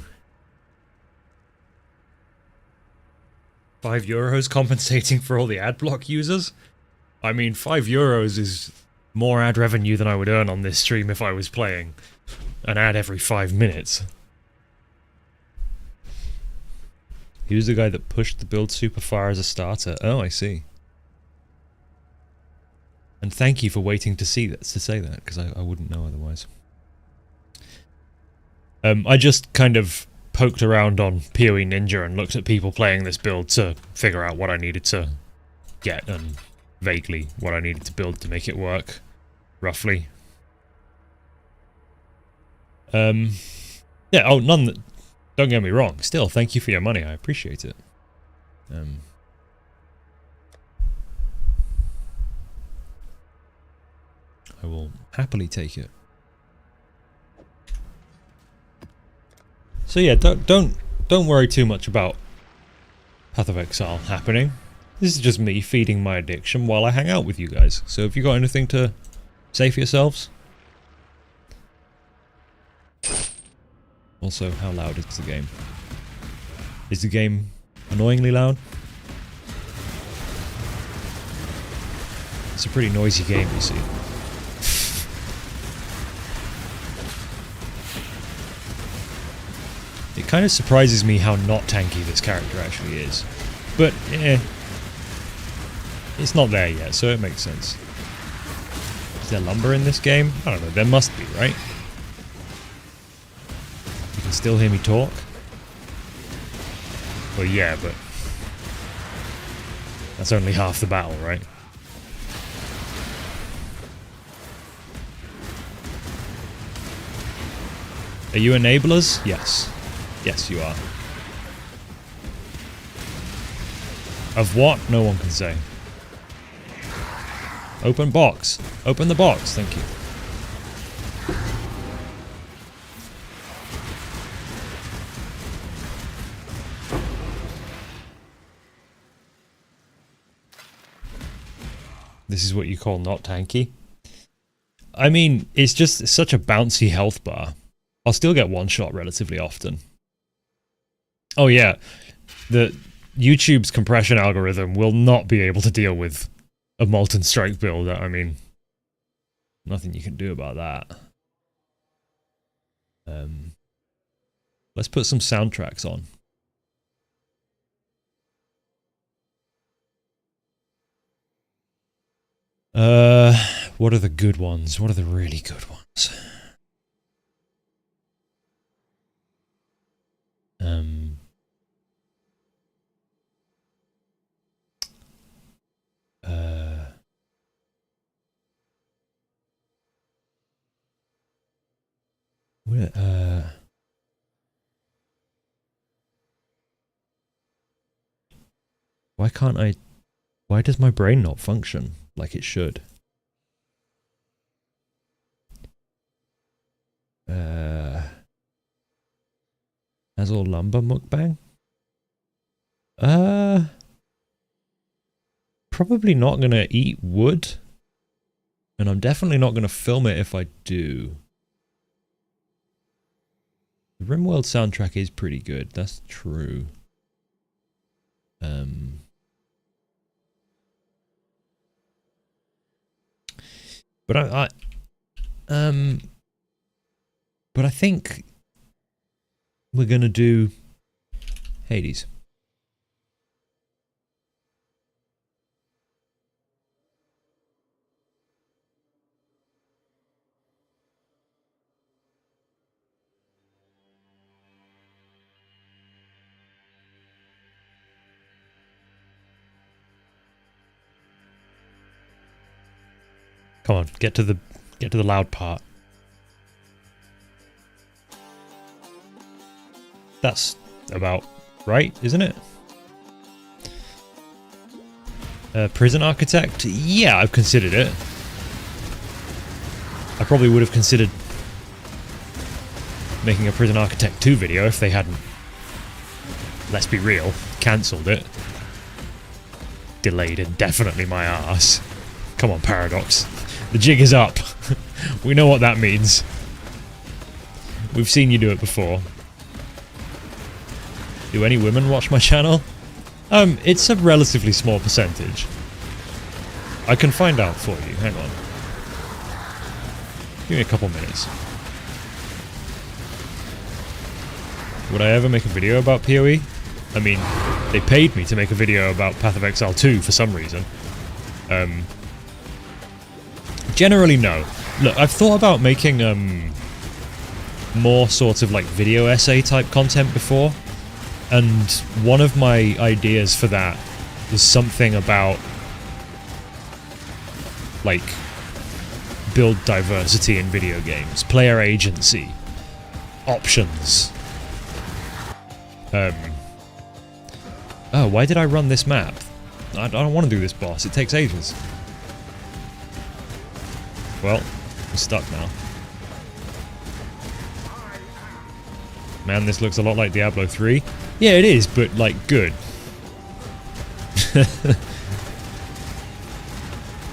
€5 compensating for all the adblock users? I mean, €5 is more ad revenue than I would earn on this stream if I was playing an ad every 5 minutes. He was the guy that pushed the build super far as a starter. Oh, I see. And thank you for waiting to say that, because I wouldn't know otherwise. I just kind of poked around on PoE Ninja and looked at people playing this build to figure out what I needed to get and vaguely what I needed to build to make it work, roughly. Yeah, oh, don't get me wrong, still, thank you for your money, I appreciate it. I will happily take it. So yeah, don't worry too much about Path of Exile happening. This is just me feeding my addiction while I hang out with you guys. So if you got anything to say for yourselves? Also, how loud is the game? Is the game annoyingly loud? It's a pretty noisy game, you see. It kind of surprises me how not tanky this character actually is. But, it's not there yet, so it makes sense. Is there lumber in this game? I don't know, there must be, right? You can still hear me talk? Well, yeah, but that's only half the battle, right? Are you enablers? Yes. Yes, you are. Of what? No one can say. Open box. Open the box, thank you. This is what you call not tanky? I mean, it's just such a bouncy health bar. I'll still get one shot relatively often. Oh yeah, the YouTube's compression algorithm will not be able to deal with a Molten Strike build. I mean, nothing you can do about that. Let's put some soundtracks on. What are the good ones? What are the really good ones? Why can't I... Why does my brain not function like it should? As all lumber mukbang? Probably not gonna eat wood. And I'm definitely not gonna film it if I do. The RimWorld soundtrack is pretty good, that's true. But I think we're gonna do Hades. Come on, get to the loud part. That's about right, isn't it? Prison Architect? Yeah, I've considered it. I probably would have considered making a Prison Architect 2 video if they hadn't, let's be real, cancelled it. Delayed indefinitely my ass. Come on, Paradox. The jig is up. We know what that means. We've seen you do it before. Do any women watch my channel? It's a relatively small percentage. I can find out for you. Hang on. Give me a couple minutes. Would I ever make a video about PoE? I mean, they paid me to make a video about Path of Exile 2 for some reason. Generally, no. Look, I've thought about making more sort of like video essay type content before, and one of my ideas for that was something about like build diversity in video games, player agency, options. Oh, why did I run this map? I don't want to do this boss, it takes ages. Well, I'm stuck now. Man, this looks a lot like Diablo 3. Yeah, it is, but, like, good.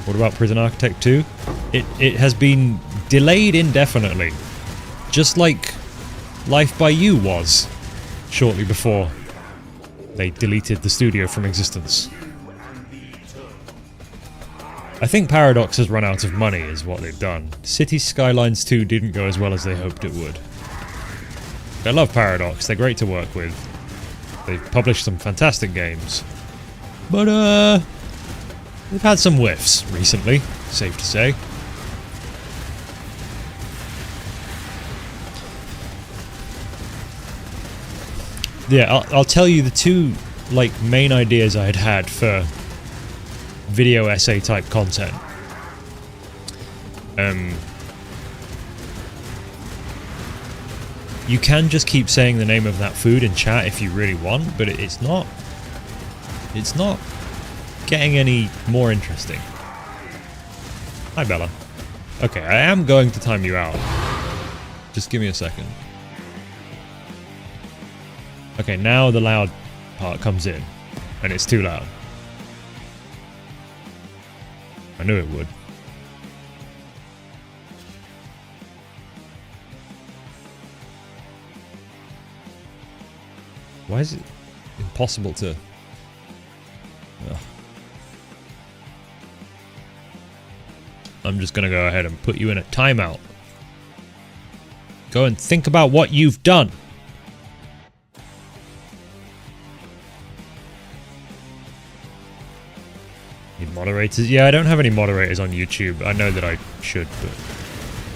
What about Prison Architect 2? It has been delayed indefinitely. Just like Life by You was, shortly before they deleted the studio from existence. I think Paradox has run out of money, is what they've done. Cities Skylines 2 didn't go as well as they hoped it would. I love Paradox, they're great to work with. They've published some fantastic games. But, they've had some whiffs recently, safe to say. Yeah, I'll tell you the two, like, main ideas I had for video essay type content. You can just keep saying the name of that food in chat if you really want, but it's not getting any more interesting. Hi, Bella. Okay, I am going to time you out. Just give me a second. Okay, now the loud part comes in, and it's too loud. I knew it would. Why is it impossible to... Ugh. I'm just gonna go ahead and put you in a timeout. Go and think about what you've done. You Moderators? Yeah, I don't have any moderators on YouTube. I know that I should, but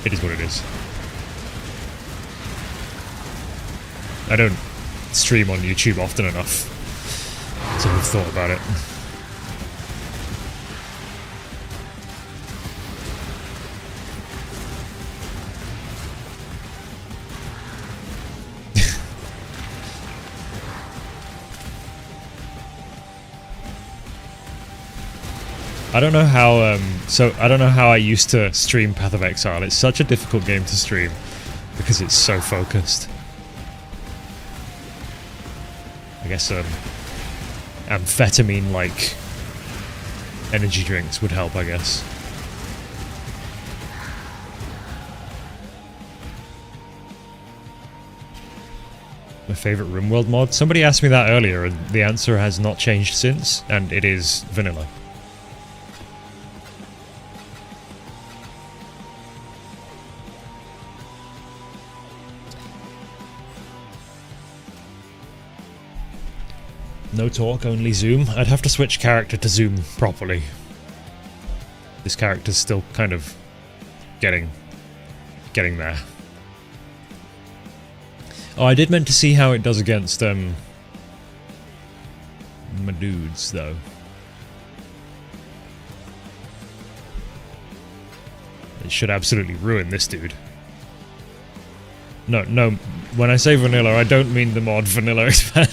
it is what it is. I don't stream on YouTube often enough to have thought about it. I don't know how, I don't know how I used to stream Path of Exile. It's such a difficult game to stream because it's so focused. I guess, amphetamine-like energy drinks would help, I guess. My favorite RimWorld mod? Somebody asked me that earlier, and the answer has not changed since, and it is vanilla. No talk, only zoom. I'd have to switch character to zoom properly. This character's still kind of getting there. Oh, I did meant to see how it does against my dudes, though. It should absolutely ruin this dude. No, when I say vanilla, I don't mean the mod Vanilla Expand,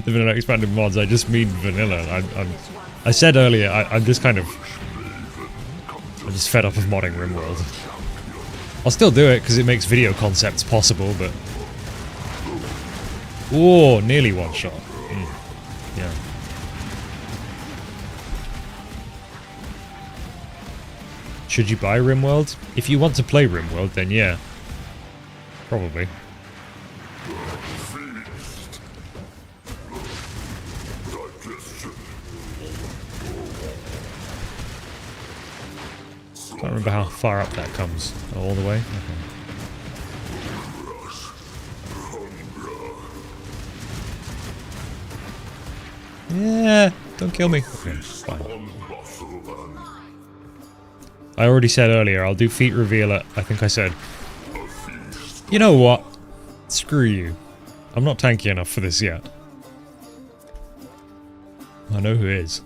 the Vanilla Expanded mods, I just mean vanilla. I said earlier, I'm just kind of... I'm just fed up of modding RimWorld. I'll still do it, because it makes video concepts possible, but... Whoa, nearly one shot. Yeah. Should you buy RimWorld? If you want to play RimWorld, then yeah. Probably. Can't remember how far up that comes. Oh, all the way? Okay. Yeah, don't kill me. Okay, fine. I already said earlier, I'll do feat reveal at, I think I said... You know what? Screw you. I'm not tanky enough for this yet. I know who is.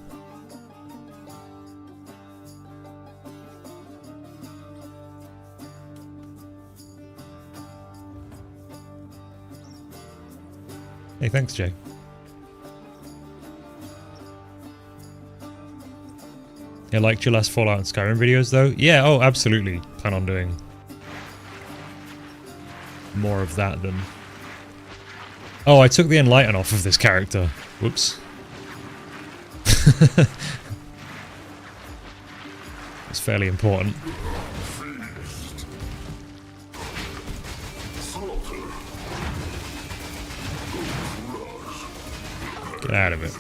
Hey, thanks, Jay. You liked your last Fallout and Skyrim videos, though? Yeah, oh, absolutely. Plan on doing more of that than... Oh, I took the Enlighten off of this character. Whoops. It's fairly important. Get out of it.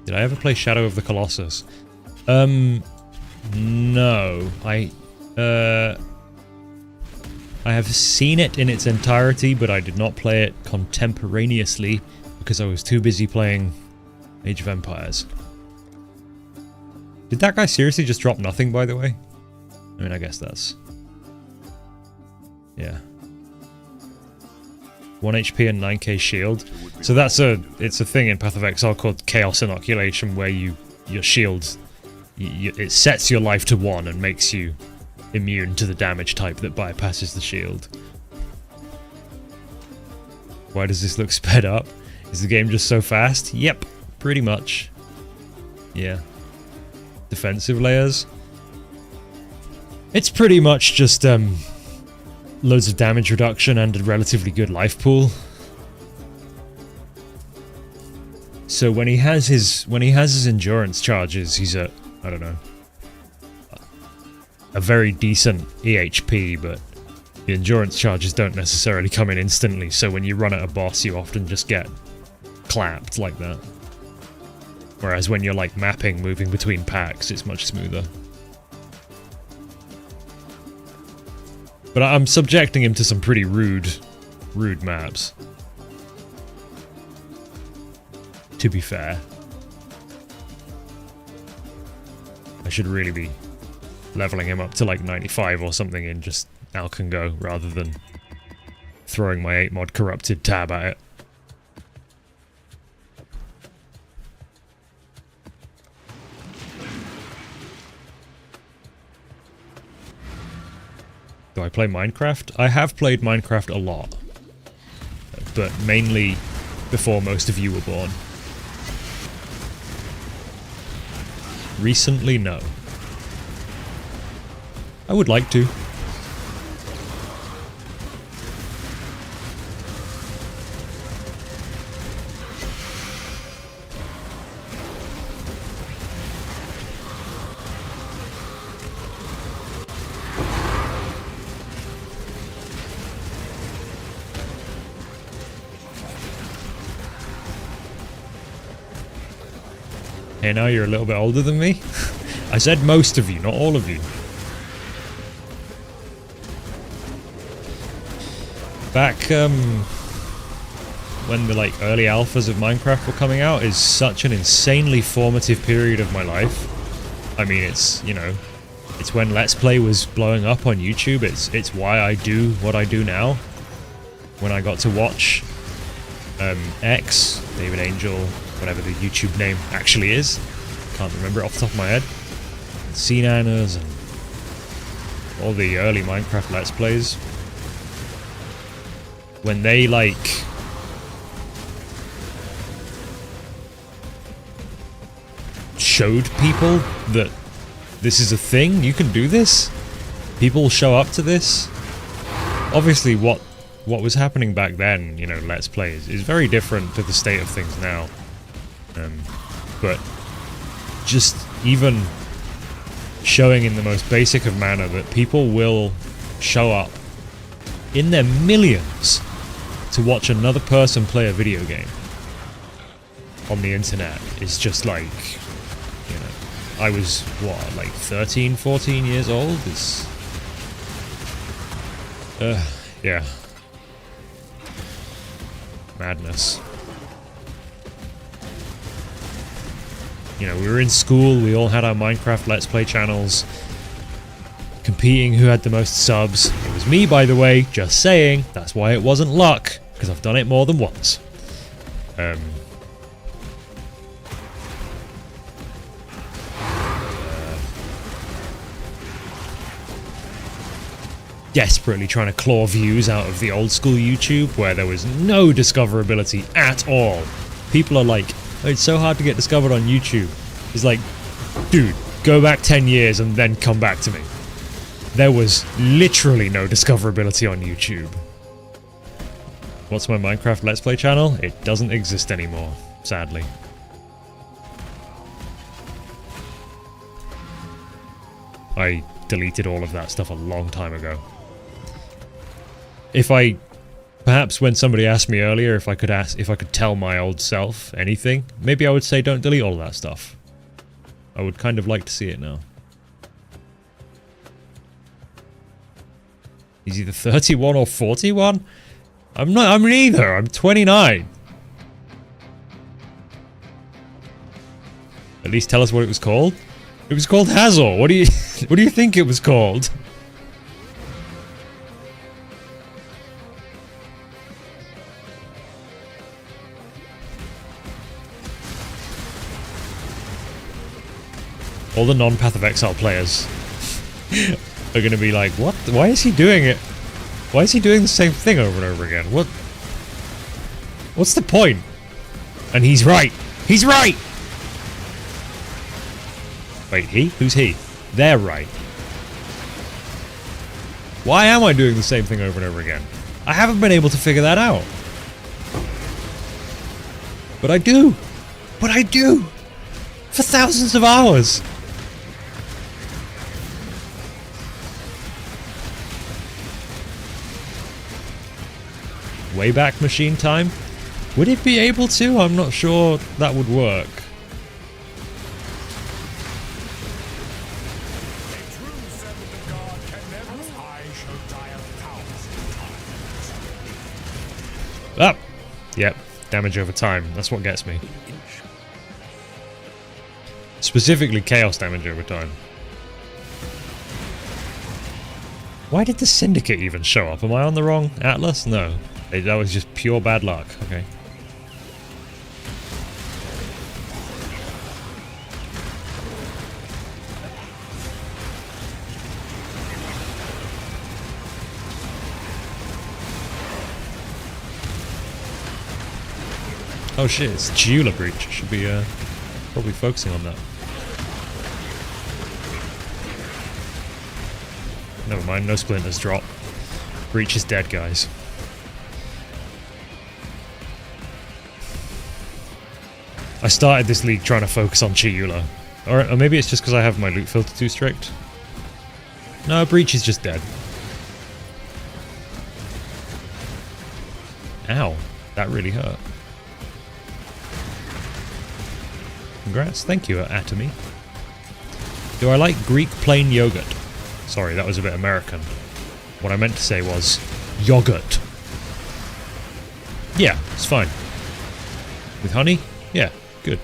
Did I ever play Shadow of the Colossus? No. I have seen it in its entirety, but I did not play it contemporaneously because I was too busy playing Age of Empires. Did that guy seriously just drop nothing, by the way? I mean, I guess that's... Yeah. 1 HP and 9k shield. So that's it's a thing in Path of Exile called Chaos Inoculation, where your shield, it sets your life to 1 and makes you immune to the damage type that bypasses the shield. Why does this look sped up? Is the game just so fast? Yep, pretty much. Yeah. Defensive layers? It's pretty much just loads of damage reduction and a relatively good life pool. So when he has his endurance charges, he's at, I don't know, a very decent EHP, but the endurance charges don't necessarily come in instantly, so when you run at a boss you often just get clapped like that. Whereas when you're like mapping, moving between packs, it's much smoother. But I'm subjecting him to some pretty rude maps. to be fair. I should really be leveling him up to like 95 or something in just Alk and Go rather than throwing my 8 mod corrupted tab at it. Do I play Minecraft? I have played Minecraft a lot, but mainly before most of you were born. Recently, no. I would like to. Hey, now you're a little bit older than me. I said most of you, not all of you. Back when the like early alphas of Minecraft were coming out is such an insanely formative period of my life. I mean, it's, you know, it's when Let's Play was blowing up on YouTube. It's why I do what I do now. When I got to watch X, David Angel, whatever the YouTube name actually is. Can't remember it off the top of my head. Cnanas and all the early Minecraft Let's Plays. When they, like, showed people that this is a thing, you can do this, people show up to this. Obviously what was happening back then, you know, Let's Plays, is very different to the state of things now. But just even showing in the most basic of manner that people will show up in their millions to watch another person play a video game on the internet is just like, you know, I was, what, like 13, 14 years old? It's... yeah. Madness. You know, we were in school, we all had our Minecraft Let's Play channels, competing who had the most subs. It was me, by the way, just saying. That's why it wasn't luck, because I've done it more than once. Desperately trying to claw views out of the old school YouTube, where there was no discoverability at all. People are like, oh, it's so hard to get discovered on YouTube. It's like, dude, go back 10 years and then come back to me. There was literally no discoverability on YouTube. What's my Minecraft Let's Play channel? It doesn't exist anymore, sadly. I deleted all of that stuff a long time ago. Perhaps when somebody asked me earlier if I could tell my old self anything, maybe I would say don't delete all that stuff. I would kind of like to see it now. He's either 31 or 41? I'm neither. I'm 29. At least tell us what it was called. It was called Hazel. What do you think it was called? All the non-Path of Exile players are going to be like, what? Why is he doing it? Why is he doing the same thing over and over again? What's the point? And he's right. He's right! Wait, he? Who's he? They're right. Why am I doing the same thing over and over again? I haven't been able to figure that out. But I do. But I do. For thousands of hours. Wayback Machine time? Would it be able to? I'm not sure that would work. Ah! Yep. damage over time. That's what gets me. Specifically chaos damage over time. Why did the Syndicate even show up? Am I on the wrong Atlas? No. That was just pure bad luck. Okay. Oh shit, it's Chiula Breach. I should be probably focusing on that. Never mind, no splinters drop. Breach is dead, guys. I started this league trying to focus on Chiula. Or maybe it's just because I have my loot filter too strict. No, Breach is just dead. Ow, that really hurt. Congrats, thank you, Atomy. Do I like Greek plain yogurt? Sorry, that was a bit American. What I meant to say was yogurt. Yeah, it's fine. With honey? Yeah, good.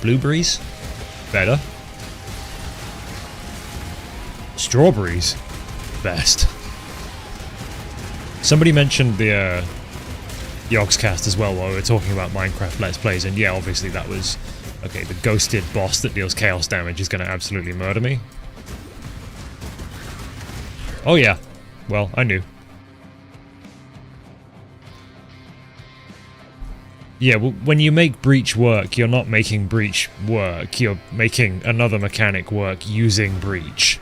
Blueberries? Better. Strawberries? Best. Somebody mentioned the Yogscast as well while we were talking about Minecraft Let's Plays, and yeah, obviously that was... Okay, the ghosted boss that deals chaos damage is going to absolutely murder me. Oh yeah. Well, I knew. Yeah, well, when you make Breach work, you're not making Breach work, you're making another mechanic work using Breach.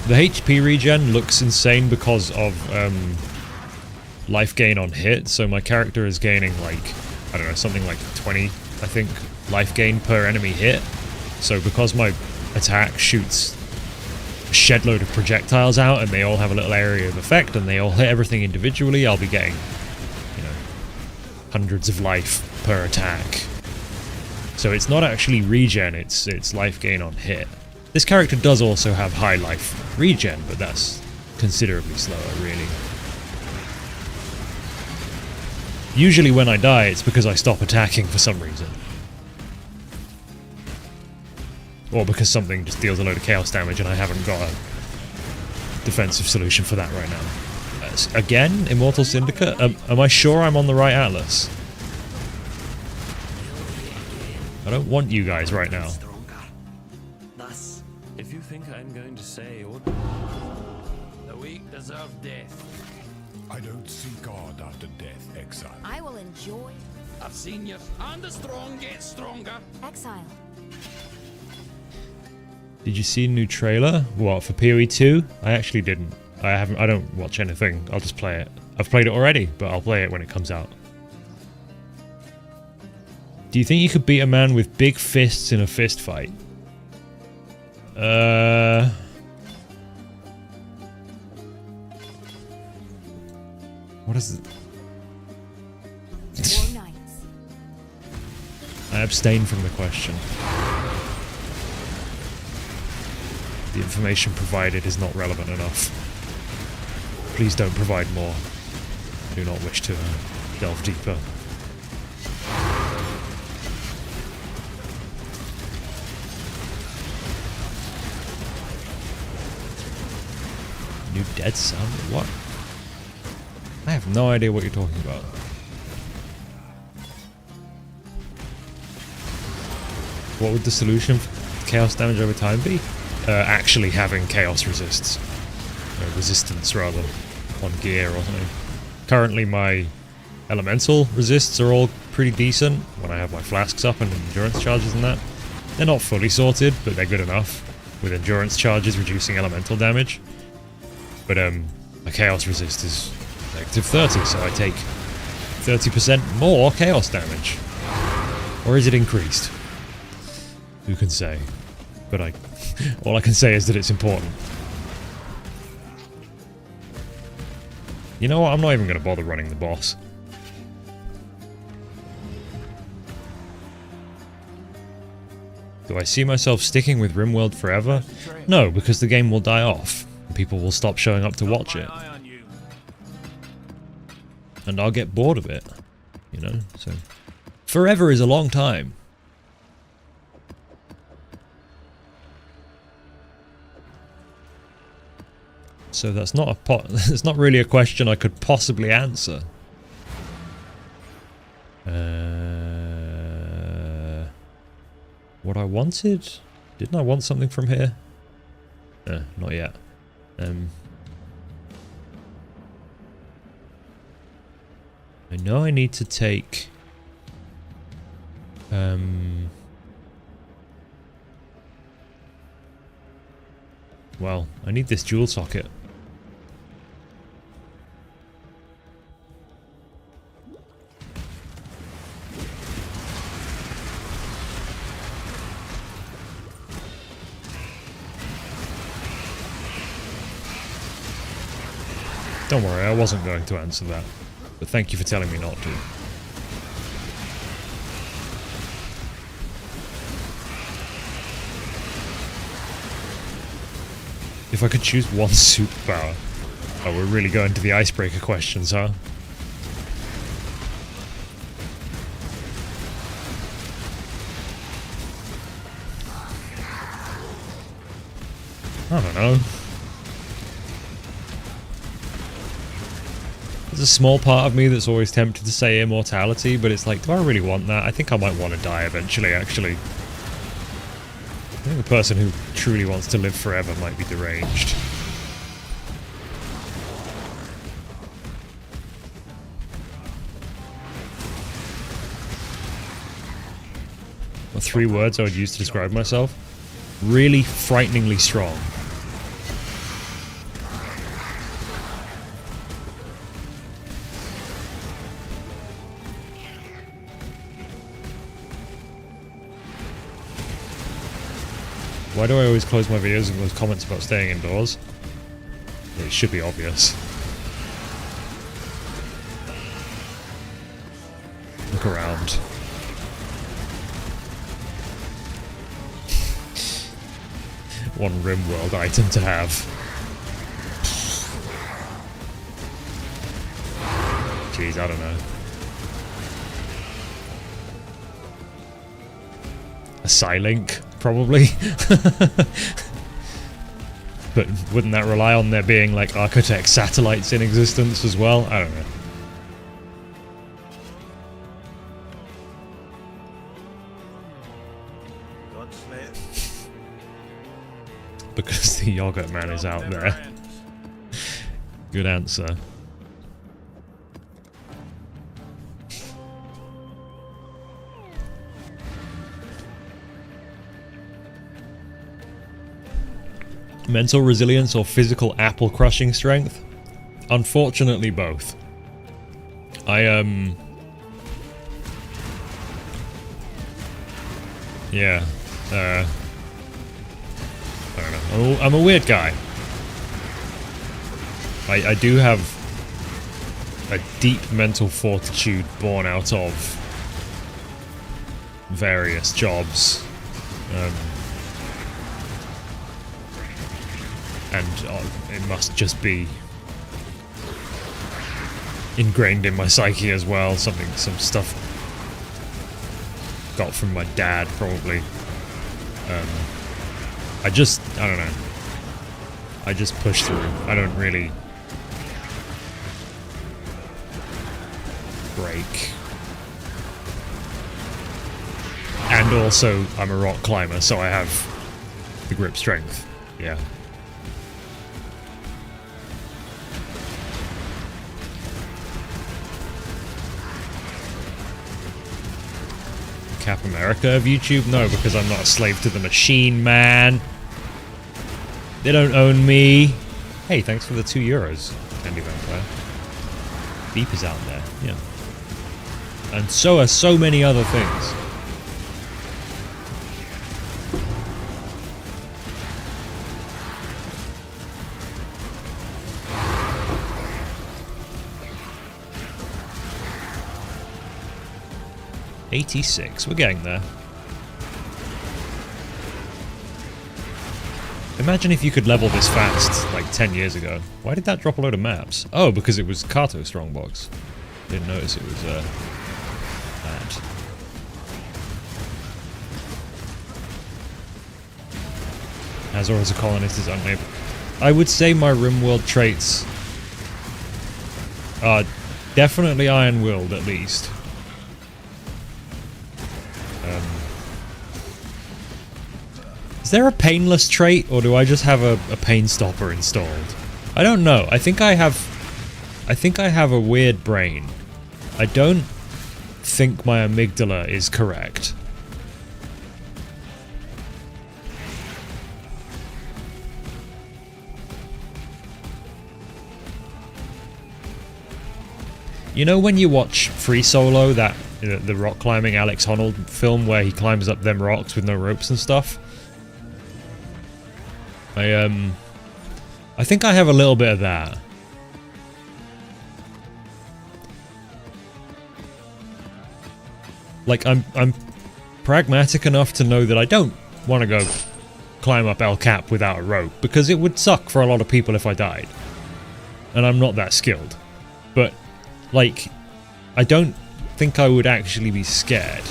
The HP regen looks insane because of life gain on hit, so my character is gaining like, I don't know, something like 20, I think, life gain per enemy hit. So because my attack shoots a shed load of projectiles out and they all have a little area of effect and they all hit everything individually, I'll be getting, you know, hundreds of life per attack. So it's not actually regen, it's life gain on hit. This character does also have high life regen, but that's considerably slower, really. Usually when I die, it's because I stop attacking for some reason. Or because something just deals a load of chaos damage and I haven't got a defensive solution for that right now. Again, Immortal Syndicate? Am I sure I'm on the right Atlas? I don't want you guys right now. If you think I'm going to say or the weak deserve death. I don't seek God after death, exile. I will enjoy I've seen you, and the strong get stronger. exile. Did you see a new trailer? What, for PoE 2? I actually didn't. I don't watch anything. I'll just play it. I've played it already, but I'll play it when it comes out. Do you think you could beat a man with big fists in a fist fight? What is it? War nights. I abstain from the question. The information provided is not relevant enough. Please don't provide more. I do not wish to delve deeper. New Dead Sound? What? I have no idea what you're talking about. What would the solution for chaos damage over time be? Actually having chaos resists. Resistance, rather. On gear or something. Currently my elemental resists are all pretty decent when I have my flasks up and endurance charges and that. They're not fully sorted, but they're good enough. With endurance charges reducing elemental damage. But my chaos resist is negative 30, so I take 30% more chaos damage. Or is it increased? Who can say? But all I can say is that it's important. You know what? I'm not even going to bother running the boss. Do I see myself sticking with RimWorld forever? No, because the game will die off. People will stop showing up to watch it. And I'll get bored of it. You know, so... Forever is a long time. So that's not it's not really a question I could possibly answer. What I wanted? Didn't I want something from here? No, not yet. I know I need to take... Well, I need this jewel socket. Don't worry, I wasn't going to answer that. But thank you for telling me not to. If I could choose one superpower... Oh, we're really going to the icebreaker questions, huh? I don't know. There's a small part of me that's always tempted to say immortality, but it's like, do I really want that? I think I might want to die eventually, actually. I think the person who truly wants to live forever might be deranged. What 3 words I would use to describe myself? Really frighteningly strong. Why do I always close my videos with comments about staying indoors? It should be obvious. Look around. One RimWorld item to have. Jeez, I don't know. A Psylink, probably. But wouldn't that rely on there being like Architect satellites in existence as well? I don't know. Because the Yogurt Man is out there. Good answer. Mental resilience or physical apple crushing strength? Unfortunately, both. Yeah. I don't know. I'm a weird guy. I do have a deep mental fortitude born out of various jobs. And it must just be ingrained in my psyche as well. Some stuff got from my dad, probably. I don't know. I just push through. I don't really break. And also, I'm a rock climber, so I have the grip strength. Yeah. Cap America of YouTube? No, because I'm not a slave to the machine, man. They don't own me. Hey, thanks for the €2, Candy Vampire. Beep is out there, yeah. And so are so many other things. 86. We're getting there. Imagine if you could level this fast, like 10 years ago. Why did that drop a load of maps? Oh, because it was Kato Strongbox. Didn't notice it was, that. Azor as a colonist is unable. I would say my RimWorld traits are definitely iron-willed, at least. Is there a painless trait, or do I just have a pain stopper installed? I don't know. I think I have a weird brain. I don't think my amygdala is correct. You know when you watch Free Solo, that the rock climbing Alex Honnold film where he climbs up them rocks with no ropes and stuff? I think I have a little bit of that. Like I'm pragmatic enough to know that I don't want to go climb up El Cap without a rope, because it would suck for a lot of people if I died. And I'm not that skilled. But like, I don't think I would actually be scared.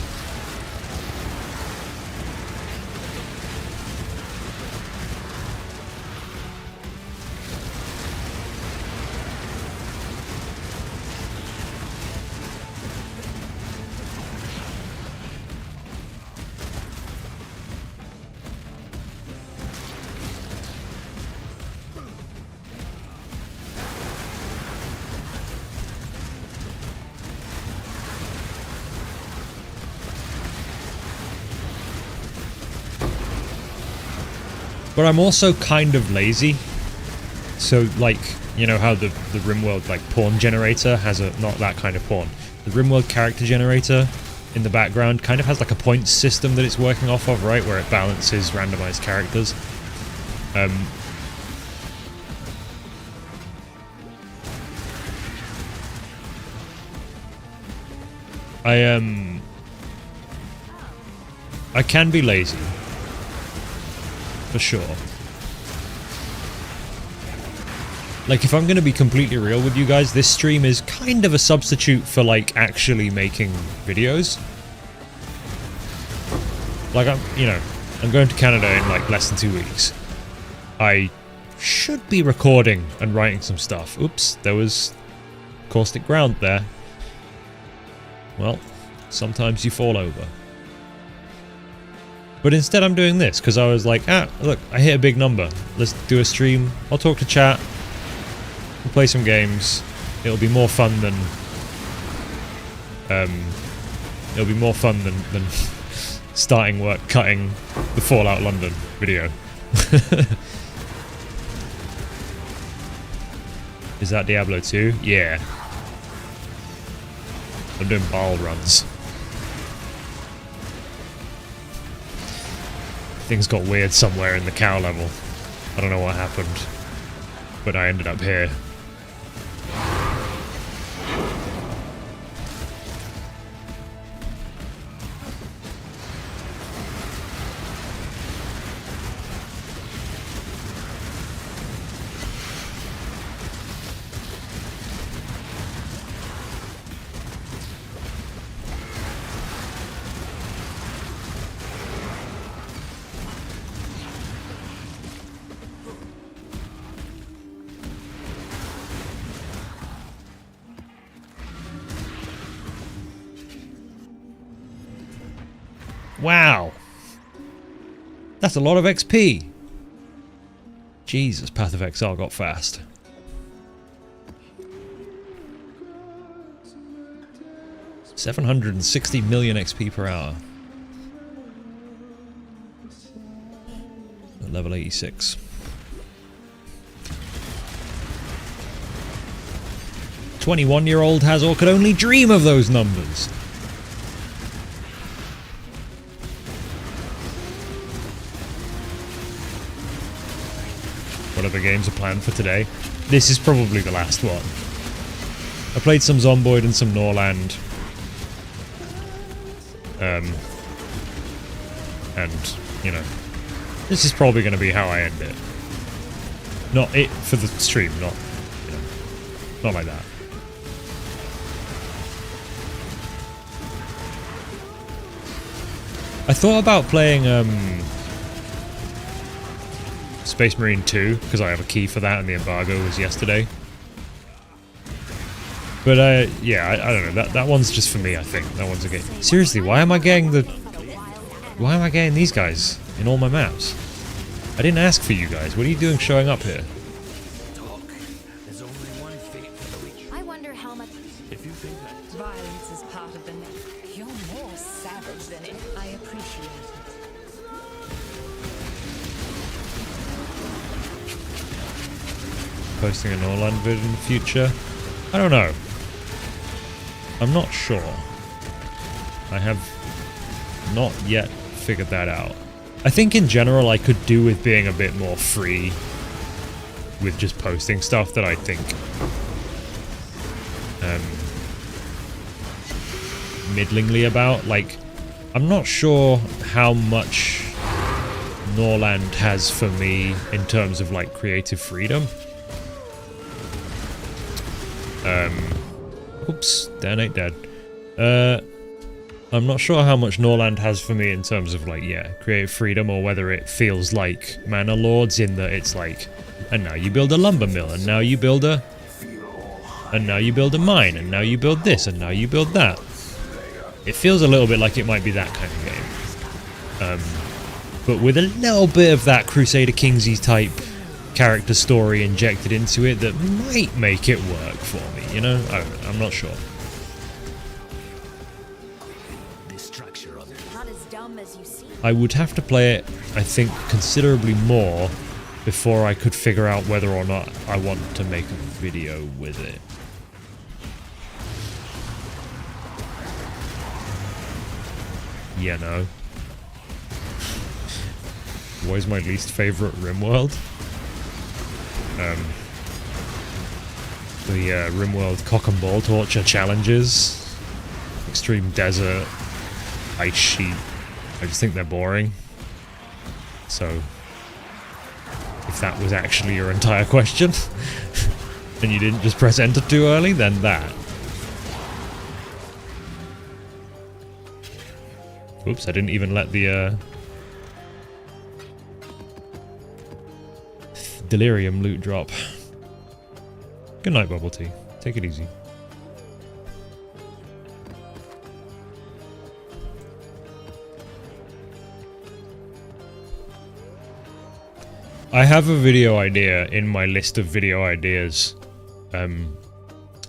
But I'm also kind of lazy. So, like, you know how the RimWorld, like, pawn generator has a... not that kind of pawn. The RimWorld character generator in the background kind of has, like, a points system that it's working off of, right? Where it balances randomized characters. I can be lazy. For sure. Like, if I'm gonna be completely real with you guys, this stream is kind of a substitute for, like, actually making videos. Like, I'm going to Canada in, like, less than 2 weeks. I should be recording and writing some stuff. Oops, there was caustic ground there. Well, sometimes you fall over. But instead I'm doing this, because I was like, look, I hit a big number. Let's do a stream. I'll talk to chat. We'll play some games. It'll be more fun than... it'll be more fun than starting work cutting the Fallout London video. Is that Diablo 2? Yeah. I'm doing ball runs. Things got weird somewhere in the cow level. I don't know what happened, but I ended up here. Wow. That's a lot of XP. Jesus, Path of Exile got fast. $760 million XP per hour. At level 86. 21-year-old Hazor could only dream of those numbers. What other games are planned for today? This is probably the last one. I played some Zomboid and some Norland. And, you know, this is probably going to be how I end it. Not it for the stream, not, you know, not like that. I thought about playing Space Marine 2 because I have a key for that and the embargo was yesterday. But yeah, I don't know. That one's just for me. I think that one's a game. Seriously, why am I getting these guys in all my maps? I didn't ask for you guys. What are you doing showing up here? Talk. There's only one fate for the weak. I wonder how much If you think that, violence is part of the net. You're more savage than it. I appreciate it. Posting an Orland vid in the future? I don't know. I'm not sure. I have not yet figured that out. I think in general I could do with being a bit more free with just posting stuff that I think middlingly about. Like, I'm not sure how much Norland has for me in terms of like creative freedom. Oops, Dan ain't dead. I'm not sure how much Norland has for me in terms of like, yeah, creative freedom, or whether it feels like Manor Lords in that it's like, and now you build a lumber mill, and now you build a, and now you build a mine, and now you build this, and now you build that. It feels a little bit like it might be that kind of game. But with a little bit of that Crusader Kingsley type character story injected into it that might make it work for me, you know? I don't know, I'm not sure. this structure of it. Not as dumb as you seem. I would have to play it, I think, considerably more before I could figure out whether or not I want to make a video with it. Yeah, no. What is my least favorite RimWorld? The RimWorld Cock and Ball Torture challenges. Extreme Desert. Ice Sheet. I just think they're boring. So, if that was actually your entire question, and you didn't just press enter too early, then that. Oops, I didn't even let the Delirium loot drop. Good night, Bubble Tea. Take it easy. I have a video idea in my list of video ideas,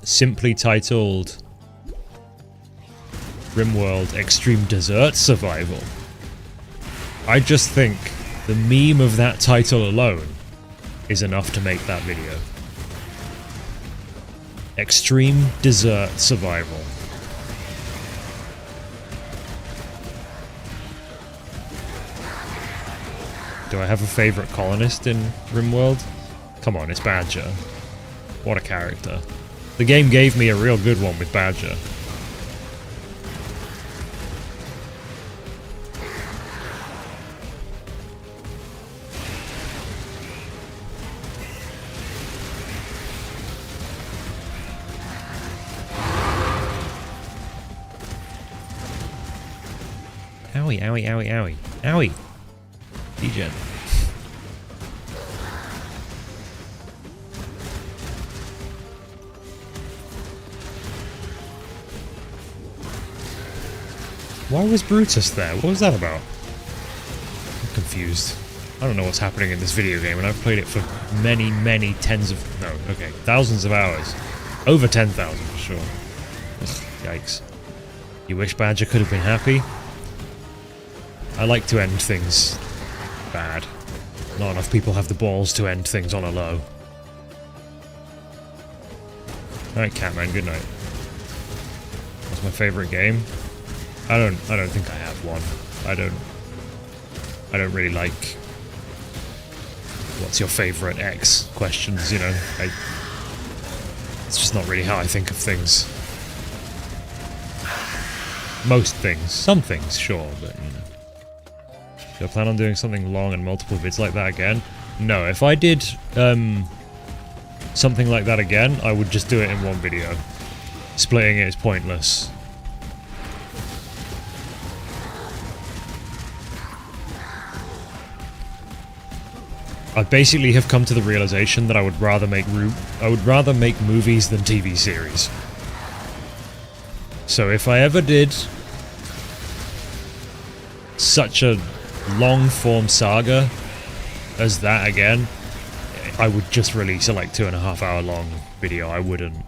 simply titled RimWorld Extreme Desert Survival. I just think the meme of that title alone is enough to make that video. Extreme Desert Survival. Do I have a favorite colonist in RimWorld? Come on, it's Badger. What a character. The game gave me a real good one with Badger. Owie, owie, owie, owie. Owie! Degen. Why was Brutus there? What was that about? I'm confused. I don't know what's happening in this video game, and I've played it for many, many thousands of hours. Over 10,000 for sure. Ugh, yikes. You wish Badger could have been happy? I like to end things bad. Not enough people have the balls to end things on a low. Alright, Catman, good night. What's my favorite game? I don't think I have one. I don't really like what's your favorite X questions, you know. It's just not really how I think of things. Most things. Some things, sure, but, you know. Do I plan on doing something long and multiple vids like that again? No, if I did, something like that again, I would just do it in one video. Splitting it is pointless. I basically have come to the realization that I would rather make movies than TV series. So if I ever did such a long-form saga as that again, I would just release a like 2.5 hour long video. I wouldn't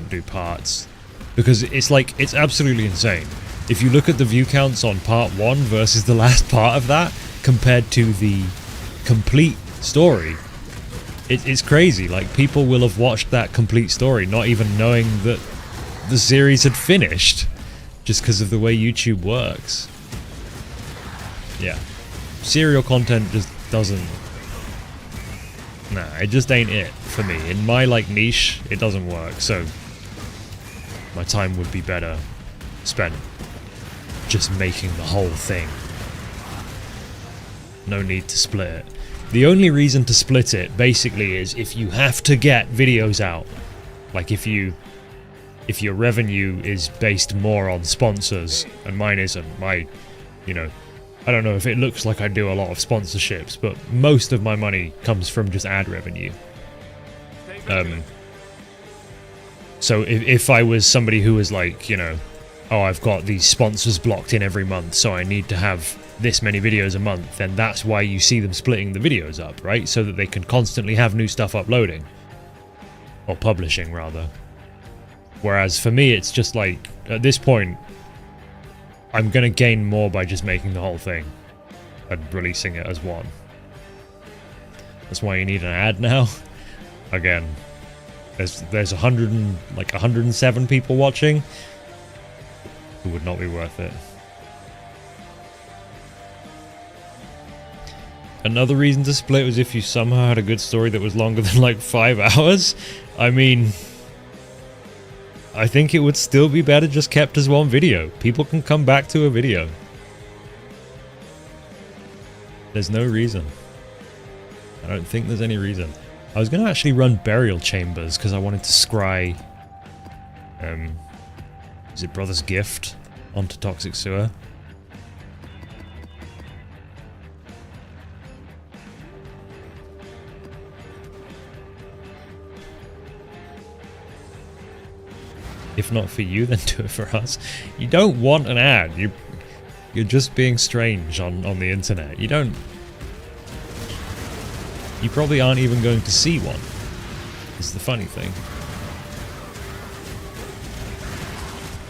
do parts, because it's absolutely insane. If you look at the view counts on part 1 versus the last part of that compared to the complete story, it's crazy. Like, people will have watched that complete story not even knowing that the series had finished, just because of the way YouTube works. Yeah, serial content just doesn't, nah, it just ain't it for me. In my like niche, it doesn't work, so my time would be better spent just making the whole thing. No need to split it. The only reason to split it basically is if you have to get videos out. Like if your revenue is based more on sponsors, and mine isn't. You know, I don't know if it looks like I do a lot of sponsorships, but most of my money comes from just ad revenue. So if I was somebody who was like, you know, oh, I've got these sponsors blocked in every month, so I need to have this many videos a month, then that's why you see them splitting the videos up, right? So that they can constantly have new stuff uploading. Or publishing, rather. Whereas for me, it's just like, at this point, I'm gonna gain more by just making the whole thing and releasing it as one. That's why you need an ad now. Again, there's 107 people watching. It would not be worth it. Another reason to split was if you somehow had a good story that was longer than like 5 hours. I mean, I think it would still be better just kept as one video. People can come back to a video. There's no reason. I don't think there's any reason. I was going to actually run Burial Chambers because I wanted to scry... is it Brother's Gift onto Toxic Sewer? If not for you, then do it for us. You don't want an ad. You're just being strange on the internet. You probably aren't even going to see one. It's the funny thing.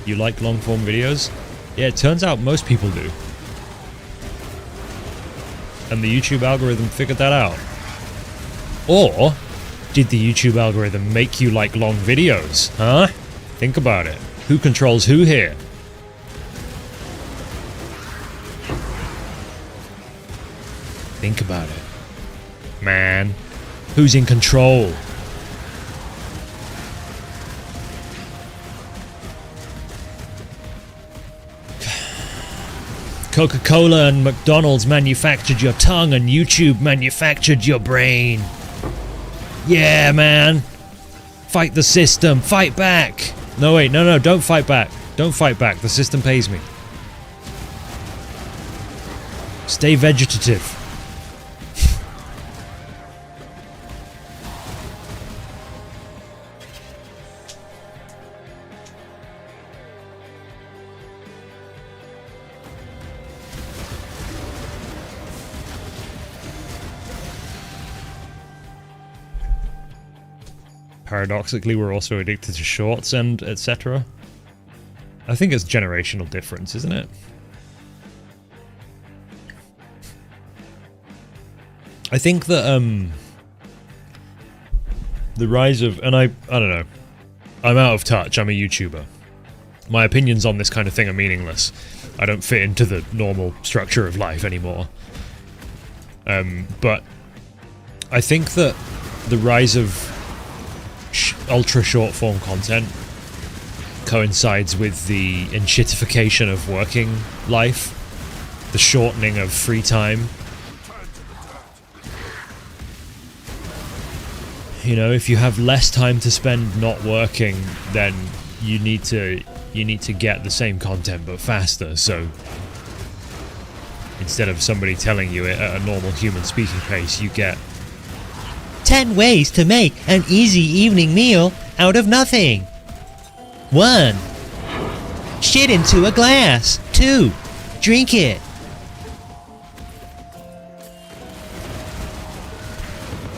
You like long-form videos? Yeah, it turns out most people do. And the YouTube algorithm figured that out. Or, did the YouTube algorithm make you like long videos? Huh? Think about it. Who controls who here? Think about it. Man. Who's in control? Coca-Cola and McDonald's manufactured your tongue and YouTube manufactured your brain. Yeah, man. Fight the system. Fight back. No, wait. No, don't fight back. Don't fight back. The system pays me. Stay vegetative. Paradoxically, we're also addicted to shorts and etc. I think it's generational difference, isn't it? I think that the rise of, and I don't know, I'm out of touch. I'm a YouTuber. My opinions on this kind of thing are meaningless. I don't fit into the normal structure of life anymore. But I think that the rise of ultra short form content coincides with the enshittification of working life, the shortening of free time. You know, if you have less time to spend not working, then you need to get the same content but faster. So instead of somebody telling you it at a normal human speaking pace, you get 10 ways to make an easy evening meal out of nothing. 1. Shit into a glass. 2. Drink it.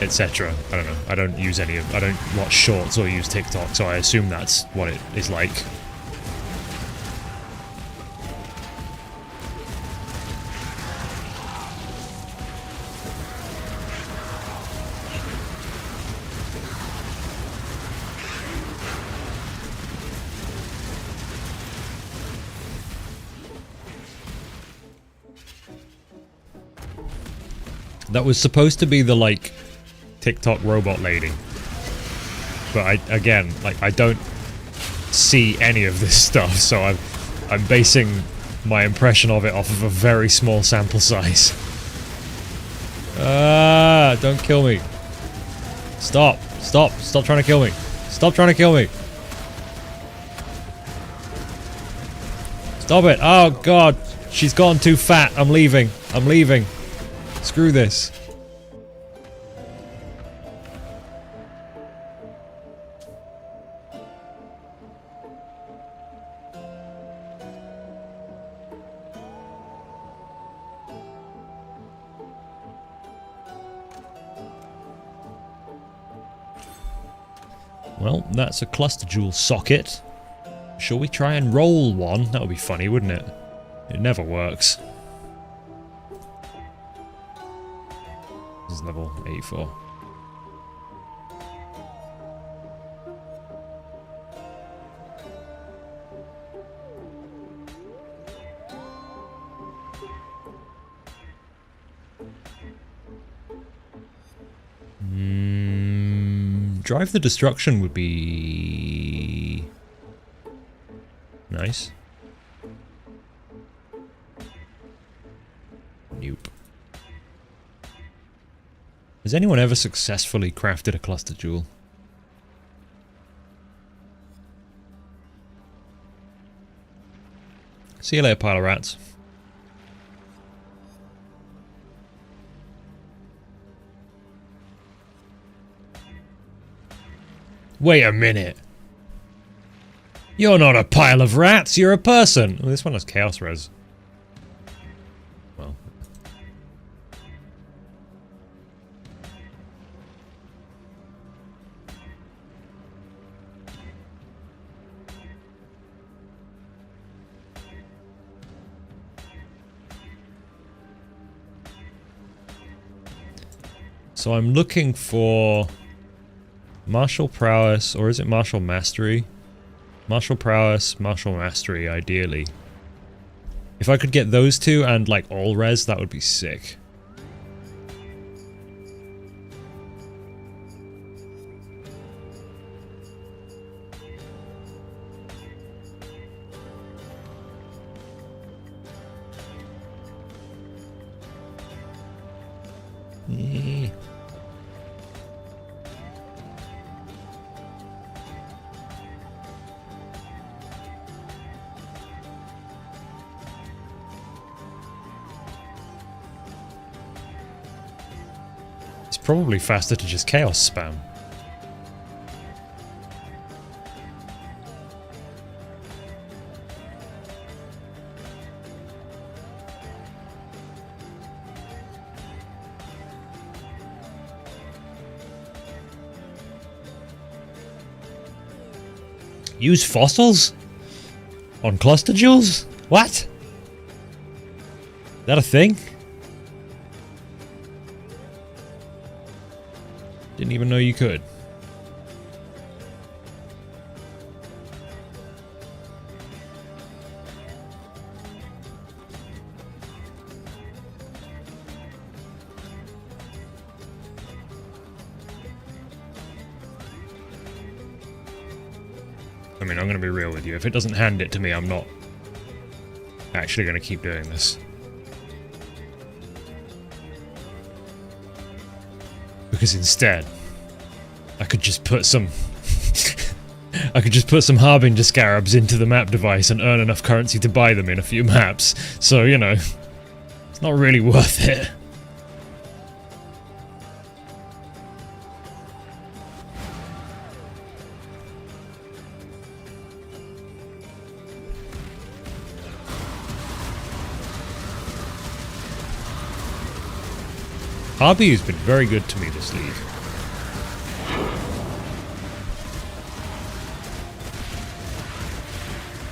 Etc. I don't know. I don't use any of... I don't watch shorts or use TikTok, so I assume that's what it is like. That was supposed to be the, like, TikTok robot lady. But I don't see any of this stuff, so I'm basing my impression of it off of a very small sample size. Ah, don't kill me. Stop trying to kill me. Stop trying to kill me. Stop it. Oh god, she's gone too fat. I'm leaving. Screw this. Well, that's a cluster jewel socket. Shall we try and roll one? That would be funny, wouldn't it? It never works. This is level 84. Drive the Destruction would be nice. Nope. Has anyone ever successfully crafted a cluster jewel? See you later, pile of rats. Wait a minute. You're not a pile of rats, you're a person. Oh, this one has chaos res. Well. So I'm looking for martial prowess, or is it martial mastery? Martial prowess, martial mastery, ideally. If I could get those two and, like, all res, that would be sick. Probably faster to just chaos spam. Use fossils? On cluster jewels? What? Is that a thing? Didn't even know you could. I mean, I'm going to be real with you. If it doesn't hand it to me, I'm not actually going to keep doing this. Because instead, I could just put some... I could just put some Harbinger Scarabs into the map device and earn enough currency to buy them in a few maps. So, you know, it's not really worth it. Harby has been very good to me this league.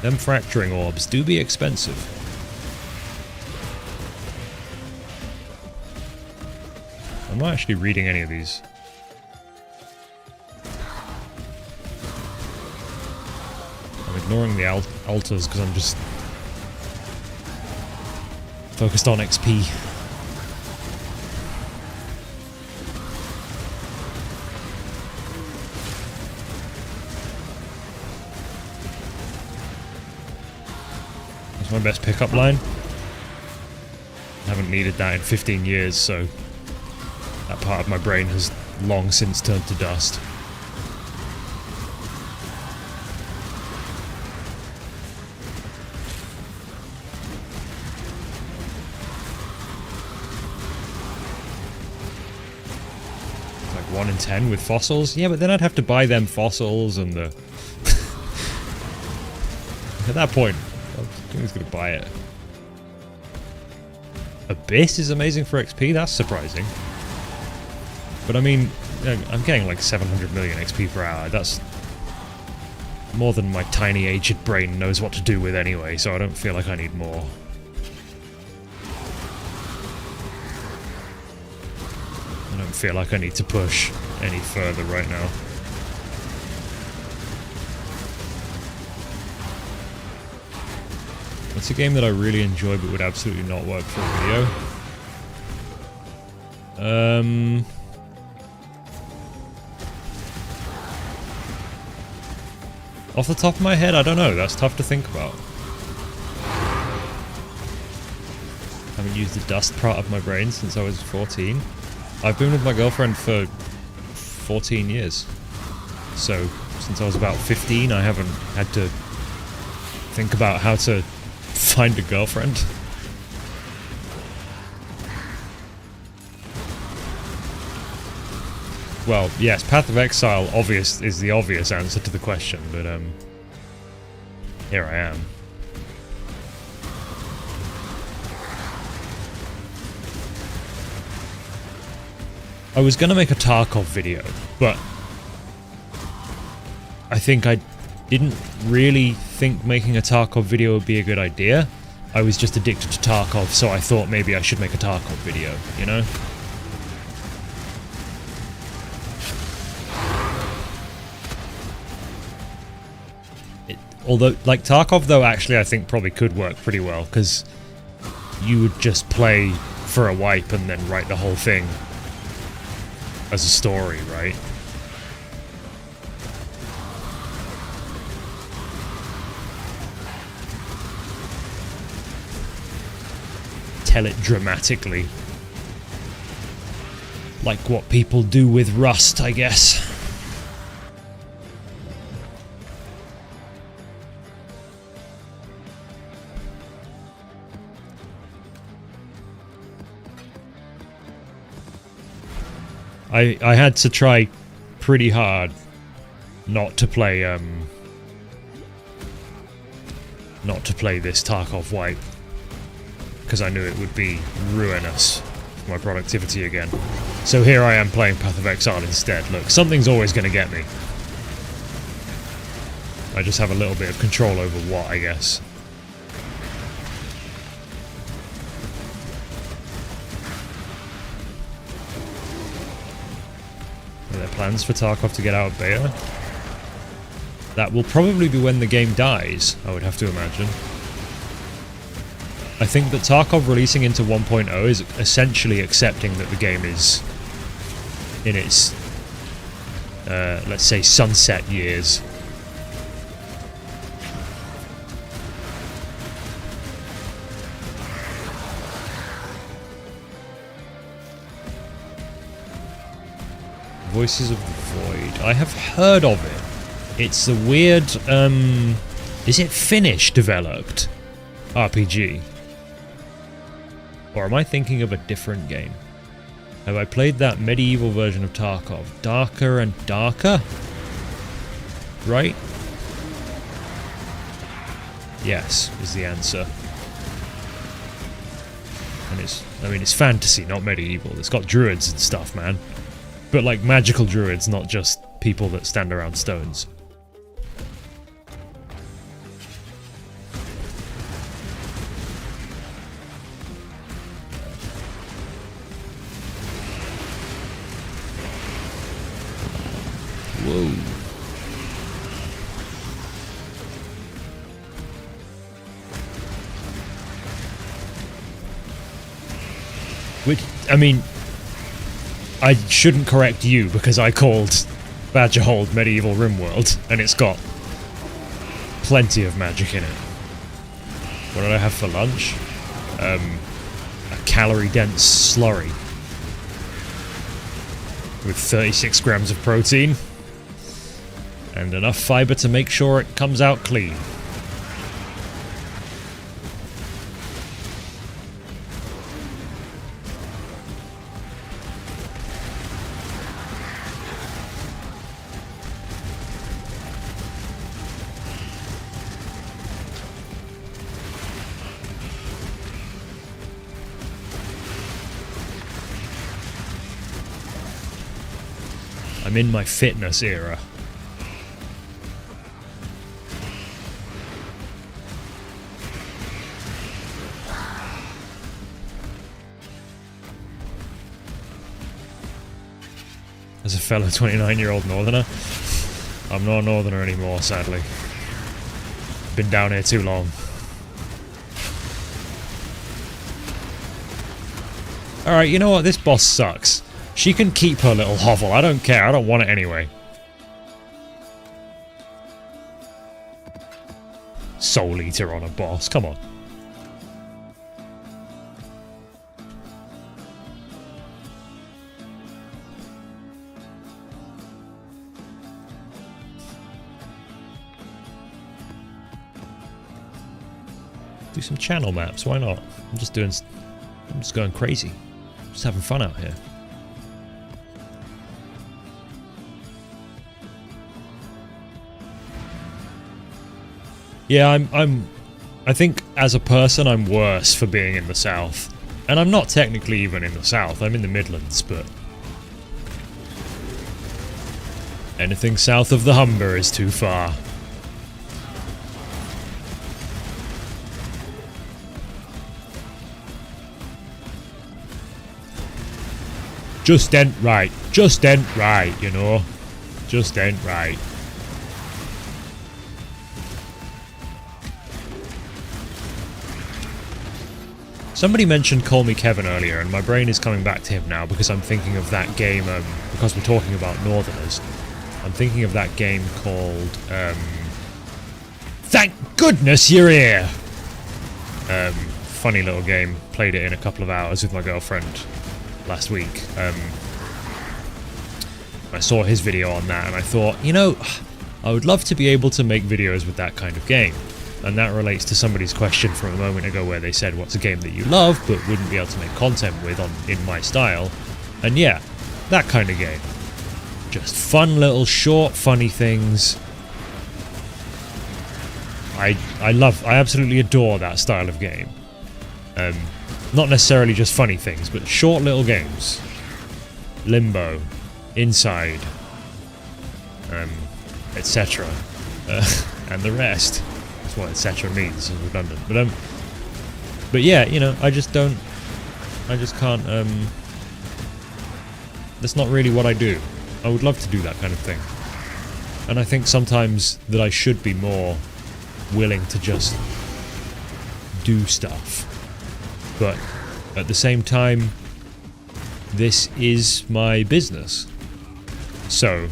Them fracturing orbs do be expensive. I'm not actually reading any of these. I'm ignoring the altars because I'm just focused on XP. My best pickup line. I haven't needed that in 15 years, so that part of my brain has long since turned to dust. It's like 1 in 10 with fossils? Yeah, but then I'd have to buy them fossils and the... At that point, who's gonna buy it? Abyss is amazing for XP? That's surprising. But I mean, I'm getting like 700 million XP per hour. That's more than my tiny aged brain knows what to do with anyway, so I don't feel like I need more. I don't feel like I need to push any further right now. It's a game that I really enjoy but would absolutely not work for a video. Off the top of my head, I don't know. That's tough to think about. Haven't used the dust part of my brain since I was 14. I've been with my girlfriend for 14 years. So, since I was about 15, I haven't had to think about how to find a girlfriend. Well, yes, Path of Exile is the obvious answer to the question, but here I am. I was gonna make a Tarkov video, but I think I didn't really think making a Tarkov video would be a good idea. I was just addicted to Tarkov, so I thought maybe I should make a Tarkov video, you know? Although, like, Tarkov, though, actually I think probably could work pretty well, because you would just play for a wipe and then write the whole thing as a story, right? Tell it dramatically. Like what people do with Rust, I guess. I had to try pretty hard not to play this Tarkov wipe, because I knew it would be ruinous for my productivity again. So here I am playing Path of Exile instead. Look, something's always going to get me. I just have a little bit of control over what, I guess. Are there plans for Tarkov to get out of beta? That will probably be when the game dies, I would have to imagine. I think that Tarkov releasing into 1.0 is essentially accepting that the game is in its, let's say, sunset years. Voices of the Void. I have heard of it. It's a weird, is it Finnish developed RPG? Or am I thinking of a different game? Have I played that medieval version of Tarkov? Darker and Darker? Right? Yes, is the answer. And it's fantasy, not medieval. It's got druids and stuff, man. But like magical druids, not just people that stand around stones. Whoa. Which, I mean, I shouldn't correct you because I called Badgerhold Medieval Rimworld, and it's got plenty of magic in it. What did I have for lunch? A calorie-dense slurry with 36 grams of protein and enough fiber to make sure it comes out clean. I'm in my fitness era. As a fellow 29-year-old northerner, I'm not a northerner anymore, sadly. Been down here too long. Alright, you know what? This boss sucks. She can keep her little hovel. I don't care. I don't want it anyway. Soul Eater on a boss. Come on. Do some channel maps. Why not? I'm just going crazy. Just having fun out here. Yeah, I think as a person I'm worse for being in the South. And I'm not technically even in the South, I'm in the Midlands, but anything south of the Humber is too far. Just ain't right. Just ain't right, you know. Just ain't right. Somebody mentioned Call Me Kevin earlier, and my brain is coming back to him now because I'm thinking of that game, because we're talking about Northerners. I'm thinking of that game called, Thank Goodness You're Here! Funny little game. Played it in a couple of hours with my girlfriend last week. I saw his video on that, and I thought, you know, I would love to be able to make videos with that kind of game. And that relates to somebody's question from a moment ago where they said, what's a game that you love but wouldn't be able to make content with in my style? And yeah, that kind of game. Just fun little short funny things. I absolutely adore that style of game. Not necessarily just funny things, but short little games. Limbo, Inside, etc. And the rest. That's what etc. means, it's redundant. But yeah, you know, I just can't, that's not really what I do. I would love to do that kind of thing. And I think sometimes that I should be more willing to just do stuff. But at the same time, this is my business. So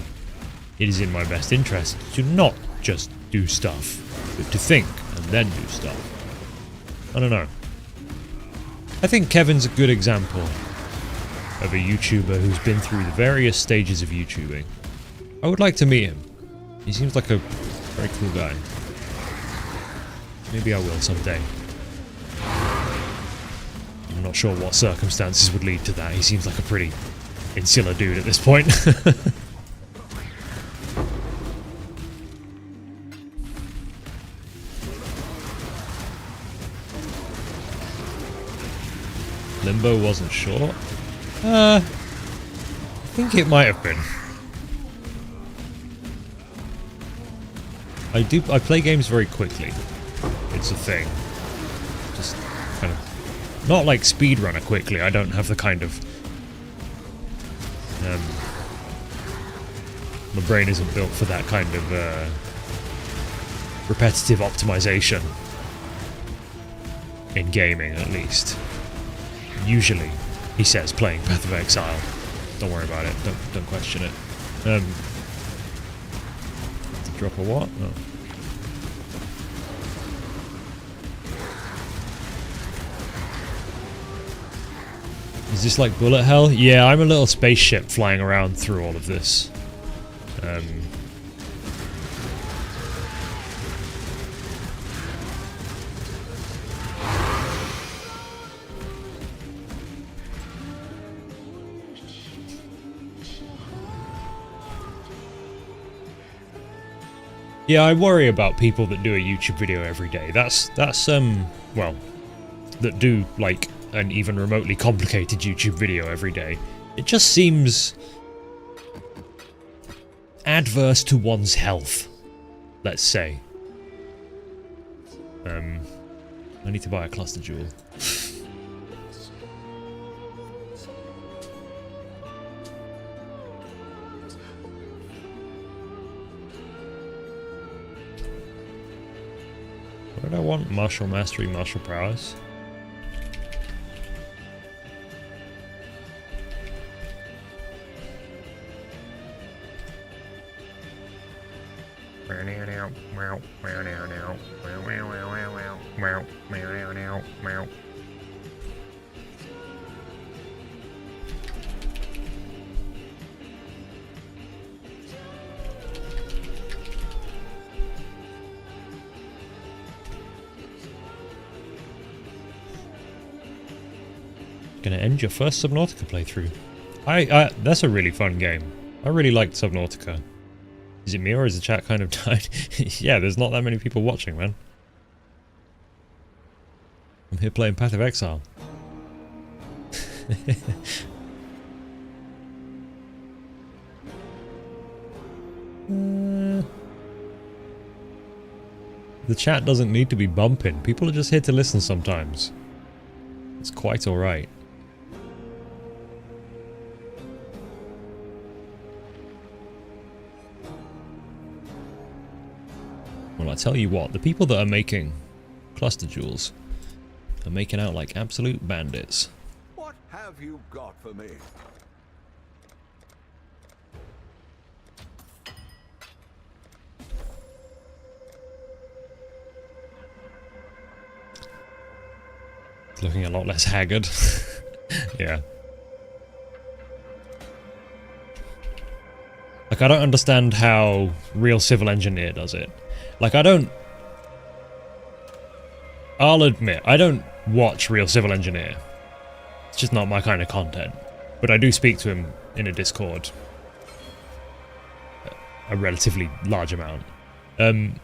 it is in my best interest to not just do stuff, but to think and then do stuff. I don't know. I think Kevin's a good example of a YouTuber who's been through the various stages of YouTubing. I would like to meet him. He seems like a very cool guy. Maybe I will someday. I'm not sure what circumstances would lead to that. He seems like a pretty insular dude at this point. Limbo wasn't short. I think it might have been. I play games very quickly. It's a thing. Just kind of not like speedrunner quickly. I don't have the kind of my brain isn't built for that kind of repetitive optimization in gaming, at least. Usually, he says, playing Path of Exile. Don't worry about it. Don't question it. To drop a what? Oh. Is this like bullet hell? Yeah, I'm a little spaceship flying around through all of this. Yeah, I worry about people that do a YouTube video every day. That's well, that do like an even remotely complicated YouTube video every day. It just seems adverse to one's health, let's say. I need to buy a cluster jewel. What did I want? Martial mastery, martial prowess. Gonna end your first Subnautica playthrough. That's a really fun game. I really liked Subnautica. Is it me or is the chat kind of died? Yeah, there's not that many people watching, man. I'm here playing Path of Exile. The chat doesn't need to be bumping. People are just here to listen sometimes. It's quite alright. Well, I tell you what, the people that are making cluster jewels are making out like absolute bandits. What have you got for me? It's looking a lot less haggard. Yeah. Like, I don't understand how Real Civil Engineer does it. Like, I'll admit, I don't watch Real Civil Engineer. It's just not my kind of content. But I do speak to him in a Discord. A relatively large amount. And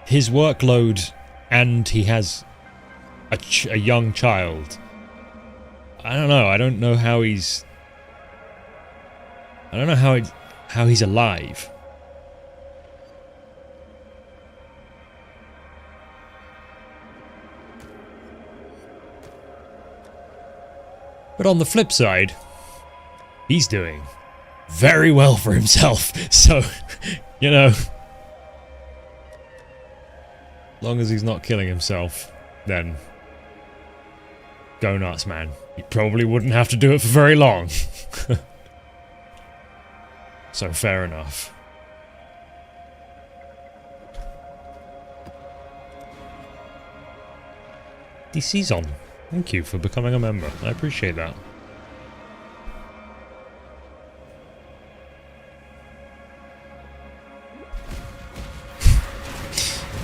his workload, and he has a young child. I don't know. I don't know how he's... I don't know how he's alive. But on the flip side, he's doing very well for himself. So, you know, as long as he's not killing himself, then go nuts, man. You probably wouldn't have to do it for very long. So fair enough. DC's on. Thank you for becoming a member. I appreciate that.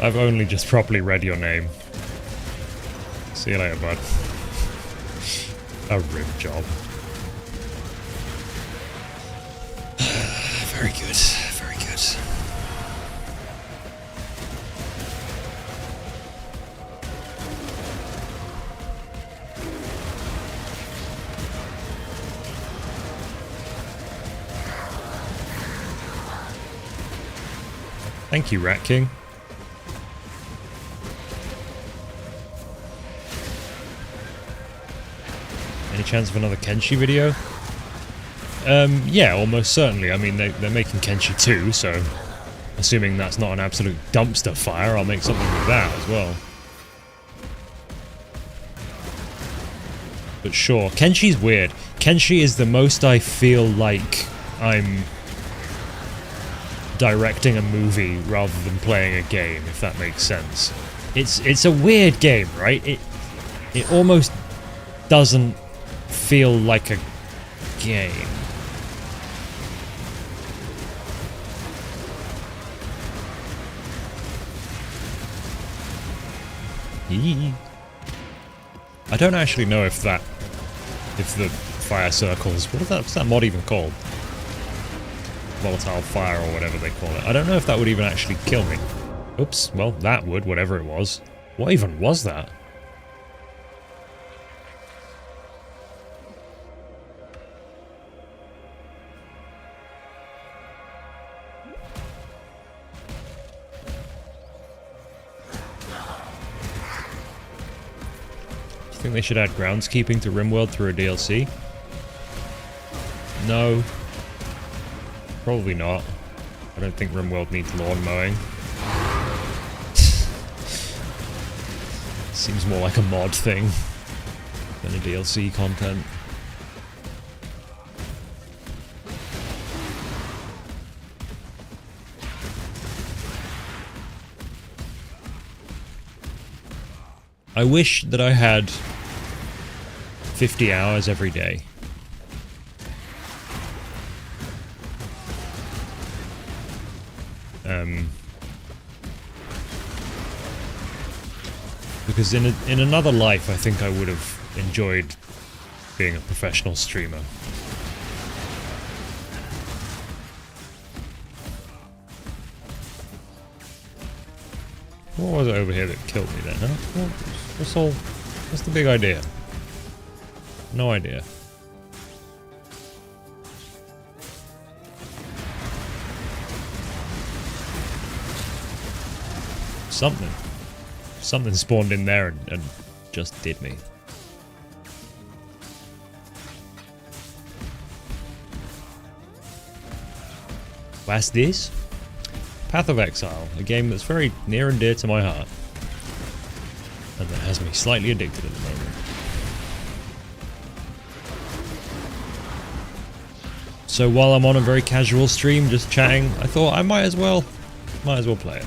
I've only just properly read your name. See you later, bud. A rim job. Very good, very good. Thank you, Rat King. Any chance of another Kenshi video? Yeah, almost certainly. I mean, they're making Kenshi 2, so assuming that's not an absolute dumpster fire, I'll make something with that as well. But sure, Kenshi's weird. Kenshi is the most I feel like I'm directing a movie rather than playing a game, if that makes sense. It's a weird game, right? It almost doesn't feel like a game. I don't actually know if the fire circles, what's that mod even called? Volatile fire or whatever they call it. I don't know if that would even actually kill me. Oops, well that would, whatever it was. What even was that? I think they should add groundskeeping to RimWorld through a DLC. No. Probably not. I don't think RimWorld needs lawn mowing. Seems more like a mod thing than a DLC content. I wish that I had 50 hours every day. Because in another life, I think I would have enjoyed being a professional streamer. What was it over here that killed me then, huh? What's the big idea? No idea. Something spawned in there and just did me. What's this? Path of Exile, a game that's very near and dear to my heart. And that has me slightly addicted at the moment. So while I'm on a very casual stream, just chatting, I thought I might as well play it.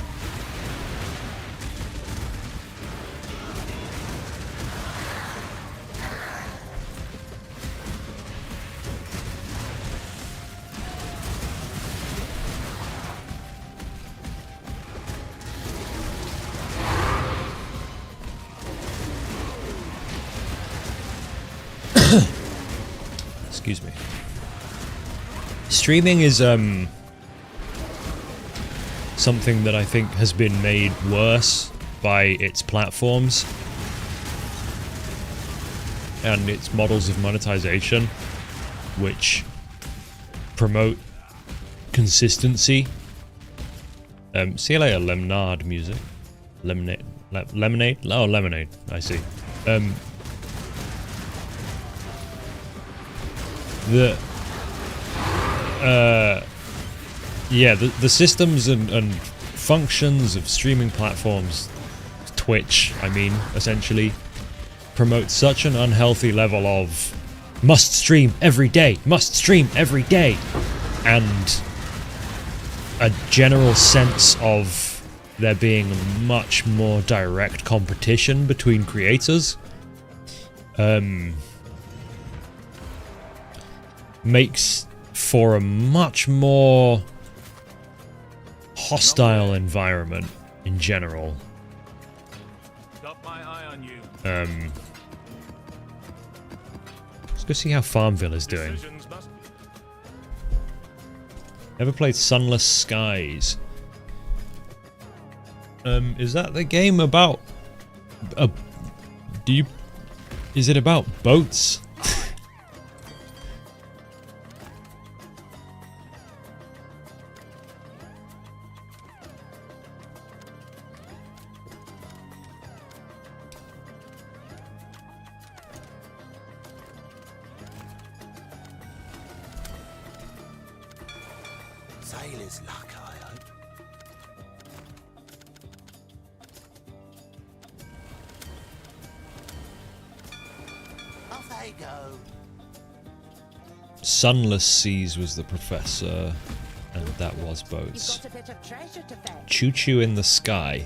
Excuse me. Streaming is something that I think has been made worse by its platforms and its models of monetization, which promote consistency. See you later, Lemonade music. Lemonade? Lemonade? Oh, Lemonade. I see. Yeah, the systems and functions of streaming platforms, Twitch, I mean, essentially, promote such an unhealthy level of must stream every day, and a general sense of there being much more direct competition between creators makes for a much more hostile environment in general. Got my eye on you. Let's go see how Farmville is doing. Decisions must be- Never played Sunless Skies. Is that the game about... Is it about boats? Sailor's luck, I hope. Off they go. Sunless Seas was the professor, and that was boats. Got a bit of treasure to fetch. Choo Choo in the Sky.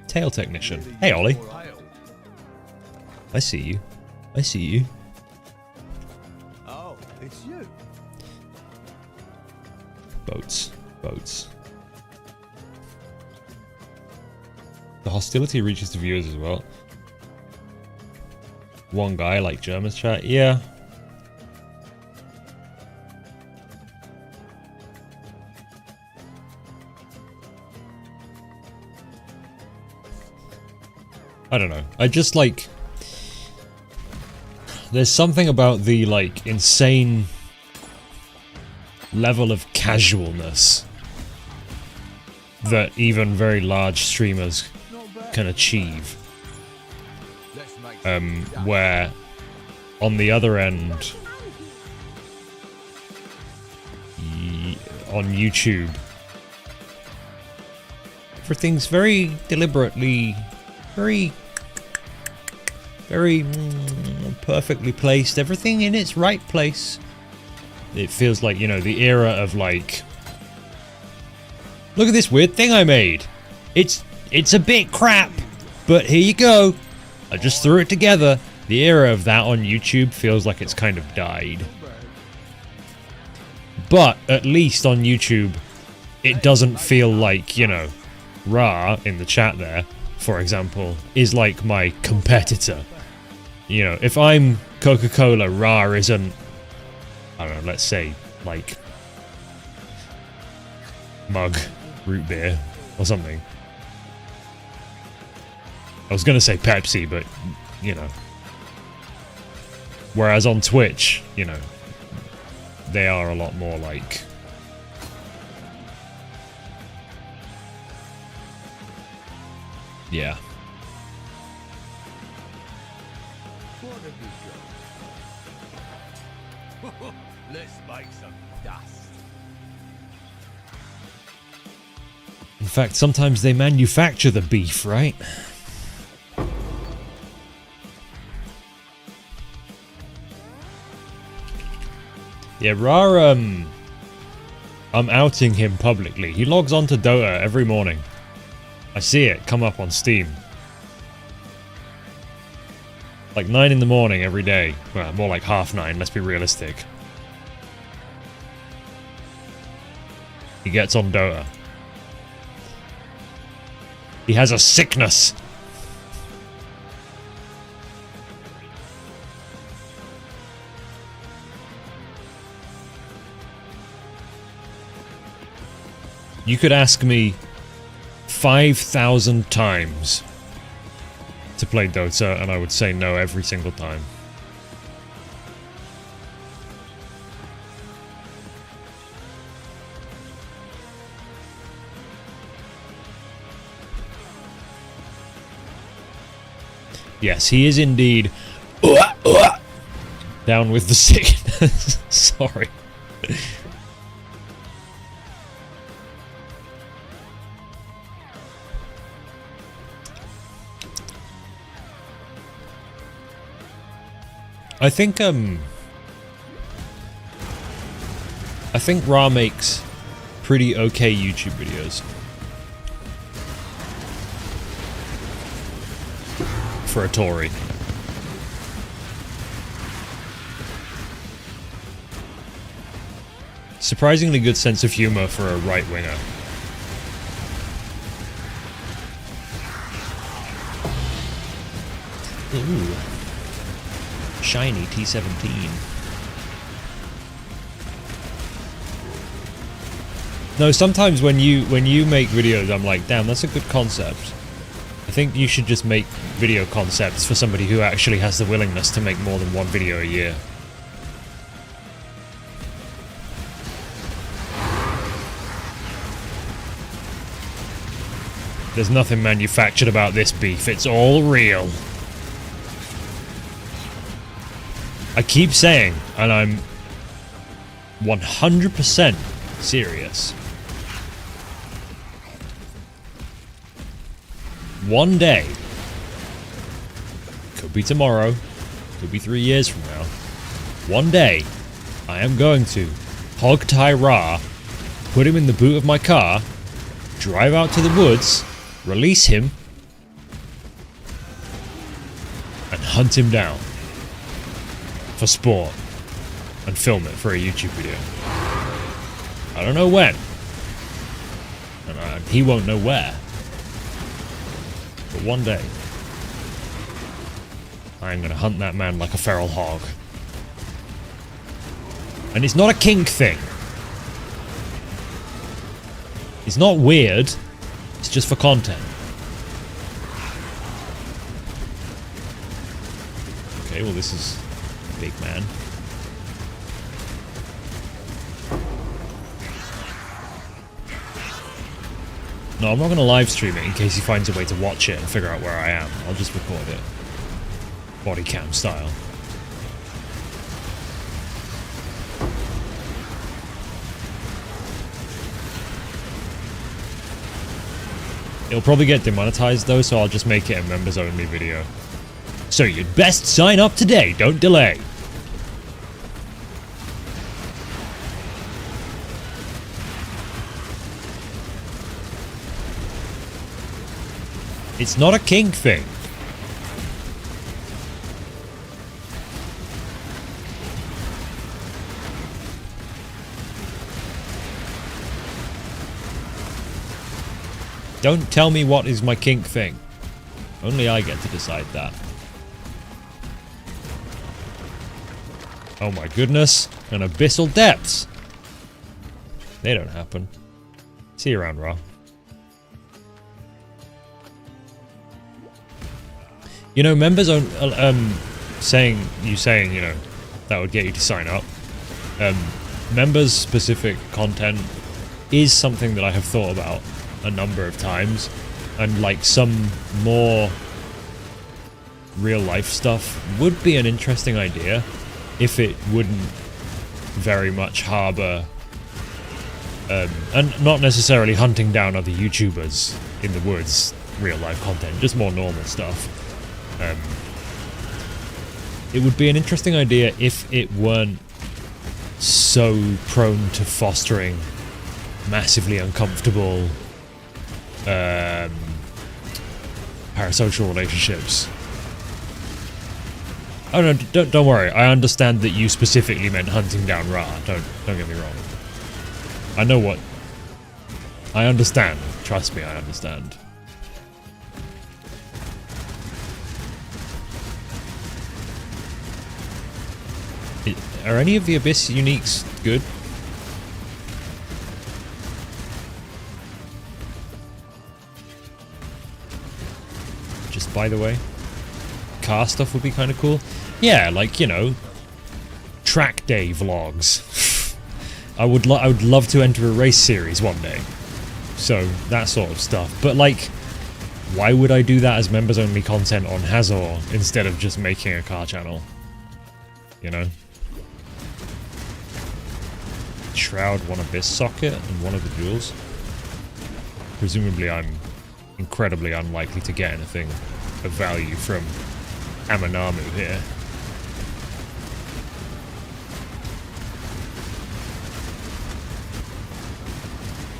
Tail Technician. Hey, Ollie. I see you. I see you. Oh, it's you. Boats. Boats. The hostility reaches the viewers as well. One guy, like German's chat. Yeah. I don't know. I just like... There's something about the, like, insane level of casualness that even very large streamers can achieve. Where on the other end, on YouTube, everything's very deliberately, very perfectly placed, everything in its right place. It feels like, you know, the era of like, look at this weird thing I made. It's a bit crap, but here you go. I just threw it together. The era of that on YouTube feels like it's kind of died. But at least on YouTube, it doesn't feel like, you know, Ra in the chat there, for example, is like my competitor. You know, if I'm Coca-Cola, Ra isn't, I don't know, let's say, like, mug root beer or something. I was gonna say Pepsi, but, you know. Whereas on Twitch, you know, they are a lot more like... Yeah. Let's make some dust. In fact, sometimes they manufacture the beef, right? Yeah, Ra, I'm outing him publicly. He logs on to Dota every morning. I see it come up on Steam. Like 9 in the morning every day. Well, more like 9:30, let's be realistic. He gets on Dota. He has a sickness. You could ask me 5,000 times to play Dota, and I would say no every single time. Yes, he is indeed down with the sickness. Sorry. I think Ra makes pretty okay YouTube videos. for a Tory. Surprisingly good sense of humor for a right-winger. Ooh. Shiny T17. No, sometimes when you make videos, I'm like, damn, that's a good concept. I think you should just make video concepts for somebody who actually has the willingness to make more than one video a year. There's nothing manufactured about this beef, it's all real. I keep saying, and I'm 100% serious. One day, could be tomorrow, could be 3 years from now, one day, I am going to hog tie Ra, put him in the boot of my car, drive out to the woods, release him, and hunt him down for sport and film it for a YouTube video. I don't know when, and he won't know where, but one day I'm gonna hunt that man like a feral hog. And it's not a kink thing. It's not weird. It's just for content. Okay, well this is a big man. No, I'm not going to live stream it in case he finds a way to watch it and figure out where I am. I'll just record it. Body cam style. It'll probably get demonetized though, so I'll just make it a members only video. So you'd best sign up today, don't delay. It's not a kink thing. Don't tell me what is my kink thing. Only I get to decide that. Oh my goodness. And abyssal depths. They don't happen. See you around, Ra. You know, members saying, you know, that would get you to sign up. Members specific content is something that I have thought about a number of times, and like some more real life stuff would be an interesting idea if it wouldn't very much harbor and not necessarily hunting down other YouTubers in the woods real life content, just more normal stuff. It would be an interesting idea if it weren't so prone to fostering massively uncomfortable parasocial relationships. Oh no, don't worry. I understand that you specifically meant hunting down Ra. Don't get me wrong. I know what. I understand. Trust me, I understand. Are any of the Abyss uniques good? Just by the way, car stuff would be kind of cool. Yeah, like, you know, track day vlogs. I would love to enter a race series one day. So that sort of stuff. But like, why would I do that as members only content on Hazor instead of just making a car channel? You know? Shroud, one Abyss socket, and one of the jewels. Presumably I'm incredibly unlikely to get anything of value from Amanamu here.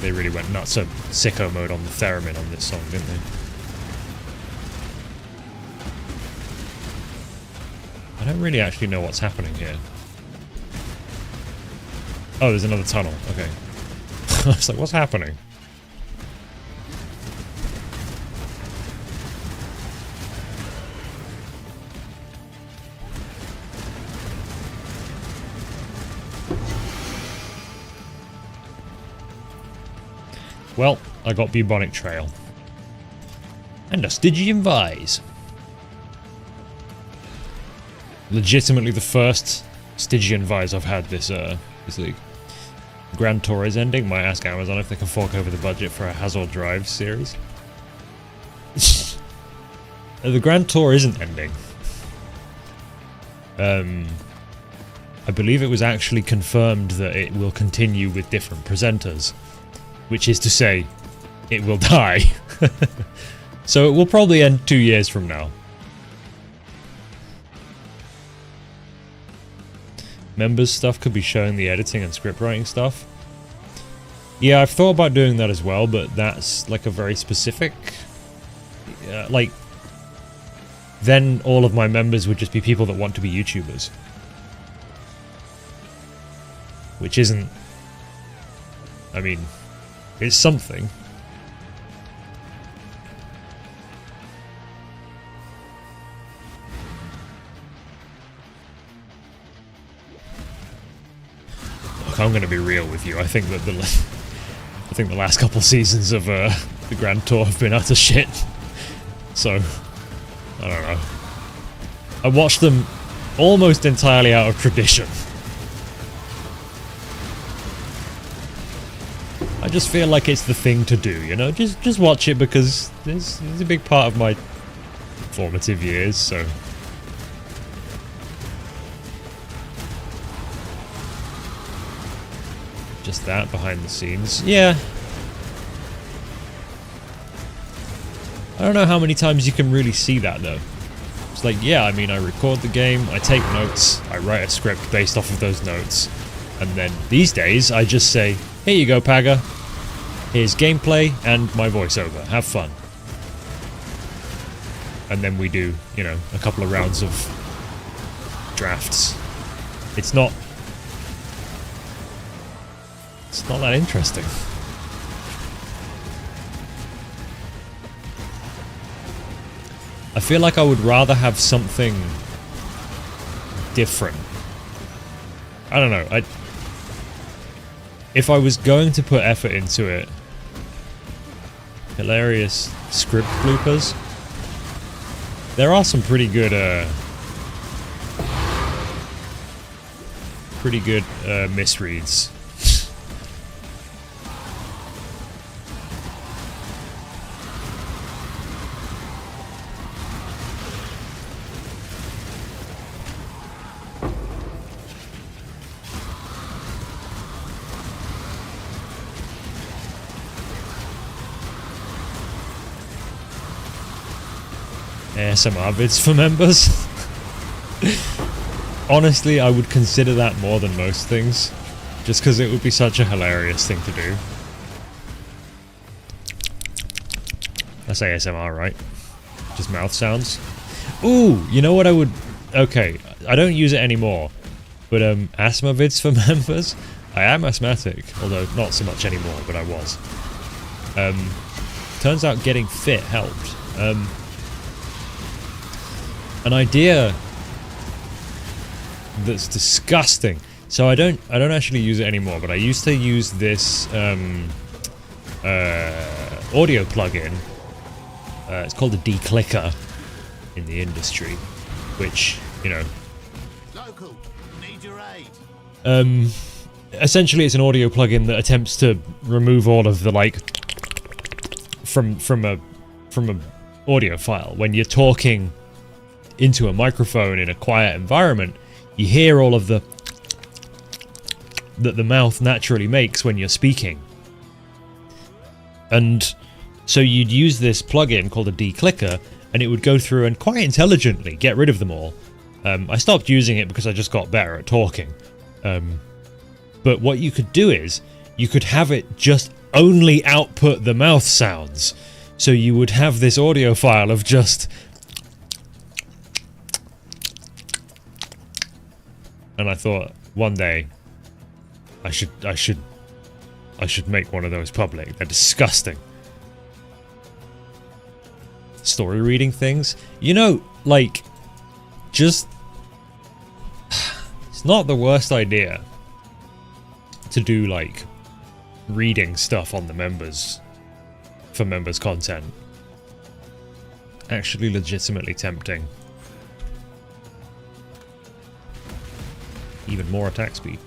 They really went nuts on sicko mode on the theremin on this song, didn't they? don't really actually know what's happening here. Oh, there's another tunnel. Okay. I was like, what's happening? Well, I got Bubonic Trail. And a Stygian Vise. Legitimately the first Stygian Vise I've had this league. Grand Tour is ending. Might ask Amazon if they can fork over the budget for a Hazard Drive series. The Grand Tour isn't ending. I believe it was actually confirmed that it will continue with different presenters. Which is to say, it will die. So it will probably end 2 years from now. Members stuff could be showing the editing and script writing stuff. Yeah, I've thought about doing that as well, but that's like a very specific... like... Then all of my members would just be people that want to be YouTubers. Which isn't... I mean... It's something. Look, I'm going to be real with you. I think that the last couple seasons of the Grand Tour have been utter shit. So, I don't know. I watched them almost entirely out of tradition. I just feel like it's the thing to do, you know? Just watch it because it's a big part of my formative years, so... Just that, behind the scenes. Yeah. I don't know how many times you can really see that, though. It's like, yeah, I mean, I record the game, I take notes, I write a script based off of those notes, and then these days, I just say, here you go, Paga. Here's gameplay and my voiceover. Have fun. And then we do, you know, a couple of rounds of drafts. It's not that interesting. I feel like I would rather have something different. I don't know. If I was going to put effort into it, hilarious script bloopers. There are some pretty good misreads. ASMR vids for members. Honestly, I would consider that more than most things, just because it would be such a hilarious thing to do. That's ASMR, right? Just mouth sounds. Ooh, you know what I would... Okay, I don't use it anymore, but asthma vids for members? I am asthmatic, although not so much anymore, but I was. Turns out getting fit helped. An idea that's disgusting. So I don't actually use it anymore, but I used to use this audio plugin. It's called a declicker in the industry, which, you know, Local, need your aid. essentially it's an audio plugin that attempts to remove all of the like from a audio file. When you're talking into a microphone in a quiet environment, you hear all of the that the mouth naturally makes when you're speaking. And so you'd use this plugin called a declicker, and it would go through and quite intelligently get rid of them all. I stopped using it because I just got better at talking. But what you could do is, you could have it just only output the mouth sounds. So you would have this audio file of just and I thought one day I should make one of those public. They're disgusting. Story reading things, you know, like, just it's not the worst idea to do like reading stuff on the members for members content. Actually legitimately tempting. Even more attack speed.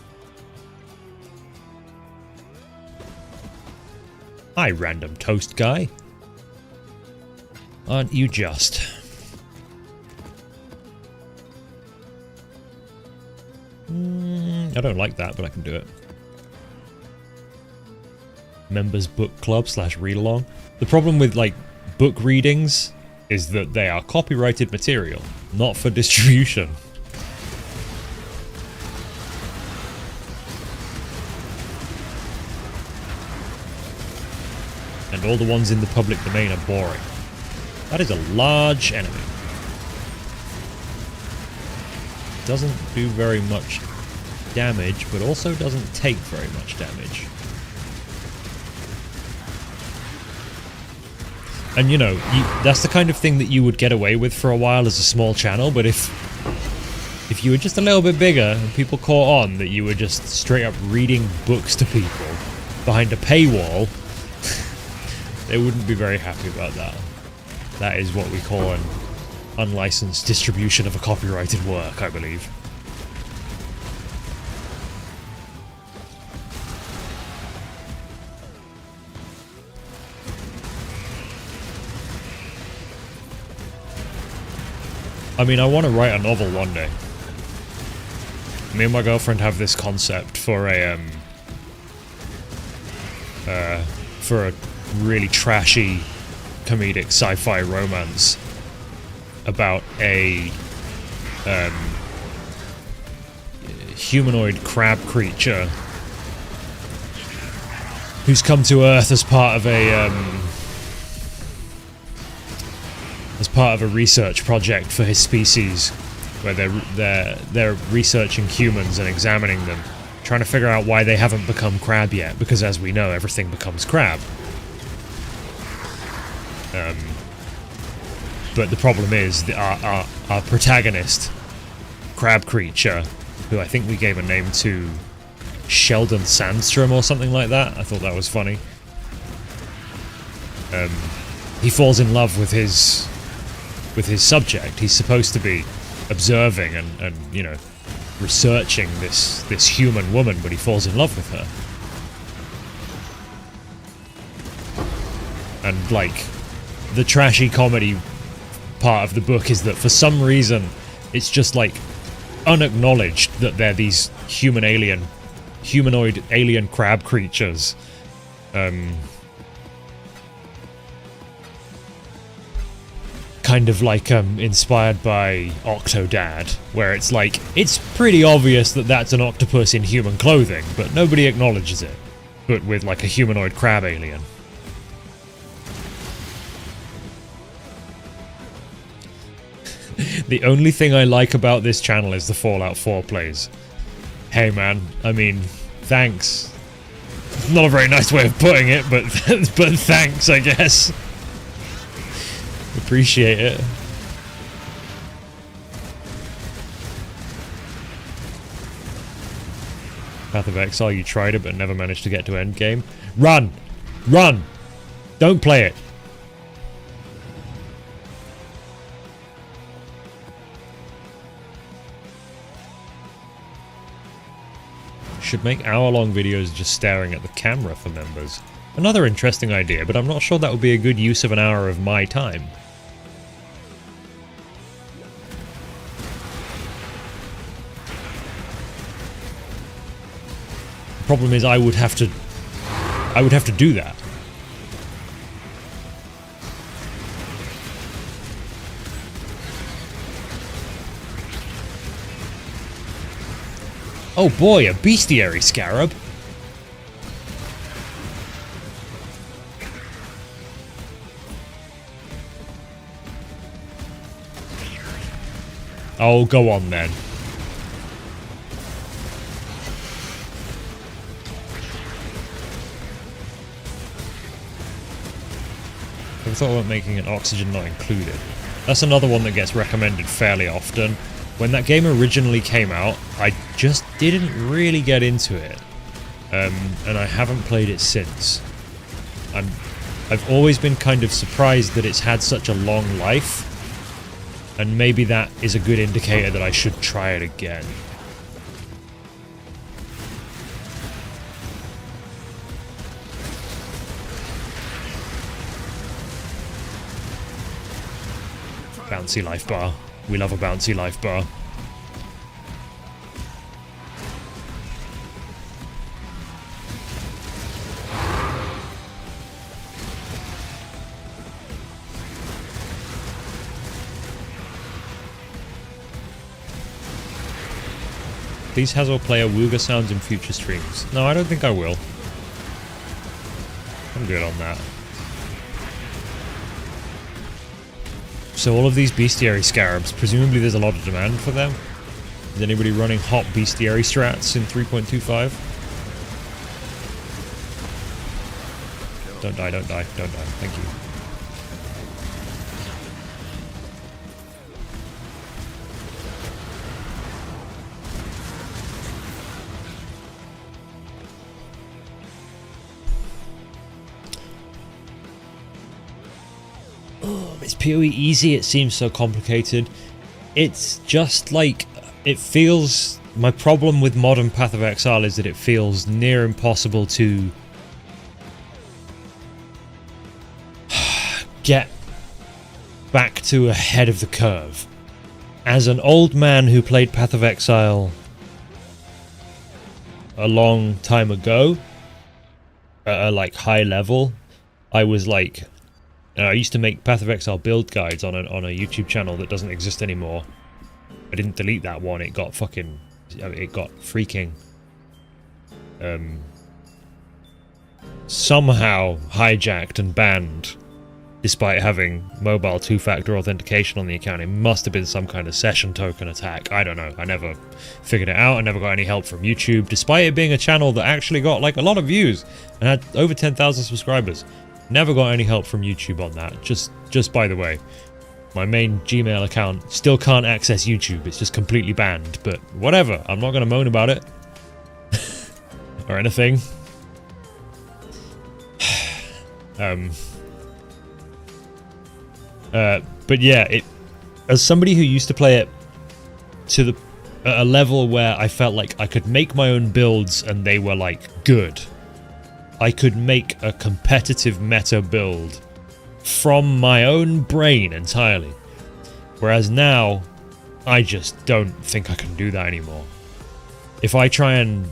Hi, random toast guy. Aren't you just? I don't like that, but I can do it. Members book club / read along. The problem with like book readings is that they are copyrighted material, not for distribution. And all the ones in the public domain are boring. That is a large enemy. Doesn't do very much damage, but also doesn't take very much damage. And you know, that's the kind of thing that you would get away with for a while as a small channel, but if you were just a little bit bigger and people caught on that you were just straight up reading books to people behind a paywall, they wouldn't be very happy about that. That is what we call an unlicensed distribution of a copyrighted work, I believe. I mean, I want to write a novel one day. Me and my girlfriend have this concept for a really trashy comedic sci-fi romance about a humanoid crab creature who's come to Earth as part of a research project for his species, where they're researching humans and examining them, trying to figure out why they haven't become crab yet, because as we know, everything becomes crab. But the problem is our protagonist, crab creature, who I think we gave a name to Sheldon Sandstrom or something like that. I thought that was funny. He falls in love with his subject. He's supposed to be observing and you know, researching this human woman, but he falls in love with her. And like, the trashy comedy part of the book is that for some reason it's just like unacknowledged that they're these humanoid alien crab creatures. Kind of like inspired by Octodad, where it's like, it's pretty obvious that that's an octopus in human clothing, but nobody acknowledges it. But with like a humanoid crab alien. The only thing I like about this channel is the Fallout 4 plays. Hey man, I mean, thanks. Not a very nice way of putting it, but thanks, I guess. Appreciate it. Path of Exile, you tried it but never managed to get to endgame. Run! Run! Don't play it! Should make hour-long videos just staring at the camera for members. Another interesting idea, but I'm not sure that would be a good use of an hour of my time. The problem is I would have to do that. Oh boy, a bestiary scarab. Oh, go on then. Ever thought about making an oxygen not included? That's another one that gets recommended fairly often. When that game originally came out, I just didn't really get into it. And I haven't played it since. I've always been kind of surprised that it's had such a long life. And maybe that is a good indicator that I should try it again. Bouncy life bar. We love a bouncy life bar. Please Hazel play a Wooga sounds in future streams. No, I don't think I will. I'm good on that. So all of these bestiary scarabs, presumably there's a lot of demand for them. Is anybody running hot bestiary strats in 3.25? Don't die, don't die, don't die. Thank you. Is PoE easy? It seems so complicated. It's just like, it feels... My problem with modern Path of Exile is that it feels near impossible to get back to ahead of the curve. As an old man who played Path of Exile a long time ago, at a like high level, I was like... I used to make Path of Exile build guides on a YouTube channel that doesn't exist anymore. I didn't delete that one. It got fucking... It got freaking... somehow hijacked and banned, despite having mobile two-factor authentication on the account. It must have been some kind of session token attack. I don't know. I never figured it out. I never got any help from YouTube, despite it being a channel that actually got like a lot of views and had over 10,000 subscribers. Never got any help from YouTube on that. Just by the way, my main Gmail account still can't access YouTube. It's just completely banned. But whatever. I'm not going to moan about it. Or anything. But yeah, as somebody who used to play it to a level where I felt like I could make my own builds and they were like good. I could make a competitive meta build from my own brain entirely. Whereas now, I just don't think I can do that anymore. If I try and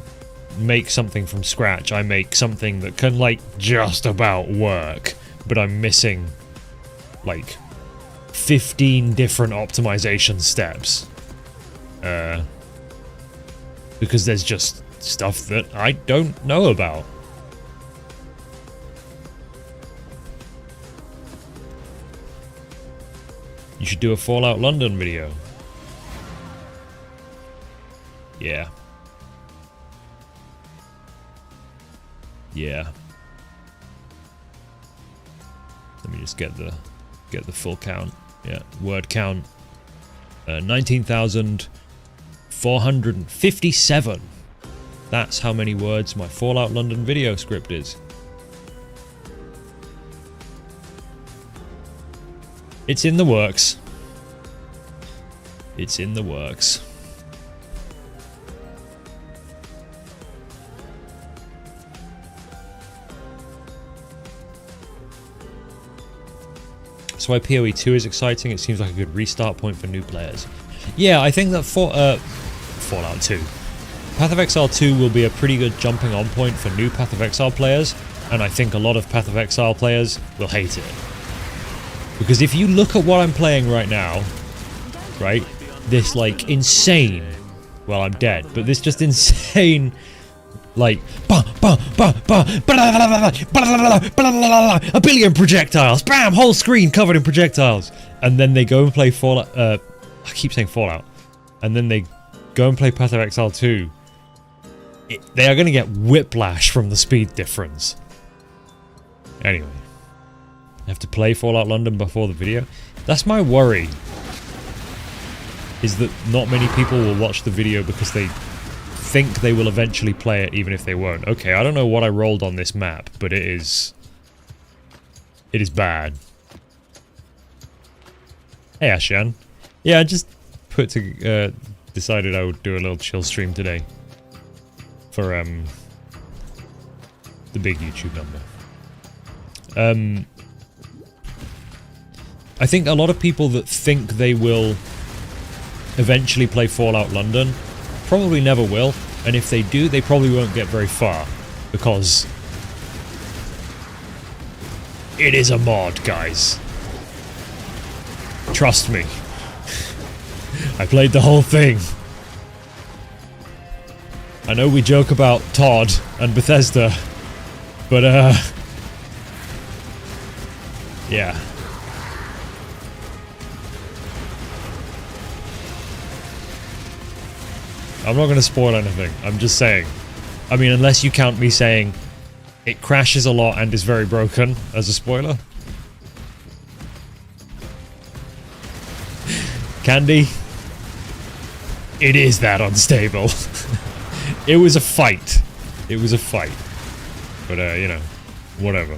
make something from scratch, I make something that can like just about work, but I'm missing like 15 different optimization steps. Because there's just stuff that I don't know about. You should do a Fallout London video. Yeah. Yeah. Let me just get the full count. Yeah, word count. 19,457. That's how many words my Fallout London video script is. It's in the works. It's in the works. That's why PoE 2 is exciting. It seems like a good restart point for new players. Yeah, I think that Fallout 2. Path of Exile 2 will be a pretty good jumping on point for new Path of Exile players, and I think a lot of Path of Exile players will hate it. Because if you look at what I'm playing right now, right, this like insane, well I'm dead, but this just insane, like, a billion projectiles, bam, whole screen covered in projectiles, and then they go and play Fallout, I keep saying Fallout, and then they go and play Path of Exile 2, they are going to get whiplash from the speed difference. Anyway. I have to play Fallout London before the video. That's my worry. Is that not many people will watch the video because they think they will eventually play it even if they won't. Okay, I don't know what I rolled on this map, but it is bad. Hey Ashan. Yeah, I just decided I would do a little chill stream today. For the big YouTube number. I think a lot of people that think they will eventually play Fallout London probably never will, and if they do, they probably won't get very far, because it is a mod, guys. Trust me. I played the whole thing. I know we joke about Todd and Bethesda, but yeah. I'm not going to spoil anything, I'm just saying. I mean, unless you count me saying it crashes a lot and is very broken as a spoiler. Candy, it is that unstable. It was a fight. It was a fight. But, you know, whatever.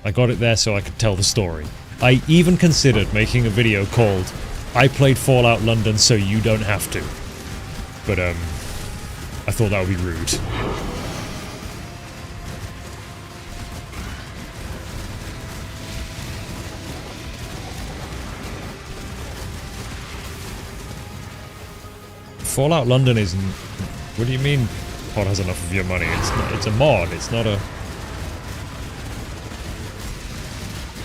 I got it there so I could tell the story. I even considered making a video called I Played Fallout London So You Don't Have To. But, I thought that would be rude. Fallout London isn't... What do you mean Pod has enough of your money? It's a mod, it's not a...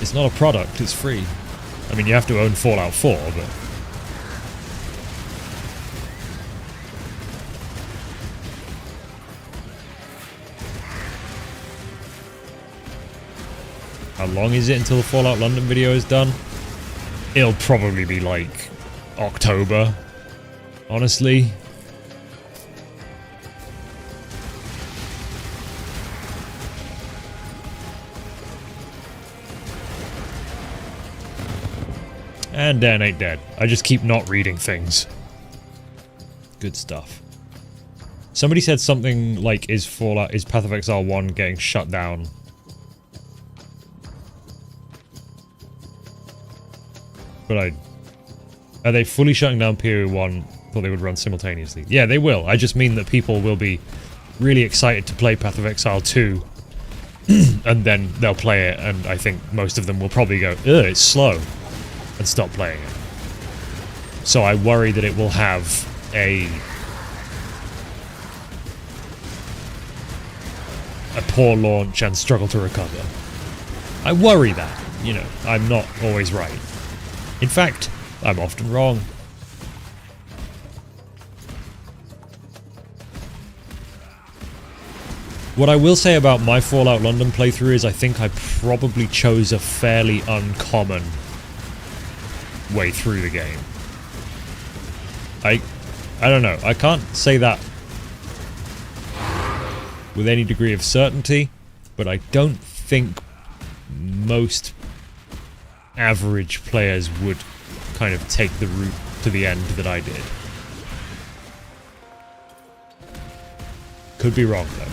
It's not a product, it's free. I mean, you have to own Fallout 4, but... How long is it until the Fallout London video is done? It'll probably be like October, honestly. And Dan ain't dead. I just keep not reading things. Good stuff. Somebody said something like, is Path of Exile 1 getting shut down? But are they fully shutting down Period 1? Thought they would run simultaneously. Yeah, they will. I just mean that people will be really excited to play Path of Exile 2. And then they'll play it, and I think most of them will probably go, ugh, it's slow, and stop playing it. So I worry that it will have a poor launch and struggle to recover. I worry that, you know, I'm not always right. In fact, I'm often wrong. What I will say about my Fallout London playthrough is I think I probably chose a fairly uncommon way through the game. I don't know. I can't say that with any degree of certainty, but I don't think most average players would kind of take the route to the end that I did. Could be wrong, though.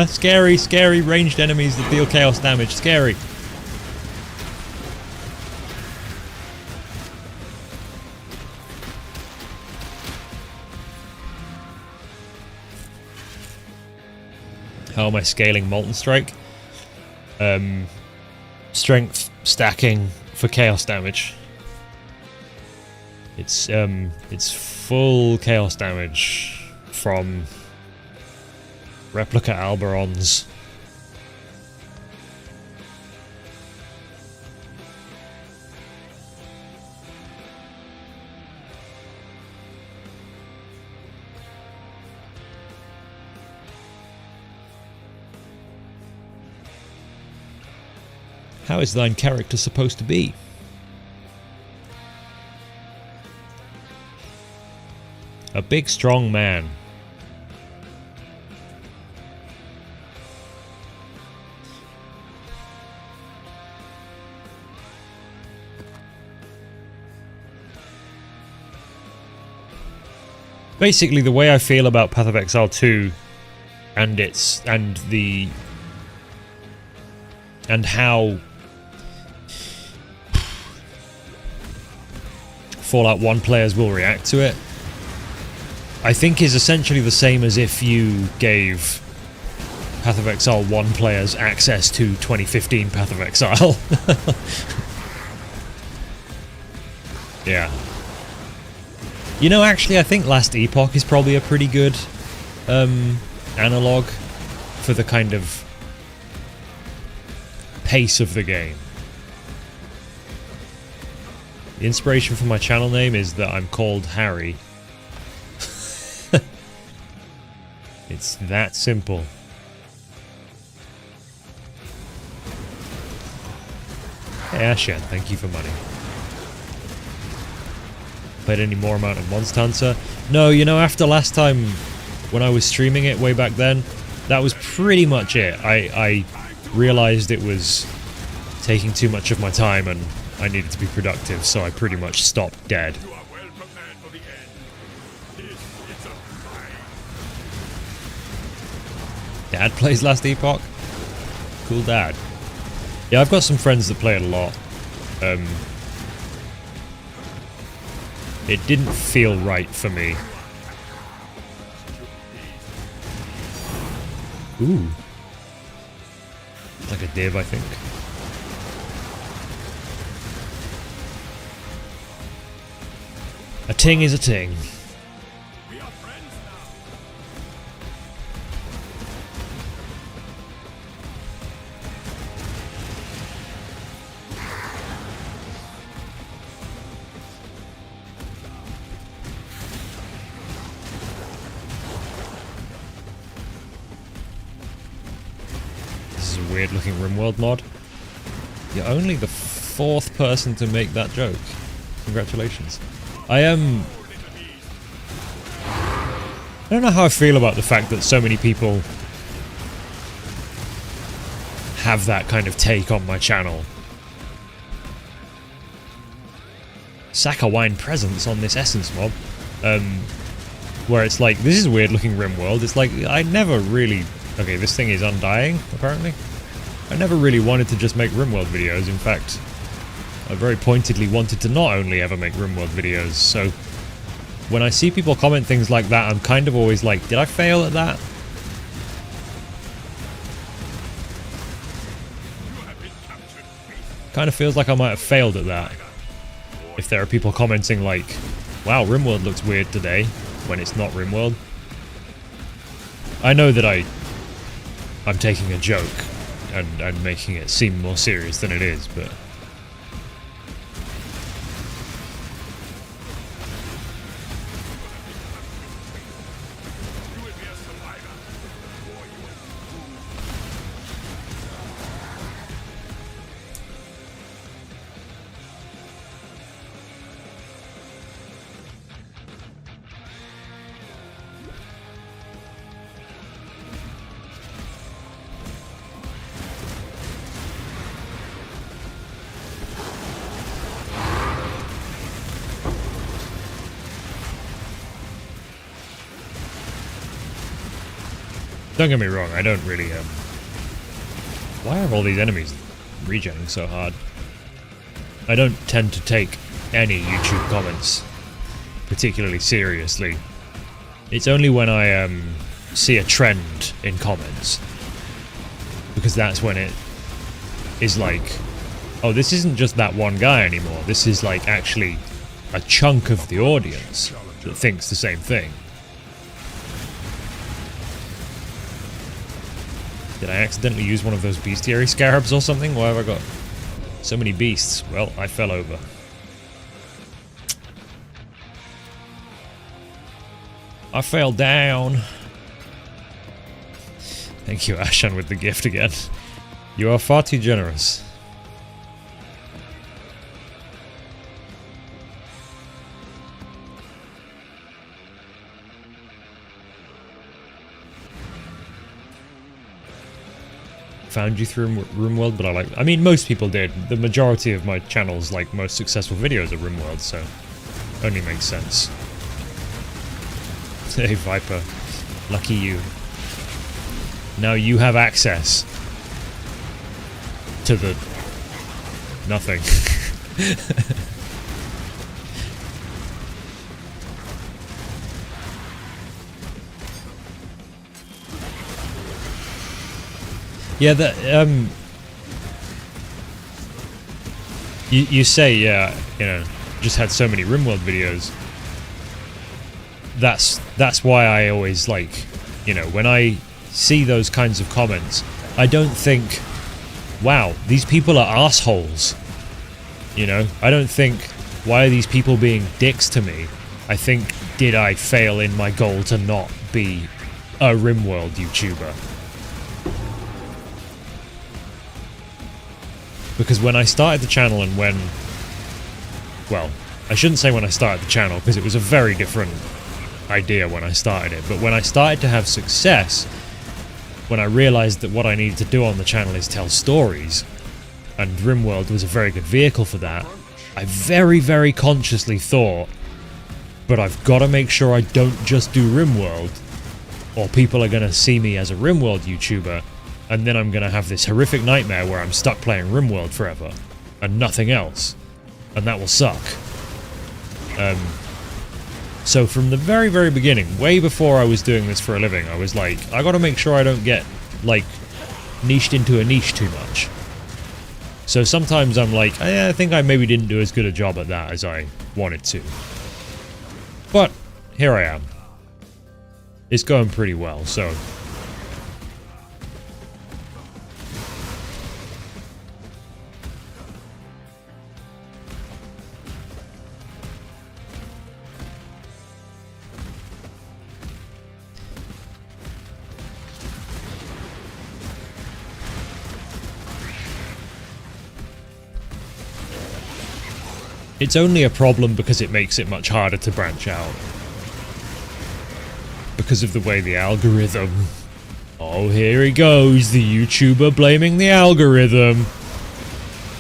Scary, scary ranged enemies that deal chaos damage. Scary. How am I scaling Molten Strike? Strength stacking for chaos damage. It's full chaos damage from replica Alberons. How is thine character supposed to be? A big, strong man. Basically, the way I feel about Path of Exile 2 and how Fallout 1 players will react to it, I think is essentially the same as if you gave Path of Exile 1 players access to 2015 Path of Exile. Yeah. You know, actually, I think Last Epoch is probably a pretty good analog for the kind of pace of the game. The inspiration for my channel name is that I'm called Harry. It's that simple. Hey Ashen, thank you for money. Played any more amount of Monster Hunter? No, you know, after last time when I was streaming it way back then, that was pretty much it. I realized it was taking too much of my time and I needed to be productive, so I pretty much stopped dead. You are well prepared for the end. This is a fight. Dad plays Last Epoch? Cool dad. Yeah, I've got some friends that play it a lot. It didn't feel right for me. Ooh. Like a div, I think. A ting is a ting. We are friends now. This is a weird looking RimWorld mod. You're only the 4th person to make that joke. Congratulations. I don't know how I feel about the fact that so many people have that kind of take on my channel. Saccharine presence on this Essence mob. Where it's like, this is a weird looking RimWorld. It's like, I never really... Okay, this thing is undying, apparently. I never really wanted to just make RimWorld videos. In fact, I very pointedly wanted to not only ever make RimWorld videos, so when I see people comment things like that, I'm kind of always like, did I fail at that? Kind of feels like I might have failed at that. If there are people commenting like, wow, RimWorld looks weird today, when it's not RimWorld. I know that I'm taking a joke and making it seem more serious than it is, but... Don't get me wrong, I don't really, why are all these enemies regenning so hard? I don't tend to take any YouTube comments particularly seriously. It's only when I, see a trend in comments. Because that's when it is like, oh, this isn't just that one guy anymore. This is like actually a chunk of the audience that thinks the same thing. Did I accidentally use one of those bestiary scarabs or something? Why have I got so many beasts? Well, I fell over. I fell down. Thank you, Ashan, with the gift again. You are far too generous. found you through RimWorld, but I mean, most people did. The majority of my channel's like most successful videos are RimWorld, so only makes sense. Hey Viper, lucky you. Now you have access to the nothing. Yeah, that you say, yeah, you know, just had so many RimWorld videos. That's why I always like, you know, when I see those kinds of comments, I don't think, wow, these people are assholes. You know, I don't think, why are these people being dicks to me? I think, did I fail in my goal to not be a RimWorld YouTuber? Because when I started the channel and when... Well, I shouldn't say when I started the channel, because it was a very different idea when I started it. But when I started to have success, when I realized that what I needed to do on the channel is tell stories, and RimWorld was a very good vehicle for that, I very, very consciously thought, but I've got to make sure I don't just do RimWorld, or people are going to see me as a RimWorld YouTuber, and then I'm going to have this horrific nightmare where I'm stuck playing RimWorld forever, and nothing else, and that will suck. So from the very, very beginning, way before I was doing this for a living, I was like, I got to make sure I don't get, like, niched into a niche too much. So sometimes I'm like, I think I maybe didn't do as good a job at that as I wanted to. But here I am. It's going pretty well, so... It's only a problem because it makes it much harder to branch out. Because of the way the algorithm... Oh, here he goes, the YouTuber blaming the algorithm.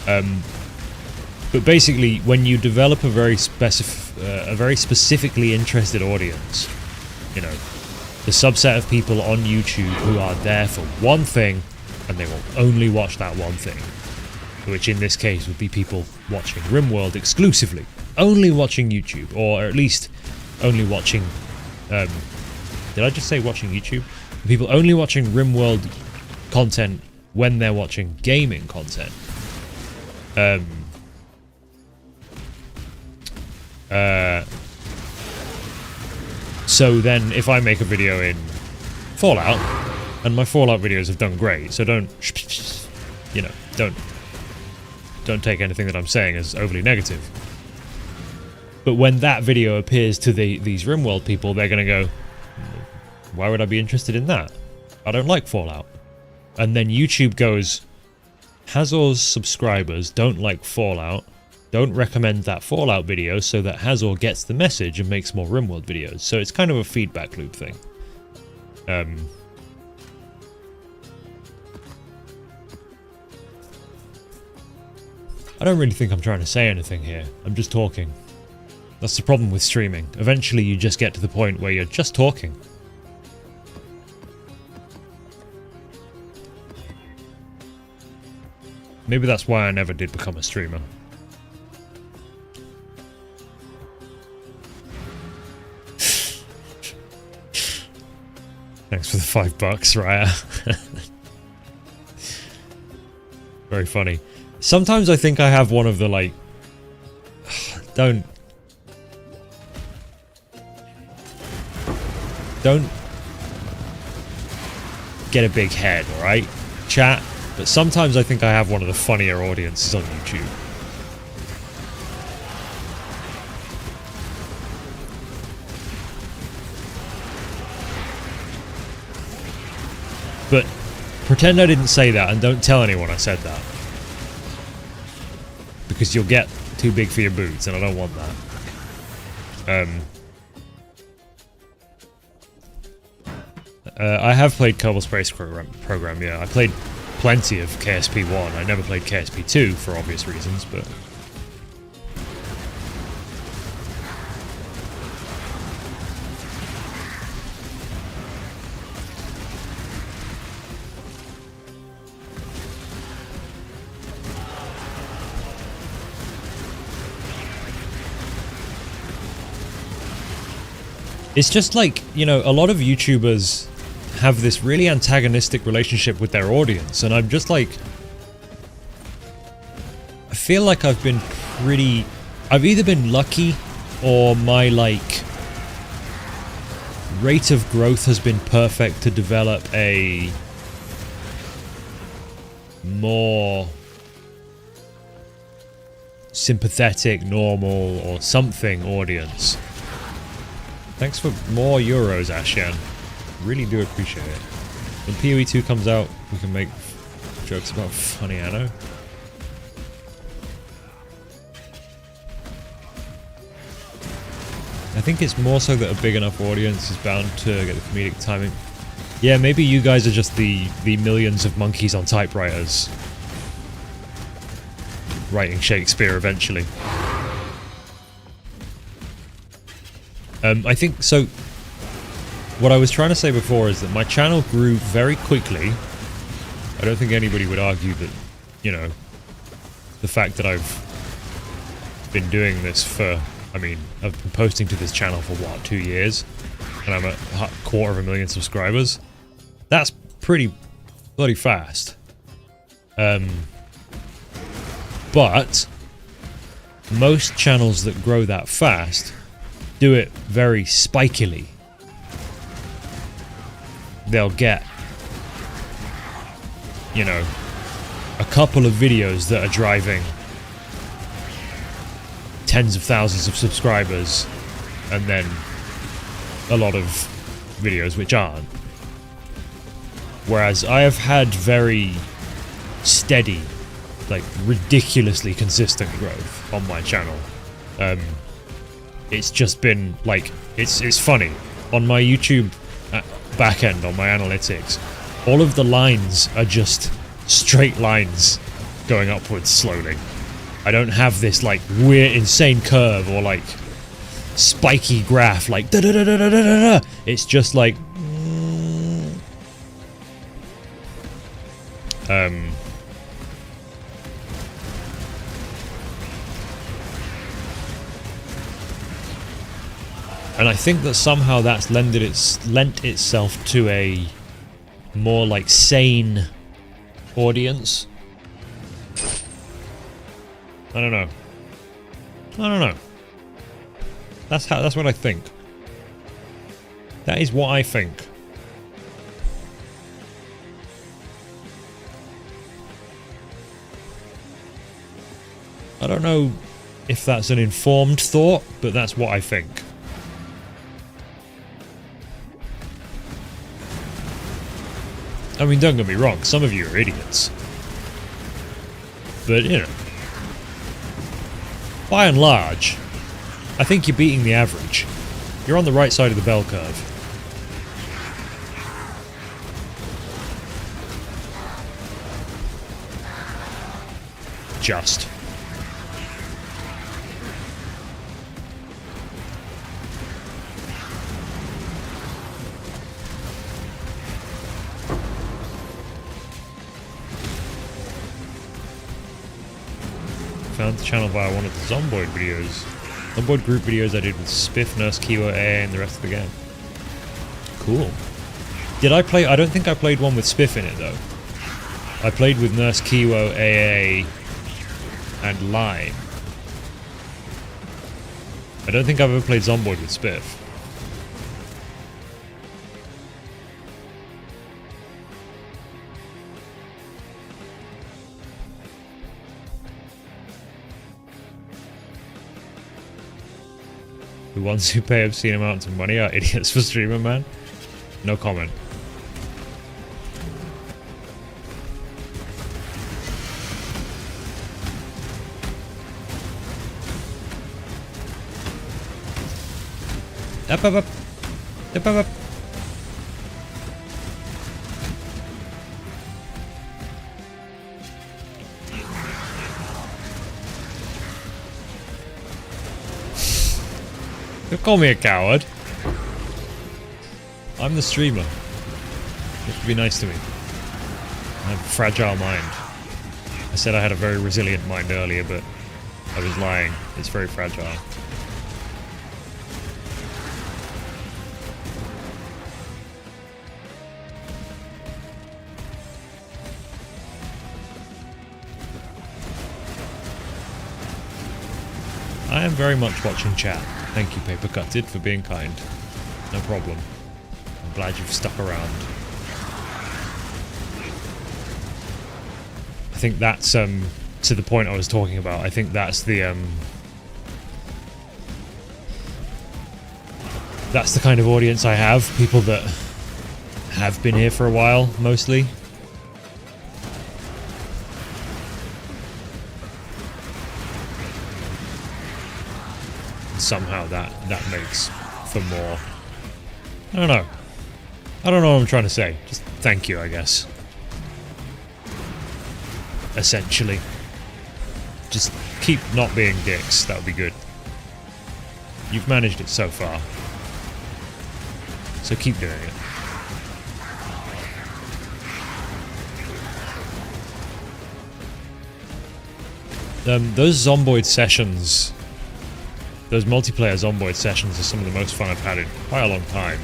But basically, when you develop a very specifically interested audience, you know, the subset of people on YouTube who are there for one thing, and they will only watch that one thing. Which in this case would be people watching RimWorld exclusively. Only watching YouTube, or at least only watching... did I just say watching YouTube? People only watching RimWorld content when they're watching gaming content. So then if I make a video in Fallout, and my Fallout videos have done great, so don't... You know, don't take anything that I'm saying as overly negative. But when that video appears to these RimWorld people, they're going to go, why would I be interested in that? I don't like Fallout. And then YouTube goes, Hazor's subscribers don't like Fallout, don't recommend that Fallout video so that Hazor gets the message and makes more RimWorld videos. So it's kind of a feedback loop thing. I don't really think I'm trying to say anything here. I'm just talking. That's the problem with streaming. Eventually you just get to the point where you're just talking. Maybe that's why I never did become a streamer. Thanks for the $5, Raya. Very funny. Sometimes I think I have one of the, like... Don't get a big head, alright? Chat. But sometimes I think I have one of the funnier audiences on YouTube. But pretend I didn't say that and don't tell anyone I said that. Because you'll get too big for your boots, and I don't want that. I have played Kerbal Space Program, yeah. I played plenty of KSP 1. I never played KSP 2 for obvious reasons, but... It's just like, you know, a lot of YouTubers have this really antagonistic relationship with their audience, and I'm just like... I feel like I've been pretty... I've either been lucky, or my, like, rate of growth has been perfect to develop a more sympathetic, normal, or something audience. Thanks for more euros, Ashan. Really do appreciate it. When PoE 2 comes out, we can make jokes about funny Anno. I think it's more so that a big enough audience is bound to get the comedic timing. Yeah, maybe you guys are just the millions of monkeys on typewriters writing Shakespeare eventually. I think, so, what I was trying to say before is that my channel grew very quickly. I don't think anybody would argue that, you know, the fact that I've been doing this for, I mean, I've been posting to this channel for, what, 2 years? And I'm at 250,000 subscribers? That's pretty bloody fast. But most channels that grow that fast do it very spikily. They'll get, you know, a couple of videos that are driving tens of thousands of subscribers, and then a lot of videos which aren't. Whereas I have had very steady, like ridiculously consistent growth on my channel. It's just been like, it's funny. On my YouTube backend, on my analytics, all of the lines are just straight lines going upwards slowly. I don't have this like weird insane curve or like spiky graph like da da da da da da da. It's just like and I think that somehow that's lent itself to a more like sane audience. I don't know. That's what I think. That is what I think. I don't know if that's an informed thought, but that's what I think. I mean, don't get me wrong, some of you are idiots. But, you know, by and large, I think you're beating the average. You're on the right side of the bell curve. Just. Found the channel via one of the Zomboid videos. Zomboid group videos I did with Spiff, Nurse, Kiwo, AA, and the rest of the gang. Cool. Did I play... I don't think I played one with Spiff in it, though. I played with Nurse, Kiwo, AA, and Lime. I don't think I've ever played Zomboid with Spiff. The ones who pay obscene amounts of money are idiots for streamer, man. No comment. Up, up, up. Up, up, up. Don't call me a coward. I'm the streamer. You have to be nice to me. I have a fragile mind. I said I had a very resilient mind earlier, but I was lying. It's very fragile. I am very much watching chat. Thank you, Paper Cutted, for being kind. No problem. I'm glad you've stuck around. I think that's, to the point I was talking about, I think that's the kind of audience I have. People that have been here for a while, mostly. Somehow that makes for more. I don't know. I don't know what I'm trying to say. Just thank you, I guess. Essentially. Just keep not being dicks. That would be good. You've managed it so far. So keep doing it. Those Zomboid sessions... Those multiplayer Zomboid sessions are some of the most fun I've had in quite a long time.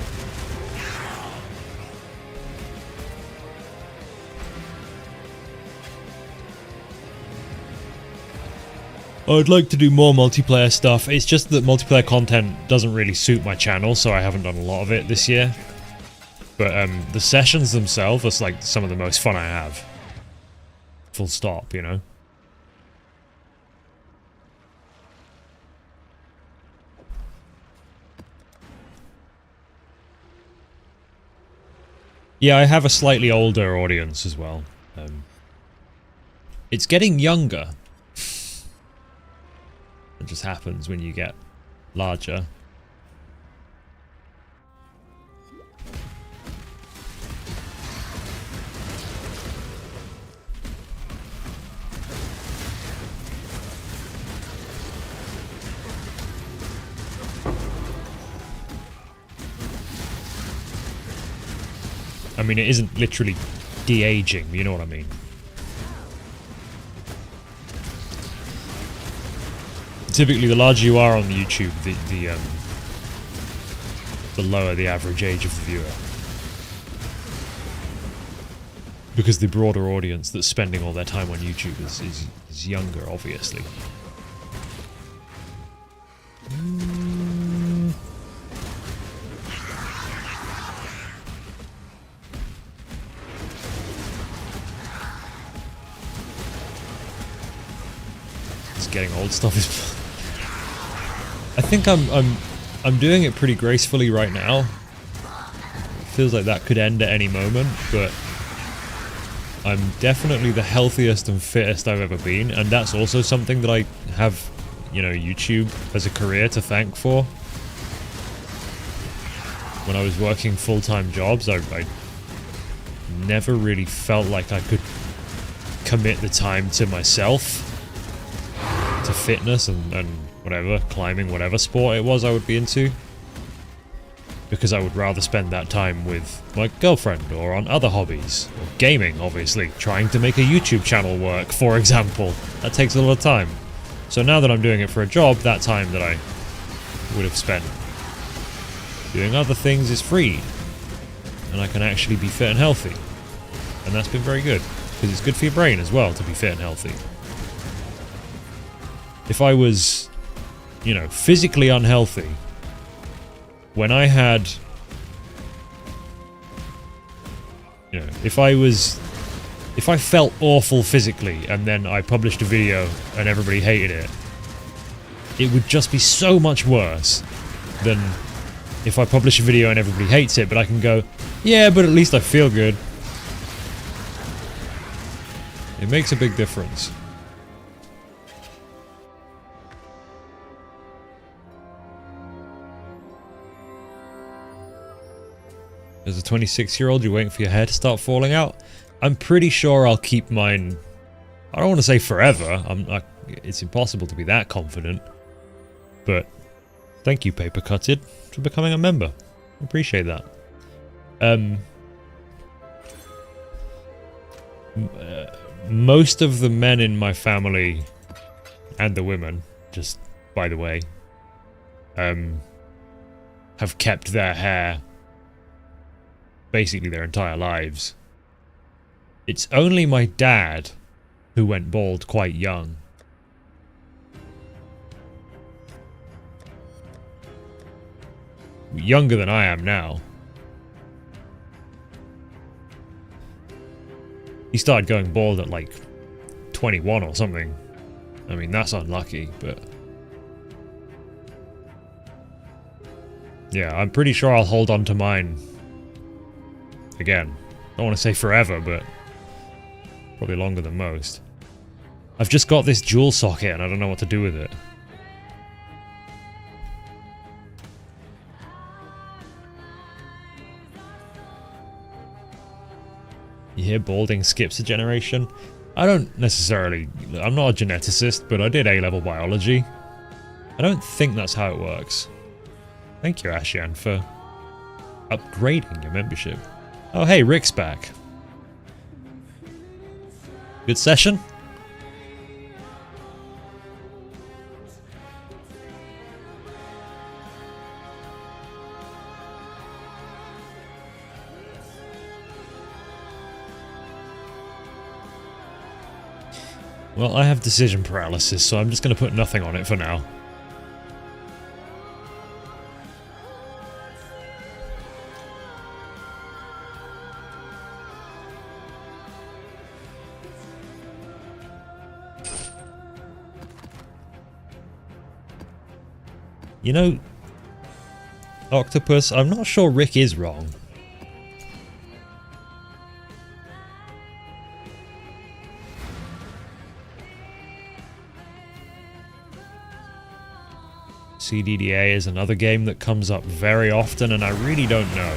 I'd like to do more multiplayer stuff. It's just that multiplayer content doesn't really suit my channel, so I haven't done a lot of it this year. But the sessions themselves are like some of the most fun I have. Full stop, you know? Yeah, I have a slightly older audience as well. It's getting younger. It just happens when you get larger. I mean, it isn't literally de-aging, you know what I mean? Typically, the larger you are on YouTube, the lower the average age of the viewer. Because the broader audience that's spending all their time on YouTube is younger, obviously. Getting old stuff is... I think I'm doing it pretty gracefully right now. It feels like that could end at any moment, but I'm definitely the healthiest and fittest I've ever been, and that's also something that I have, you know, YouTube as a career to thank for. When I was working full-time jobs, I never really felt like I could commit the time to myself, to fitness and whatever, climbing, whatever sport it was I would be into. Because I would rather spend that time with my girlfriend or on other hobbies. Or gaming, obviously. Trying to make a YouTube channel work, for example. That takes a lot of time. So now that I'm doing it for a job, that time that I would have spent doing other things is freed. And I can actually be fit and healthy. And that's been very good. Because it's good for your brain as well to be fit and healthy. If I was, you know, physically unhealthy, when I had, you know, if I felt awful physically and then I published a video and everybody hated it, it would just be so much worse than if I publish a video and everybody hates it, but I can go, yeah, but at least I feel good. It makes a big difference. As a 26-year-old, you're waiting for your hair to start falling out? I'm pretty sure I'll keep mine... I don't want to say forever. It's impossible to be that confident. But Thank you, Paper Cutted, for becoming a member. Appreciate that. Most of the men in my family, and the women, just by the way, have kept their hair basically their entire lives. It's only my dad who went bald quite young. Younger than I am now. He started going bald at like 21 or something. I mean, that's unlucky, but... yeah, I'm pretty sure I'll hold on to mine. Again, I don't want to say forever, but... probably longer than most. I've just got this dual socket and I don't know what to do with it. You hear balding skips a generation? I don't necessarily... I'm not a geneticist, but I did A-level biology. I don't think that's how it works. Thank you, Ashian, for upgrading your membership. Oh, hey, Rick's back. Good session? Well, I have decision paralysis, so I'm just going to put nothing on it for now. You know, Octopus, I'm not sure Rick is wrong. CDDA is another game that comes up very often, and I really don't know.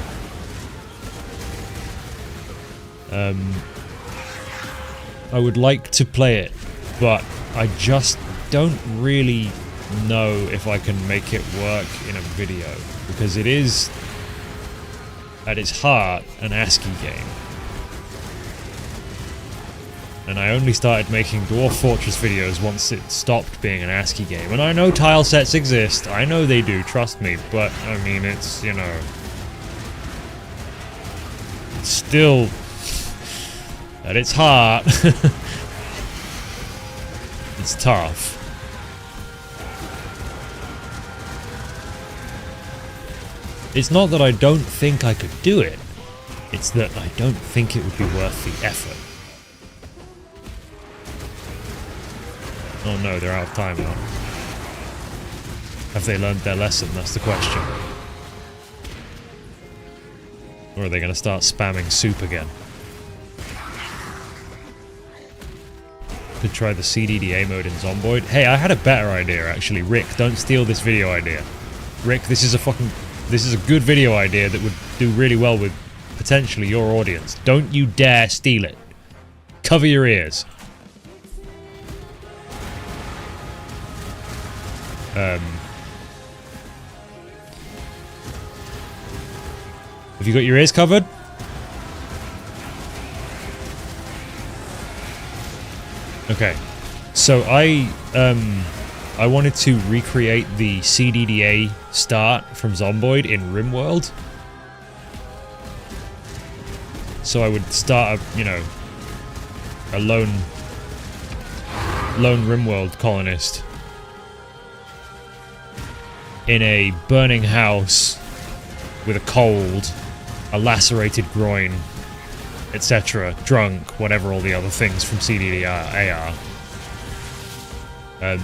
I would like to play it, but I just don't really know if I can make it work in a video, because it is, at its heart, an ASCII game. And I only started making Dwarf Fortress videos once it stopped being an ASCII game. And I know tile sets exist, I know they do, trust me, but, I mean, it's, you know... it's still... at its heart... it's tough. It's not that I don't think I could do it, it's that I don't think it would be worth the effort. Oh no, they're out of time now. Have they learned their lesson? That's the question. Or are they going to start spamming soup again? Could try the CDDA mode in Zomboid. Hey, I had a better idea actually. Rick, don't steal this video idea. Rick, this is a good video idea that would do really well with potentially your audience. Don't you dare steal it. Cover your ears. Have you got your ears covered? Okay. So I wanted to recreate the CDDA start from Zomboid in RimWorld. So I would start a, you know, a lone RimWorld colonist in a burning house with a cold, a lacerated groin, etc., drunk, whatever all the other things from CDDA are.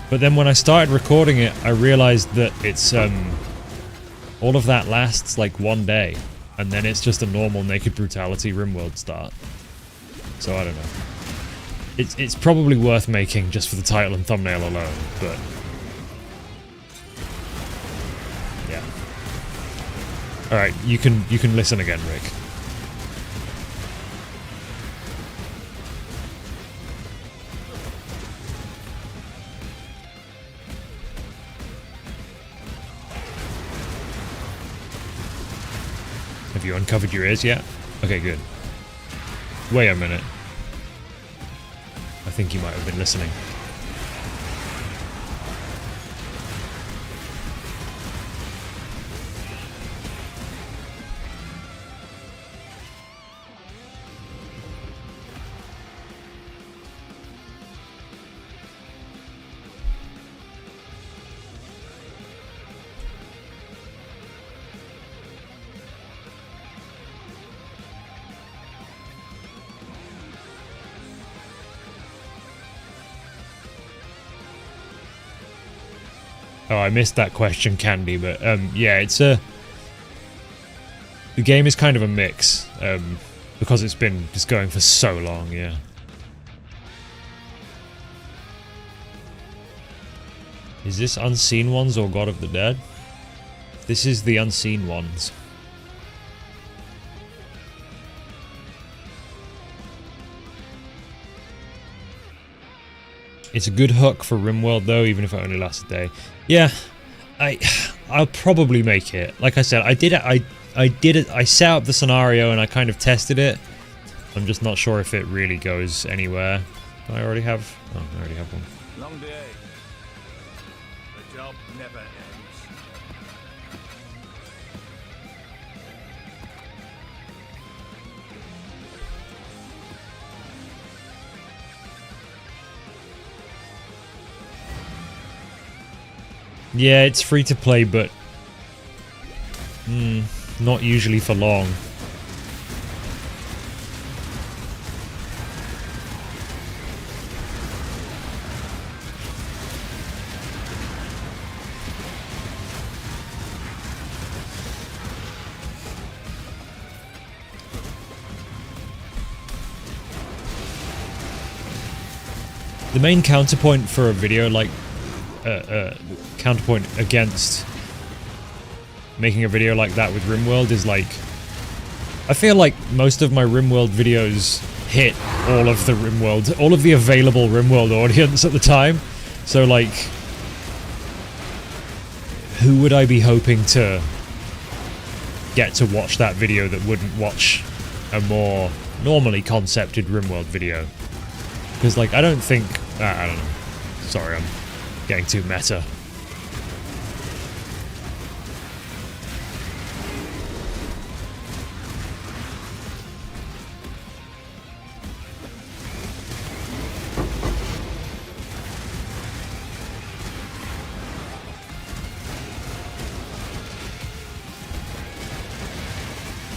But then when I started recording it, I realized that it's, all of that lasts like one day, and then it's just a normal Naked Brutality RimWorld start. So I don't know. It's probably worth making just for the title and thumbnail alone, but... yeah. Alright, you can listen again, Rick. Have you uncovered your ears yet? Okay, good. Wait a minute. I think you might have been listening. Oh, I missed that question, Candy, but yeah, it's the game is kind of a mix, because it's been just going for so long, yeah. Is this Unseen Ones or God of the Dead? This is the Unseen Ones. It's a good hook for RimWorld though, even if it only lasts a day. Yeah, I'll probably make it. Like I said, I did it. I set up the scenario and I kind of tested it. I'm just not sure if it really goes anywhere. Do I already have? Oh, I already have one. Long day. The job never ends. Yeah, it's free to play, but not usually for long. The main counterpoint for a video like counterpoint against making a video like that with RimWorld is like, I feel like most of my RimWorld videos hit all of the available RimWorld audience at the time. So like, who would I be hoping to get to watch that video that wouldn't watch a more normally concepted RimWorld video? Because like, I don't think, I don't know. Sorry, I'm getting too meta.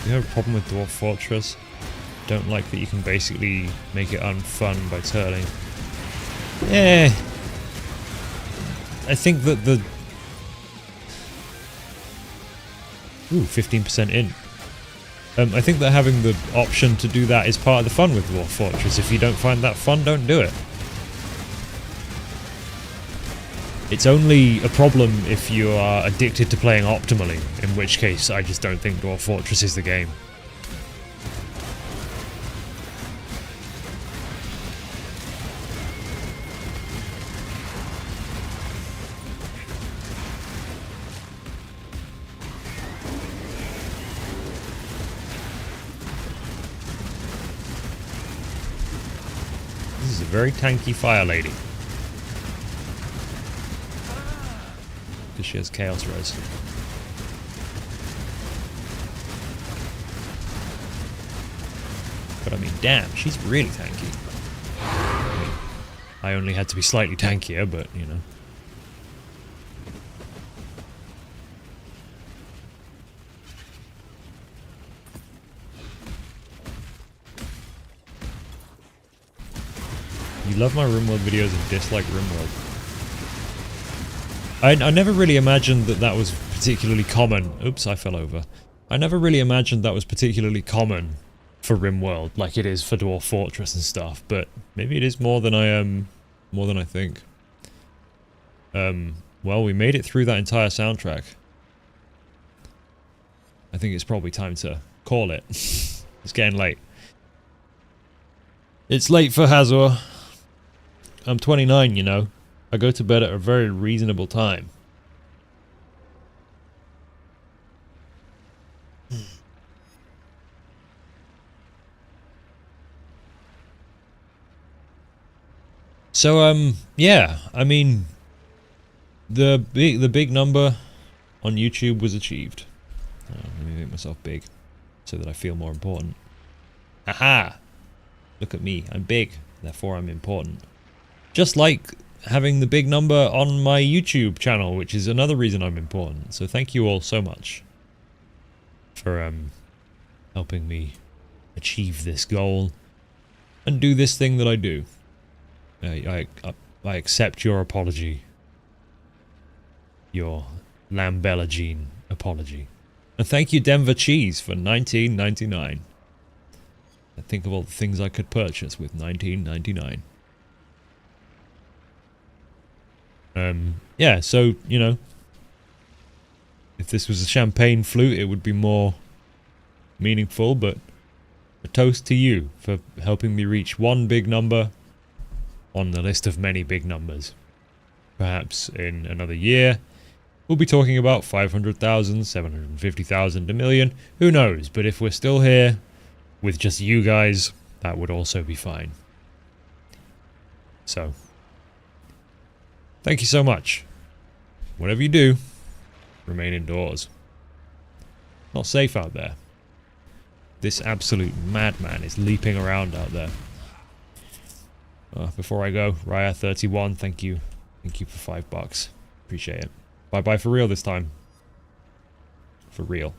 You have a problem with Dwarf Fortress? Don't like that you can basically make it unfun by turning. Yeah. I think that the... Ooh, 15% in. I think that having the option to do that is part of the fun with Dwarf Fortress. If you don't find that fun, don't do it. It's only a problem if you are addicted to playing optimally, in which case I just don't think Dwarf Fortress is the game. This is a very tanky fire lady. Because she has Chaos Res. But I mean, damn, she's really tanky. I mean, I only had to be slightly tankier, but, you know. You love my RimWorld videos and dislike RimWorld. I never really imagined that that was particularly common. Oops, I fell over. I never really imagined that was particularly common for RimWorld, like it is for Dwarf Fortress and stuff. But maybe it is more than I think. Well, we made it through that entire soundtrack. I think it's probably time to call it. It's getting late. It's late for Hazor. I'm 29, you know. I go to bed at a very reasonable time. So, yeah, I mean, the big number on YouTube was achieved. Let me make myself big so that I feel more important. Aha! Look at me, I'm big, therefore I'm important. Just like having the big number on my YouTube channel, which is another reason I'm important. So thank you all so much for helping me achieve this goal and do this thing that I do. I accept your apology. Your Lambella Jean apology. And thank you Denver Cheese for $19.99. I think of all the things I could purchase with $19.99. Yeah, so, you know, if this was a champagne flute, it would be more meaningful, but a toast to you for helping me reach one big number on the list of many big numbers. Perhaps in another year, we'll be talking about 500,000, 750,000, a million, who knows, but if we're still here with just you guys, that would also be fine. So, thank you so much. Whatever you do, remain indoors. Not safe out there. This absolute madman is leaping around out there. Before I go, Raya31, thank you. Thank you for $5. Appreciate it. Bye-bye for real this time. For real.